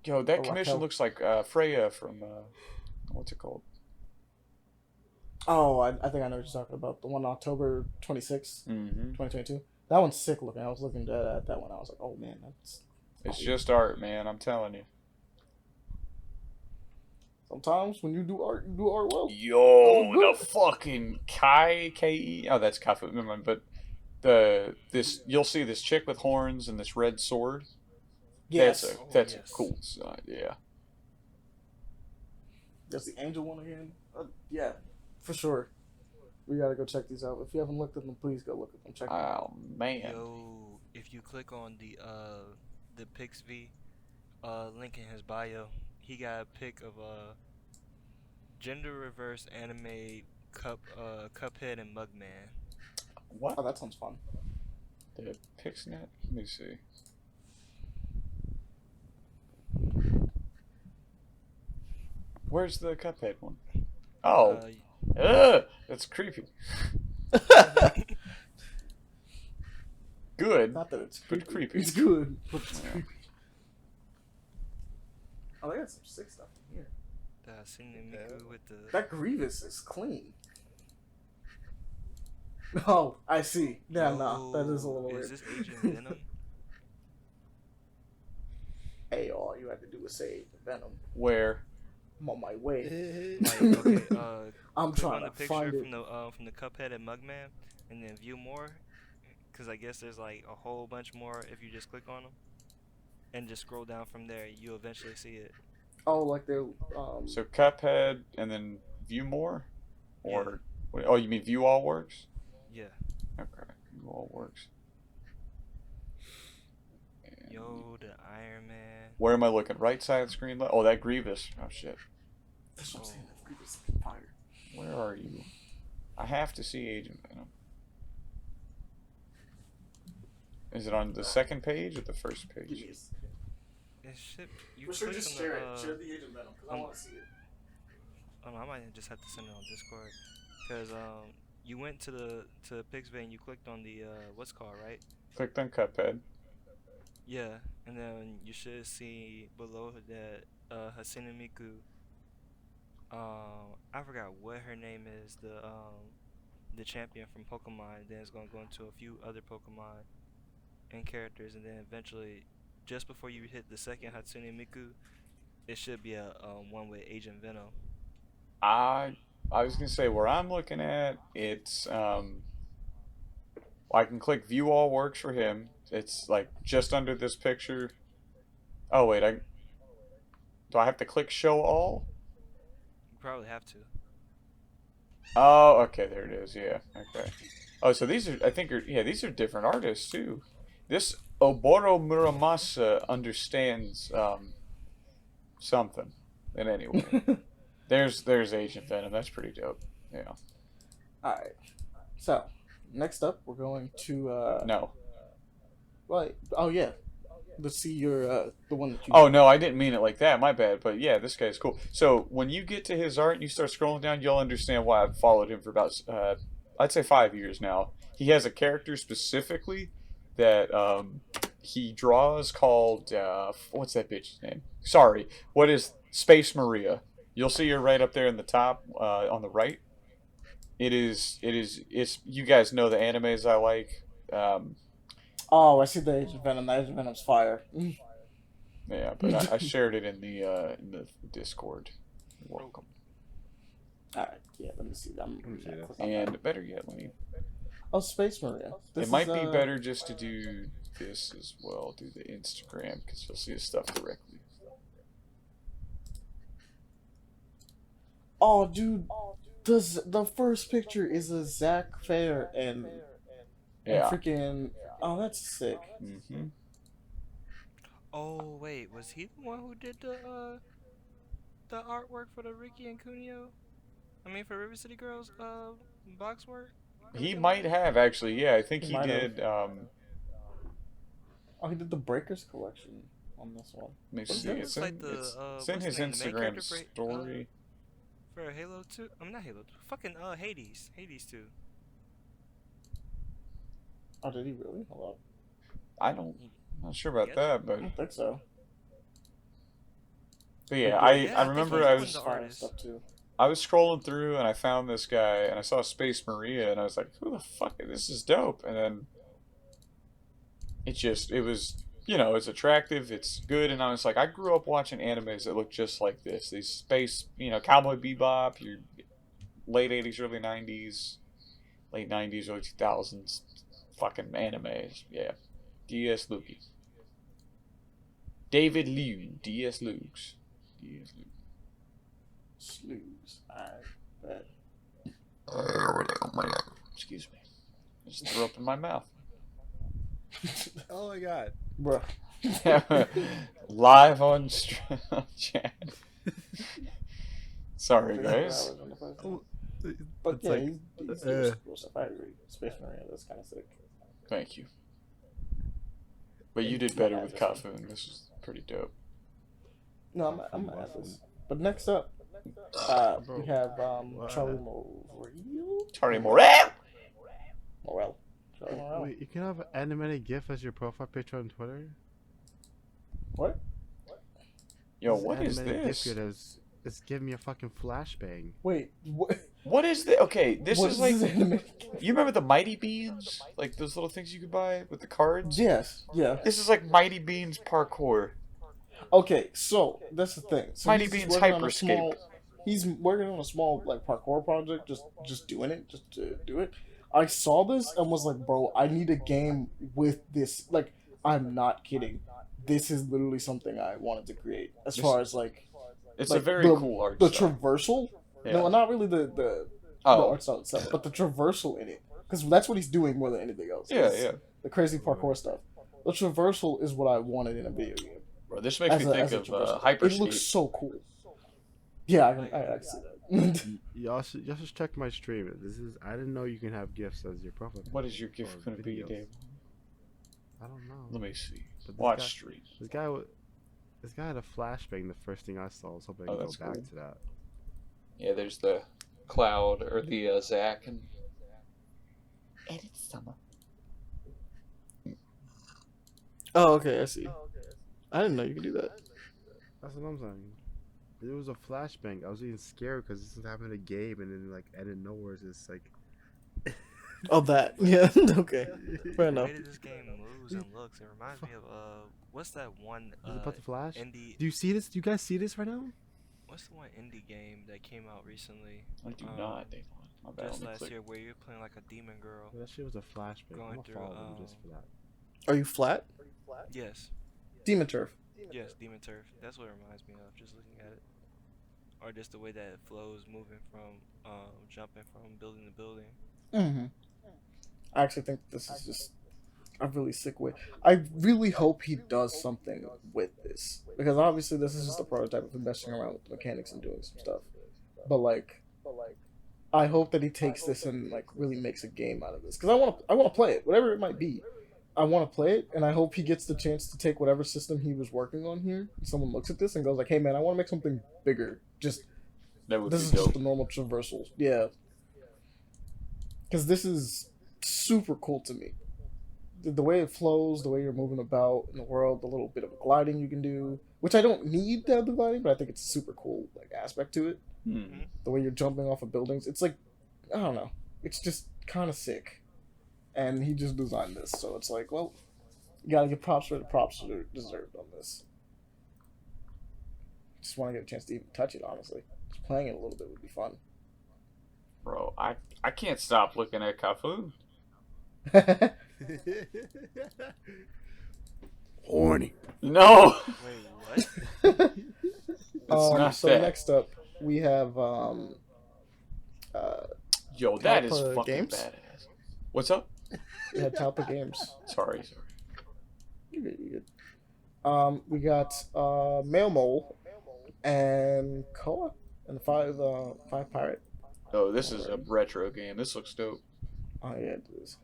Yo, that commission looks like Freya from what's it called? Oh, I think I know what you're talking about. The one October 26th, 2022. That one's sick looking. I was looking at that one. I was like, oh man, that's. It's just art, man. I'm telling you. Sometimes when you do art well. Yo, the fucking K-E. Oh, that's kafun. Never mind. But you'll see this chick with horns and this red sword. Yes. That's a cool design. Yeah. There's the angel one again. Yeah, for sure. We gotta go check these out. If you haven't looked at them, please go look at them. Check them out. Oh man. Yo, if you click on the PixV link in his bio, he got a pic of gender reverse anime Cuphead and Mugman. What? Oh, that sounds fun. The Pixnet? Let me see. Where's the Cuphead one? Oh. That's creepy. Good. Not that it's but creepy. It's good, but it's creepy. Oh, they got some sick stuff in here. With the... That Grievous is clean. Oh, I see. Yeah, no, that is a little weird. Is this Agent Venom? Hey, all you had to do was say Venom. Where? I'm on my way. I'm click trying on the to picture find it. from the Cuphead and Mugman, and then view more, because I guess there's like a whole bunch more if you just click on them, and just scroll down from there. You'll eventually see it. Oh, like they're So Cuphead and then view more, or oh, you mean view all works? Yeah. Okay, view all works. And Yo, the Iron Man. where am I looking? Right side of the screen? Oh, that Grievous. Oh shit. That's what I'm saying. That Grievous is fire. Where are you? I have to see Agent Venom. Is it on the second page or the first page? It should. You For sure, click just on share the, it. Share the Agent Venom, because I want to see it. Oh no, I might just have to send it on Discord, because you went to the Pixvay and you clicked on the what's called, right? Clicked on Cuphead. Yeah, and then you should see below that Hasina Miku. I forgot what her name is, the champion from Pokemon. Then it's gonna go into a few other Pokemon and characters, and then eventually, just before you hit the second Hatsune Miku, it should be a one with Agent Venom. I was gonna say where I'm looking at it's I can click view all works for him. It's like just under this picture. Oh wait, do I have to click show all? You probably have to. Oh, okay, there it is. Yeah, okay. Oh, so these are these are different artists too. This Oboro Muramasa understands something. And anyway, there's Agent Venom. That's pretty dope. Yeah. All right. So next up, we're going to No. Right. Oh yeah. Let's see your the one that you. Oh no, I didn't mean it like that. My bad. But yeah, this guy's cool. So when you get to his art and you start scrolling down, you'll understand why I've followed him for about I'd say 5 years now. He has a character specifically that he draws called what's that bitch's name? Sorry, what is Space Maria? You'll see her right up there in the top on the right. It's you guys know the animes I like. Oh, I see the Agent Venom. The Agent Venom's fire. Yeah, but I shared it in the Discord. You're welcome. All right. Yeah. Let me see. And better yet, let me. Oh, Space Maria. It might be better just to do this as well. Do the Instagram because you'll see his stuff directly. Oh, dude, the first picture is a Zach Fair and freaking. Oh, that's sick. Mm-hmm. Oh wait, was he the one who did the artwork for the Ricky and Cuneo? I mean, for River City Girls box work. He might have actually. Yeah, I think He he might did. Oh, he did the Breakers collection on this one. Let me That see. looks like It's in his Instagram story. For Halo 2, I'm not Halo 2. Fucking Hades 2. Oh, did he really? Hold I'm not sure about that, but on. I don't think so. yeah, Yeah, I I think remember he's I one was of the artists. Stuff too. I was scrolling through and I found this guy and I saw Space Maria and I was like, who the fuck? This is dope. And then it was, it's attractive, it's good. And I was like, I grew up watching animes that look just like this. These space, Cowboy Bebop, your late 80s, early 90s, late 90s, early 2000s fucking animes. Yeah. DS Luki. David Liu, DS Lukes. DS Lukes. Slews. I bet. Excuse me. Just threw up in my mouth. Oh my god. Bruh. Live on chat. Sorry, guys. But It's yeah, like, he's doing cool stuff. I agree. Space Marine, that's kind of sick. Thank you. But you did better with Kafun. This was pretty dope. No, I'm mad at this. But next up, we have Charlie Morel. Charlie Morel! Morel. Charlie Morel. Wait, you can have an animated GIF as your profile picture on Twitter? What? Yo, This what is animated this? GIF it's giving me a fucking flashbang. Wait, what? What is this? Okay, this What is like... this anime? You remember the Mighty Beans? Like those little things you could buy with the cards? Yes, yeah. This is like Mighty Beans parkour. Okay, so that's the thing. So Mighty he's Beans working on a Hyperscape. small- He's working on a small like parkour project, just doing it, just to do it. I saw this and was like, bro, I need a game with this. Like, I'm not kidding. This is literally something I wanted to create. As far as like, It's like a very the, cool art the style. traversal. Yeah. No, not really the art style itself, but the traversal in it, because that's what he's doing more than anything else. Yeah, is yeah. The crazy parkour stuff. The traversal is what I wanted in a video game. Bro, this makes me think of traversal. Hyperscape. It looks so cool. Yeah, I can see that. Y'all should check my stream. I didn't know you can have GIFs as your profile picture. What is your gift or going to be, videos. Dave? I don't know. Let me see. But Watch stream. This guy had a flashbang. The first thing I saw. I was hoping I Oh, could that's go back cool. to that. Yeah, there's the Cloud or the Zach and Edit Summer. Oh, okay, I see. I didn't know you could do that. That's what I'm saying. It was a flashbang. I was even scared because this is happening in a game, and then like out of nowhere, it's just like. Oh, that. Yeah, okay. Fair The enough. way that this game moves and looks, it reminds me of what's that one Is it about to flash? indie? Do you see this? Do you guys see this right now? What's the one indie game that came out recently? I do not, Dave. My bad. Just Let me last click. year, where you're playing like a demon girl. That shit was a flashbang. Going I'm gonna through, follow them just for that. Are you flat? Yes, Demon Turf. yes, demon turf. That's what it reminds me of. Just looking at it, or just the way that it flows, moving from, jumping from building to building. Mm-hmm. I actually think this is just a really sick way. I really hope he does something with this, because obviously this is just a prototype of him messing around with the mechanics and doing some stuff. But like, I hope that he takes this and like really makes a game out of this, because I want to play it, whatever it might be. I want to play it, and I hope he gets the chance to take whatever system he was working on here. And someone looks at this and goes like, "Hey man, I want to make something bigger. Just That would this be is dope. just the normal traversal." Yeah, because this is super cool to me. The way it flows, the way you're moving about in the world, the little bit of gliding you can do, which I don't need to have the gliding, but I think it's a super cool like aspect to it. Hmm. The way you're jumping off of buildings, it's like, I don't know, it's just kind of sick. And he just designed this, so it's like, well, you gotta give props where the props are deserved on this. Just want to get a chance to even touch it, honestly. Just playing it a little bit would be fun. Bro, I can't stop looking at Kafun. Horny. No. Wait, what? Not so that. next up we have Yo, that is Talpa fucking Games? badass. What's up? we had Talpa Games. Sorry. You good, you good. We got Male Mole and Koa and the five pirate. Oh, this is a retro game. This looks dope. Oh yeah, it is.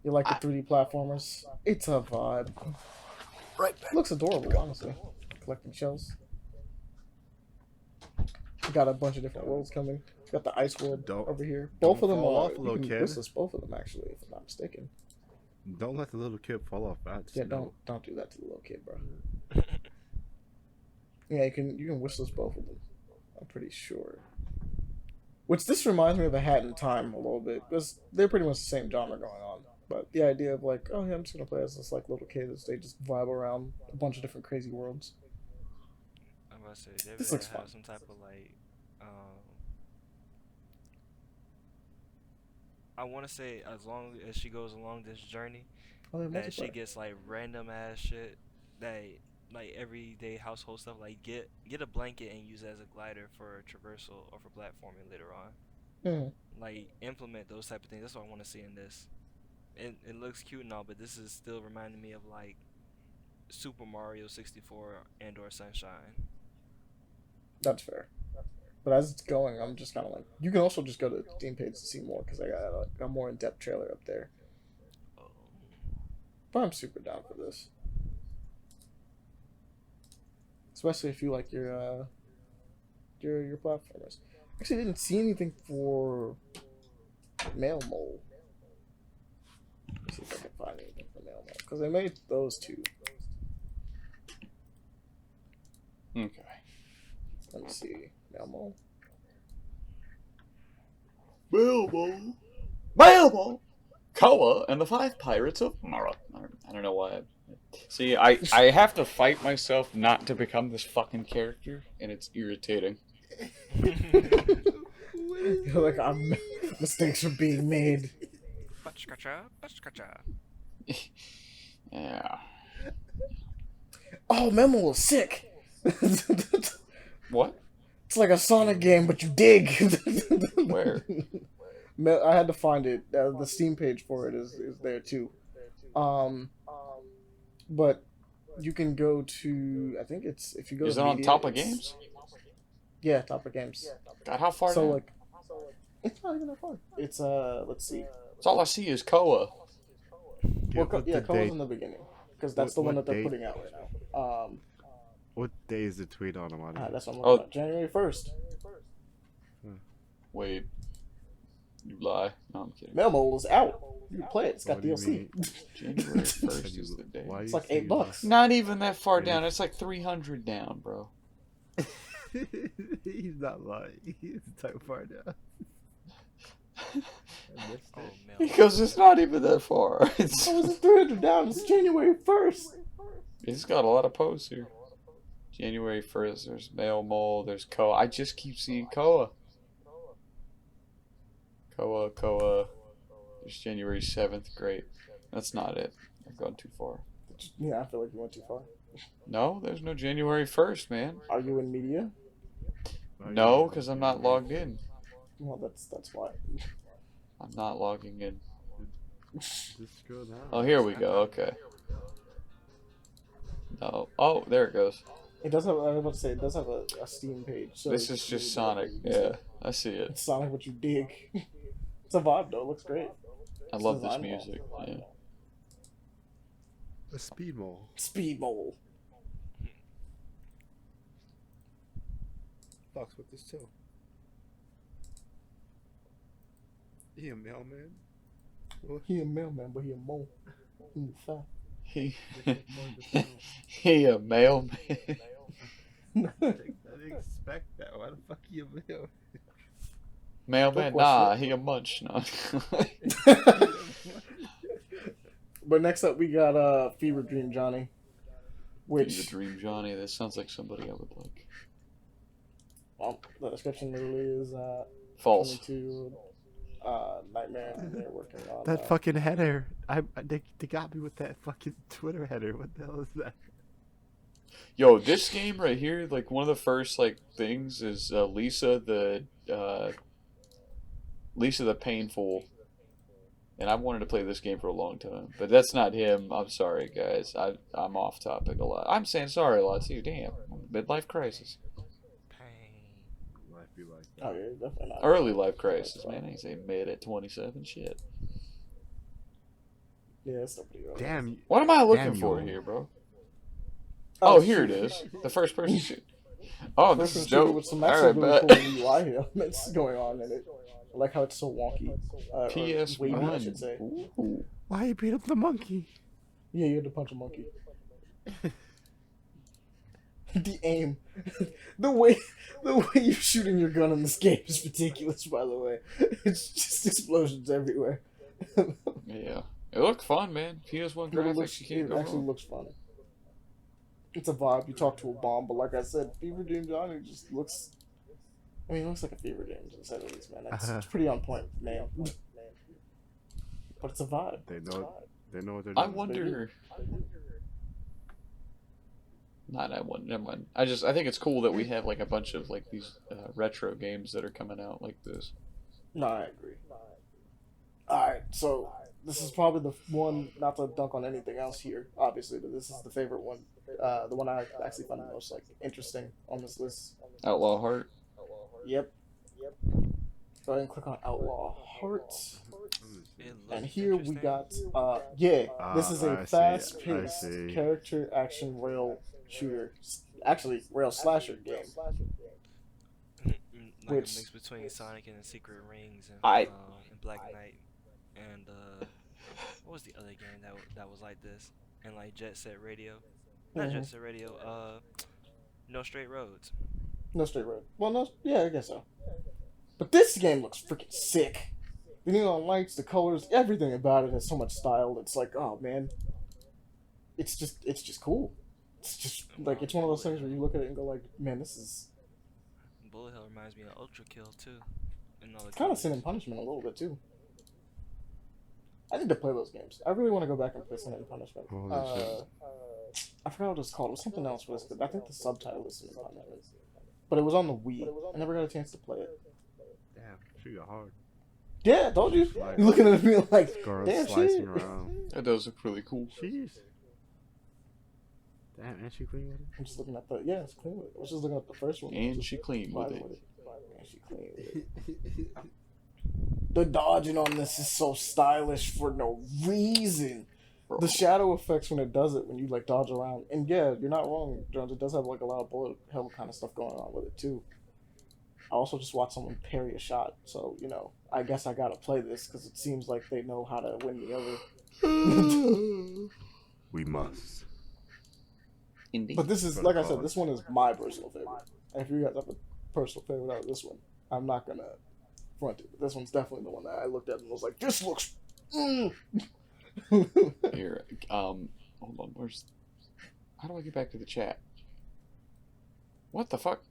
You like the 3D platformers? It's a vibe. Right back. Looks adorable, honestly. Collecting shells. We got a bunch of different worlds coming. We got the ice world over here. Both of them fall are. off, little kid. This is both of them actually, if I'm not mistaken. Don't let the little kid fall off. Yeah, don't do that to the little kid, bro. Yeah, you can wish list both of them. I'm pretty sure. Which this reminds me of A Hat in Time a little bit, because they're pretty much the same genre going on. But the idea of like, oh yeah, I'm just gonna play as this like little kid as they just vibe around a bunch of different crazy worlds. I'm about to say they This better looks have fun. some type of like I want to say as long as she goes along this journey Oh, yeah, that she multiplayer. gets like random ass shit that like everyday household stuff like get a blanket and use it as a glider for traversal or for platforming later on. Mhm. Like implement those type of things. That's what I want to see in this. It looks cute and all, but this is still reminding me of like Super Mario 64 and/or Sunshine. That's fair. But as it's going, I'm just kind of like, you can also just go to the Steam page to see more because I got a more in-depth trailer up there. But I'm super down for this, especially if you like your platformers. Actually, didn't see anything for Male Mole. Let's see if I can find anything for Male Mole because they made those two. Okay. Let me see, Male Mole. Bilbo, Koa, and the Five Pirates of Morel. I don't know why. See, I have to fight myself not to become this fucking character, and it's irritating. You're like, mistakes are being made. Yeah. Oh, Memo was sick. What? It's like a Sonic game, but you dig. Where? I had to find it. The Steam page for it is there too. But you can go to. I think it's if you go. Is to it on media, Talpa it's- Games? Yeah, Talpa Games. God, how far So down? like, it's not even that far. It's let's see. That's all I see is Koa. Well, Koa's in the beginning because that's the one that they're date? putting out right now. What day is the tweet on him? That's what I'm looking at. January 1st. Wait. You lie. No, I'm kidding. Memo is out. You can play it. It's got What do you DLC. mean? January 1st is the day. Why It's you like saying $8. Not even that far down. It's like 300 down, bro. that? He's not lying. He's type far down. Oh, Mel. Because it's not even that far. It's, How is it 300 down? It's January 1st. it's got a lot of posts here. January 1st, there's Male Mole, there's Koa. I just keep seeing Koa. Koa. There's January 7th. Great. That's not it. I've gone too far. Yeah, I feel like you went too far. No, there's no January 1st, man. Are you in media? No, because I'm not logged in. Well, that's why. I'm not logging in. Just scroll down. Oh, here we go. Okay. No. Oh, there it goes. It does have. I was about to say it does have a Steam page. So This is just Sonic. Yeah, I see it. It's Sonic, what you dig. It's a vibe though. It looks great. I love this design well. music. Yeah. A speed mole. Speed Mole. Fox with this too. He a mailman? He a mailman, but he a mole. He fat. He a mailman. I didn't expect that. Why the fuck he a mailman? Mailman, Quick nah, question. he a munch. No. But next up, we got Feverdream Johnny, which Feverdream Johnny. That sounds like somebody I would like. well, the description literally is False. 22. Nightmare, and they're working on That fucking header. They got me with that fucking Twitter header. What the hell is that? Yo, this game right here, like one of the first like things is Lisa the Painful, and I've wanted to play this game for a long time, but that's not him. I'm sorry, guys. I'm off topic a lot. I'm saying sorry a lot too. Damn, midlife crisis. Pain. Life be like that. Oh yeah, definitely not. Early life crisis, man. I ain't say mid at 27. Shit. Yeah, it's still pretty early. Damn. What am I looking Damn for you. here, bro? Oh, here it shoot. is. The first person shoot. Oh, this is First-person shooter dope. with some All actually right, really bet. cool UI elements going on in it. I like how it's so wonky. Or wavy, I should say. PS1. Why you beat up the monkey? Yeah, you had to punch a monkey. The aim, the way you're shooting your gun in this game is ridiculous. By the way, it's just explosions everywhere. Yeah. It looked fun, man. PS1 But graphics, you can't it go actually wrong. looks fun. It's a vibe. You talk to a bomb, but like I said, Feverdream Johnny just looks. I mean, it looks like a fever dream to say the least, man. It's pretty on point, man. But it's a vibe. They know what they're doing. I wonder. Never mind. I think it's cool that we have like a bunch of like these retro games that are coming out like this. No, I agree. Alright, so this is probably the one, not to dunk on anything else here, obviously, but this is the favorite one. The one I actually find the most like interesting on this list. Outlaw Heart. Yep. Go ahead and click on Outlaw Heart. It And looks here we interesting. got, this is a I fast-paced see. character action rail shooter. Actually, rail slasher game. Like Which- a mix between Sonic and the Secret Rings and, I- and Black Knight and what was the other game that was like this? And like Jet Set Radio, not Jet Set Radio. No Straight Roads. No straight road. Well, no, yeah, I guess so. But this game looks freaking sick. The neon lights, the colors, everything about it has so much style. It's like, oh man, it's just cool. It's just like it's one of those things where you look at it and go like, man, this is Bullet Hell reminds me of Ultra Kill too. And all the kind of colors. Sin and Punishment a little bit too. I need to play those games. I really want to go back and play Sin and Punishment. Holy shit. I forgot what it's called. It was something else listed. I think the subtitle is Sin and Punishment. But it was on the Wii. I never got a chance to play it. Damn, she got hard. Yeah, I told you. Like- You're looking at me like, Girl damn slicing shit. around. That does look really cool. Jeez. Damn, and she clean with it? I'm just looking at the it's clean. I was just looking at the first one. And Just she clean with vibing it. And she clean with it. The dodging on this is so stylish for no reason. Bro. The shadow effects when it does it, when you like dodge around, and yeah, you're not wrong, Jones. It does have like a lot of bullet hell kind of stuff going on with it too. I also just watched someone parry a shot, so you know, I guess I gotta play this because it seems like they know how to win me over. We must. Indeed. But this is, For like the I said, cause. this one is my personal favorite. And if you guys have a personal favorite out of this one, I'm not gonna front it. But this one's definitely the one that I looked at and was like, this looks. Here, hold on. How do I get back to the chat? What the fuck?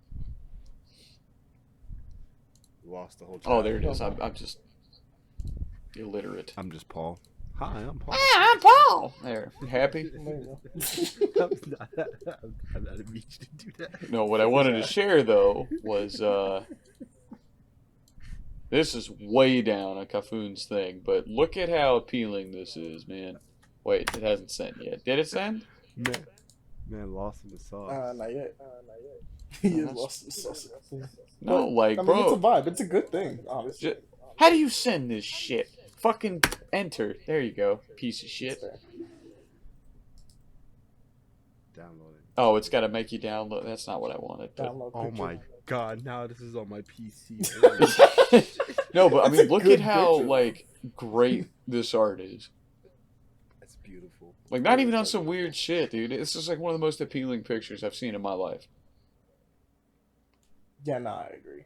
Lost the whole Oh, time. there it is. I'm just illiterate. I'm just Paul. Hi, I'm Paul. I'm Paul. There, you happy? There you I'm not a beach to do that. No, what I wanted to share though was this is way down a Kafun's thing, but look at how appealing this is, man. Wait, it hasn't sent yet. Did it send? Man, lost in the sauce. Not yet. He is lost in sauce. No, like, I mean, bro. it's a vibe. It's a good thing, honestly. How do you send this shit? Fucking enter. There you go. Piece of shit. Download it. Oh, it's got to make you download. That's not what I wanted. But... Download Oh picture. my god, now this is on my PC. No, but I That's mean, a look good at how picture. like great this art is. That's beautiful. Like, not even on some weird shit, dude. It's just like one of the most appealing pictures I've seen in my life. Yeah, nah, I agree.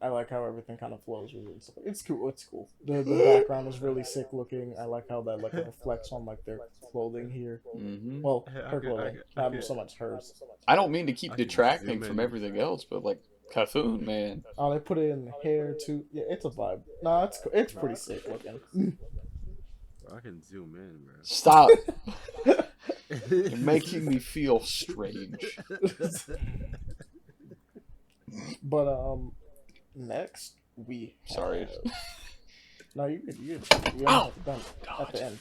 I like how everything kind of flows with it. And stuff. It's cool. It's cool. The background is really sick looking. I like how that like reflects on like their clothing here. Hmm Well, I her could- clothing, I not could- so much hers. I don't mean to keep I can detracting zoom from in. everything else, but like, Kafun, man. Oh, they put it in the hair too. Yeah, it's a vibe. Nah, it's pretty sick looking. I can zoom in, bro. Stop. You're making me feel strange. But next we Sorry. have... No, you good. We almost have done at the end.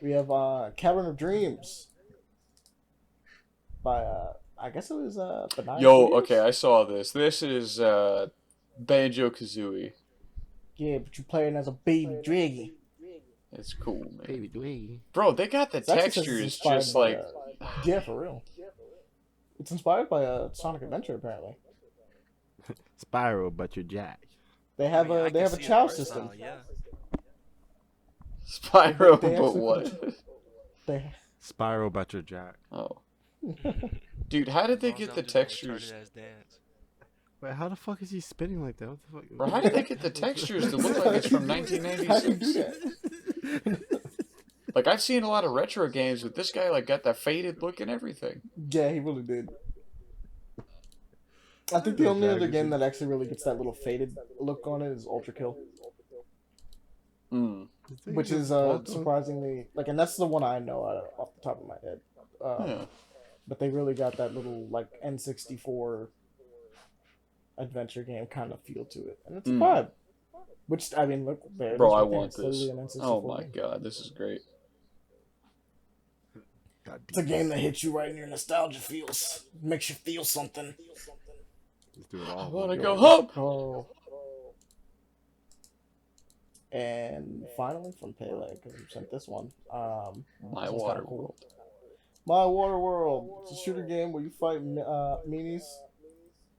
We have Cavern of Dreams by I guess it was Benign Yo, Studios? okay, I saw this. This is Banjo-Kazooie. Yeah, but you're playing as a baby dragon. It's cool, man. Baby Dwayne. Bro, they got the It actually says it's textures inspired just by, like... yeah, for real. It's inspired by a Sonic Adventure, apparently. Spyro, but you're Jack. They have I can a see the chow art system. style, yeah. Spyro, They but actually what? They Spyro, but you're Jack. Oh. Dude, how did they As long get as the I'm just a textures? retarded ass dance. Wait, how the fuck is he spinning like that? What the fuck? Bro, how did they get the textures to look like it's from How do you do 1996? that? Like, I've seen a lot of retro games with this guy, like, got that faded look and everything. Yeah, he really did. I think the only other game that actually really gets that little faded look on it is Ultra Kill, Mm. which is surprisingly like, and that's the one I know off the top of my head. Yeah. But they really got that little like N64 adventure game kind of feel to it, and it's a vibe. Which I mean, look, there it Bro, is I right there. want It's literally this. an N64 Oh my game. god, this is great. It's a game that hits you right in your nostalgia feels. Makes you feel something. Let's do it I all. wanna go home! Oh. And finally, from Pele, because we sent this one. My this one's kinda cool. Waterworld. My Waterworld. It's a shooter game where you fight meanies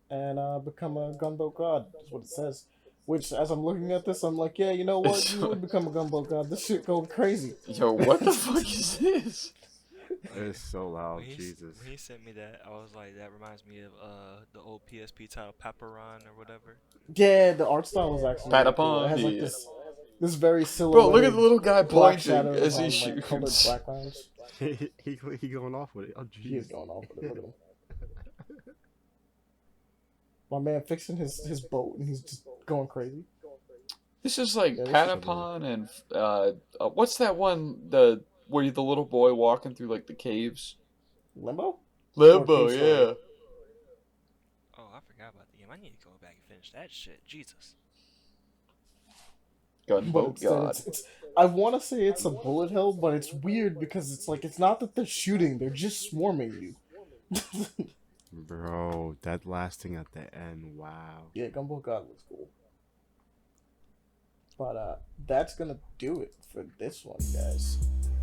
and become a gunboat god. That's what it says. Which, as I'm looking at this, I'm like, yeah, you know what? You would become a gunboat god. This shit going crazy. Yo, what the fuck is this? It's so loud, When he, Jesus. when he sent me that, I was like, that reminds me of the old PSP title Paparon or whatever. Yeah, the art style is actually really cool. It has like yeah. this very silhouette. Bro, look at the little guy black pointing shadows as he on, like, colored shoots. backgrounds. he going off with it. Oh, He is jeez. going off with it. Look at him. My man fixing his boat and he's just going crazy. This is like Yeah, this is Patapon and what's that one where the little boy walking through like the caves? Limbo? Limbo, Cave yeah. Story. Oh, I forgot about the game. I need to go back and finish that shit. Jesus. Gunboat But God. it's I want to say it's a bullet hell, but it's weird because it's like it's not that they're shooting; they're just swarming you. Bro, that last thing at the end, wow. Yeah, Gunboat God looks cool. But that's gonna do it for this one, guys.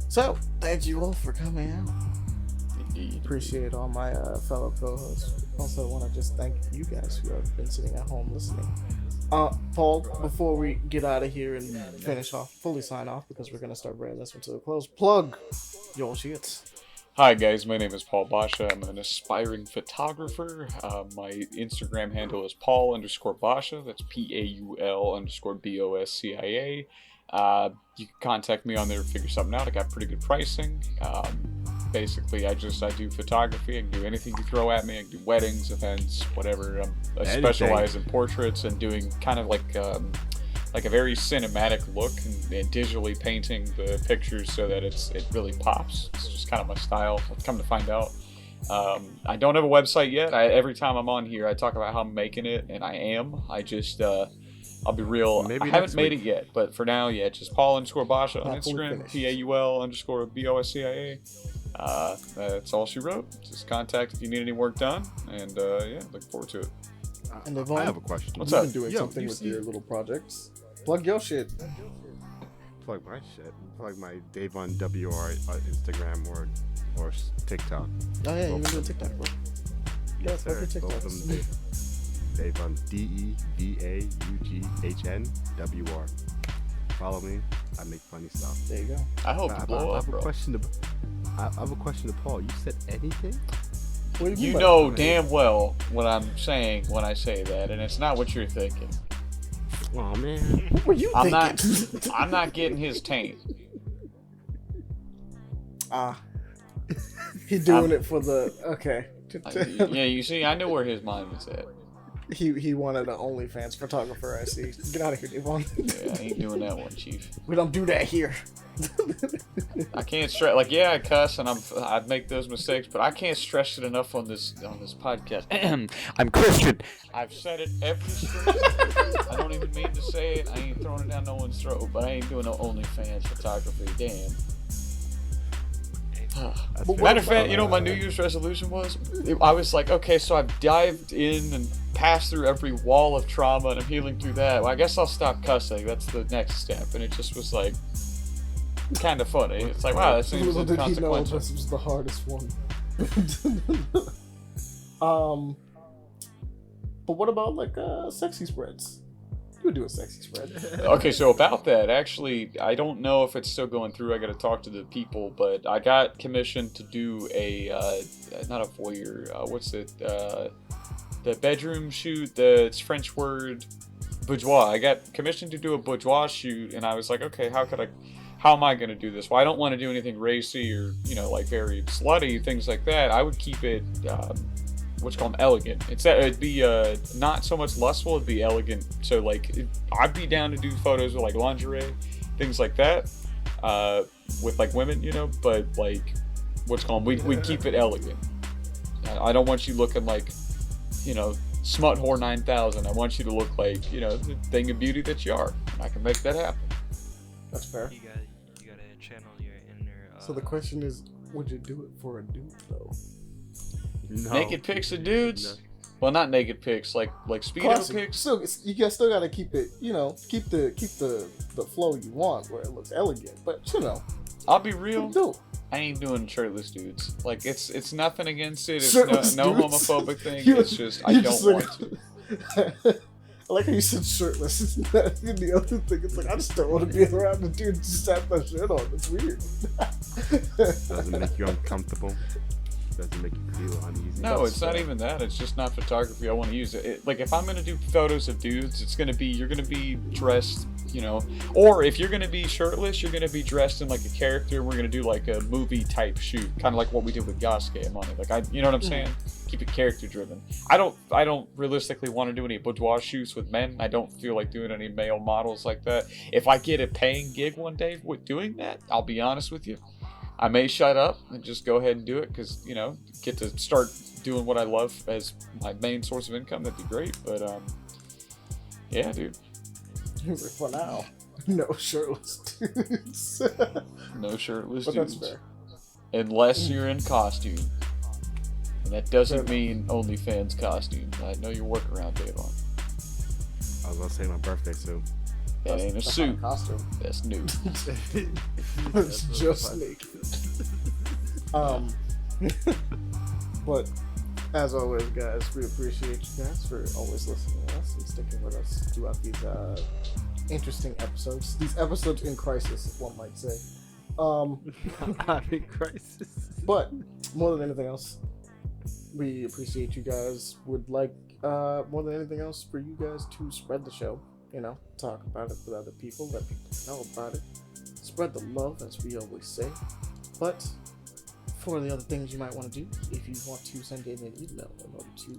So thank you all for coming out. Indeed. Appreciate all my fellow co-hosts. Also want to just thank you guys who have been sitting at home listening. Paul, before we get out of here and fully sign off, because we're gonna start bringing this one to a close. Plug your shits. Hi guys, my name is Paul Basha. I'm an aspiring photographer. My Instagram handle is Paul_Basha. That's PAUL_BOSCIA. You can contact me on there to figure something out. I got pretty good pricing. Basically, I do photography. I can do anything you throw at me. I can do weddings, events, whatever. I specialize in portraits and doing kind of like a very cinematic look and digitally painting the pictures so that it really pops. It's just kind of my style. I've come to find out. I don't have a website yet. Every time I'm on here, I talk about how I'm making it, and I am. I just I'll be real. Maybe I haven't next made week. it yet, but for now, yeah, just Paul_Basha on Not fully Instagram, finished. PAUL_BOSCIA. That's all she wrote. Just contact if you need any work done, and yeah, looking forward to it. And I Yvonne, have a question. What's you've up? been doing Yo, something you with see- your little projects. Plug your shit. Plug my shit. Plug my Davon WR Instagram or TikTok. Oh yeah, you can do a TikTok, bro. Yes, plug your sir. Both of TikToks. them Davon DEVAUGHNWR. Follow me. I make funny stuff. There you go. I hope to blow I up, have a bro. question to Paul. You said anything? What do You mean by know that? damn well what I'm saying when I say that, and it's not what you're thinking. Oh man. What were you I'm thinking? not. I'm not getting his taint. He doing it for the okay. Yeah, you see, I knew where his mind was at. He wanted an OnlyFans photographer. I see. Get out of here, Devon. Yeah, I ain't doing that one, Chief. We don't do that here. I can't stress. Like, yeah, I cuss and I make those mistakes, but I can't stress it enough on this podcast. I'm Christian. I've said it every stream. I don't even mean to say it. I ain't throwing it down no one's throat, but I ain't doing no OnlyFans photography. Damn. Matter of fact, you know what my New Year's resolution was? I was like, okay, so I've dived in and passed through every wall of trauma and I'm healing through that. Well, I guess I'll stop cussing. That's the next step. And it just was like, kind of funny. It's like, wow, that seems little did he know inconsequential. this was the hardest one. But what about like sexy spreads? You would do a sexy spread. Okay, so about that, actually, I don't know if it's still going through. I got to talk to the people, but I got commissioned to do a not a voyeur. What's it? The bedroom shoot. It's French word, boudoir. I got commissioned to do a boudoir shoot, and I was like, okay, how am I going to do this? Well, I don't want to do anything racy or like very slutty things like that. I would keep it. What's called elegant. It'd be not so much lustful, it'd be elegant. So like I'd be down to do photos with like lingerie, things like that, with like women, but like what's called we'd keep it elegant. I don't want you looking like smut whore 9000. I want you to look like the thing of beauty that you are. I can make that happen. That's fair. You gotta channel your inner. So the question is, would you do it for a dude though? No. Naked pics of dudes? No. Well, not naked pics, like speedo Classic. pics. So you still gotta keep it, keep the flow you want where it looks elegant. But I'll be real. Do. I ain't doing shirtless dudes. Like it's nothing against it. It's Shirtless no dudes? homophobic thing. It's just I don't want to. I like how you said shirtless. It's not the other thing. It's like I just don't want to be around the dude just have that shit on. It's weird. Doesn't make you uncomfortable. Doesn't make you feel uneasy. No, it's not even that. It's just not photography I want to use. Like if I'm gonna do photos of dudes, you're gonna be dressed, or if you're gonna be shirtless, you're gonna be dressed in like a character. We're gonna do like a movie type shoot, kind of like what we did with Gossamer Money. Like you know what I'm saying? Keep it character driven. I don't realistically want to do any boudoir shoots with men. I don't feel like doing any male models like that. If I get a paying gig one day with doing that, I'll be honest with you, I may shut up and just go ahead and do it because, get to start doing what I love as my main source of income. That'd be great. But, yeah, dude. For now, no shirtless dudes. No shirtless but dudes. That's fair. Unless you're in costume. And that doesn't mean OnlyFans costume. I know your workaround, Davon. I was going to say my birthday suit. That ain't a suit. Not a costume. That's new. It's just naked. But as always, guys, we appreciate you guys for always listening to us and sticking with us throughout these interesting episodes. These episodes in crisis, if one might say. I'm in crisis. But more than anything else, we appreciate you guys. Would like more than anything else for you guys to spread the show. Talk about it with other people, let people know about it. Spread the love, as we always say. But for the other things you might want to do, if you want to send in an email in order to,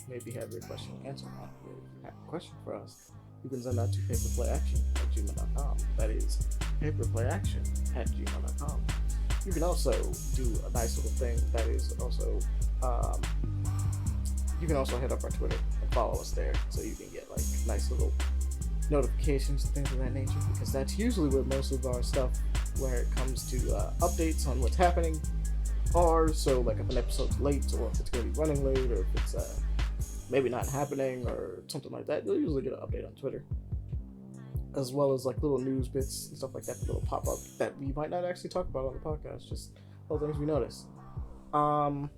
maybe have your question answered, or you have a question for us, you can send that to paperplayaction@gmail.com. That is paperplayaction@gmail.com. You can also do a nice little thing that is also, you can also hit up our Twitter and follow us there so you can get like nice little notifications and things of that nature, because that's usually where most of our stuff, where it comes to updates on what's happening, are. So like if an episode's late, or if it's going to be running late, or if it's maybe not happening or something like that, you'll usually get an update on Twitter, as well as like little news bits and stuff like that, little pop up that we might not actually talk about on the podcast, just little things we notice. Other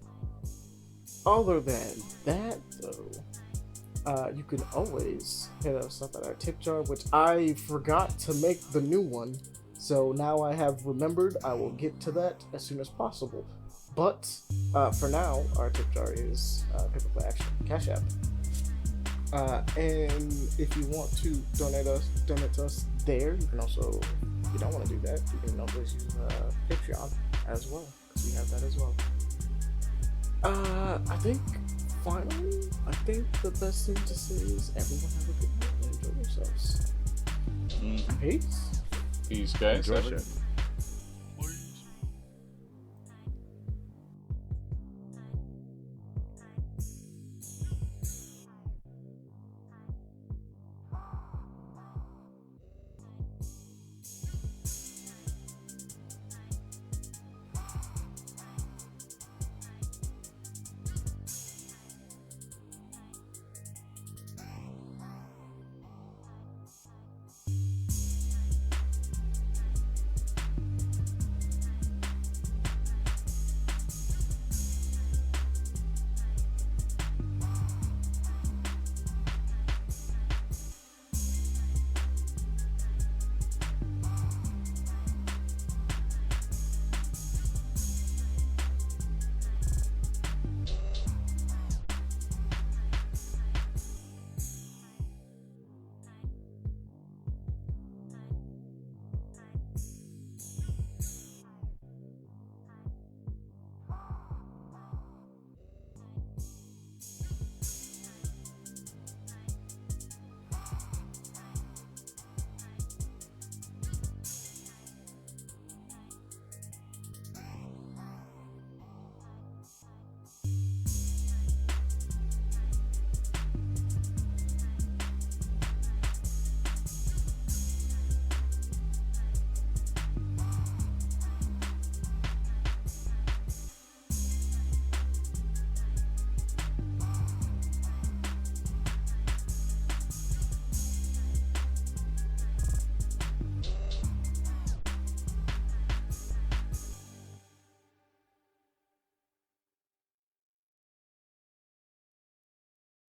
than that though, you can always hit us up at our tip jar, which I forgot to make the new one, so now I have remembered. I will get to that as soon as possible. But for now, our tip jar is Paperplay Action Cash App. And if you want to donate to us there, you can also, if you don't want to do that, you can always use Patreon as well, because we have that as well. I think finally, I think the best thing to say is everyone have a good night and enjoy yourselves. Peace. Peace, guys. Enjoy Have a- shit.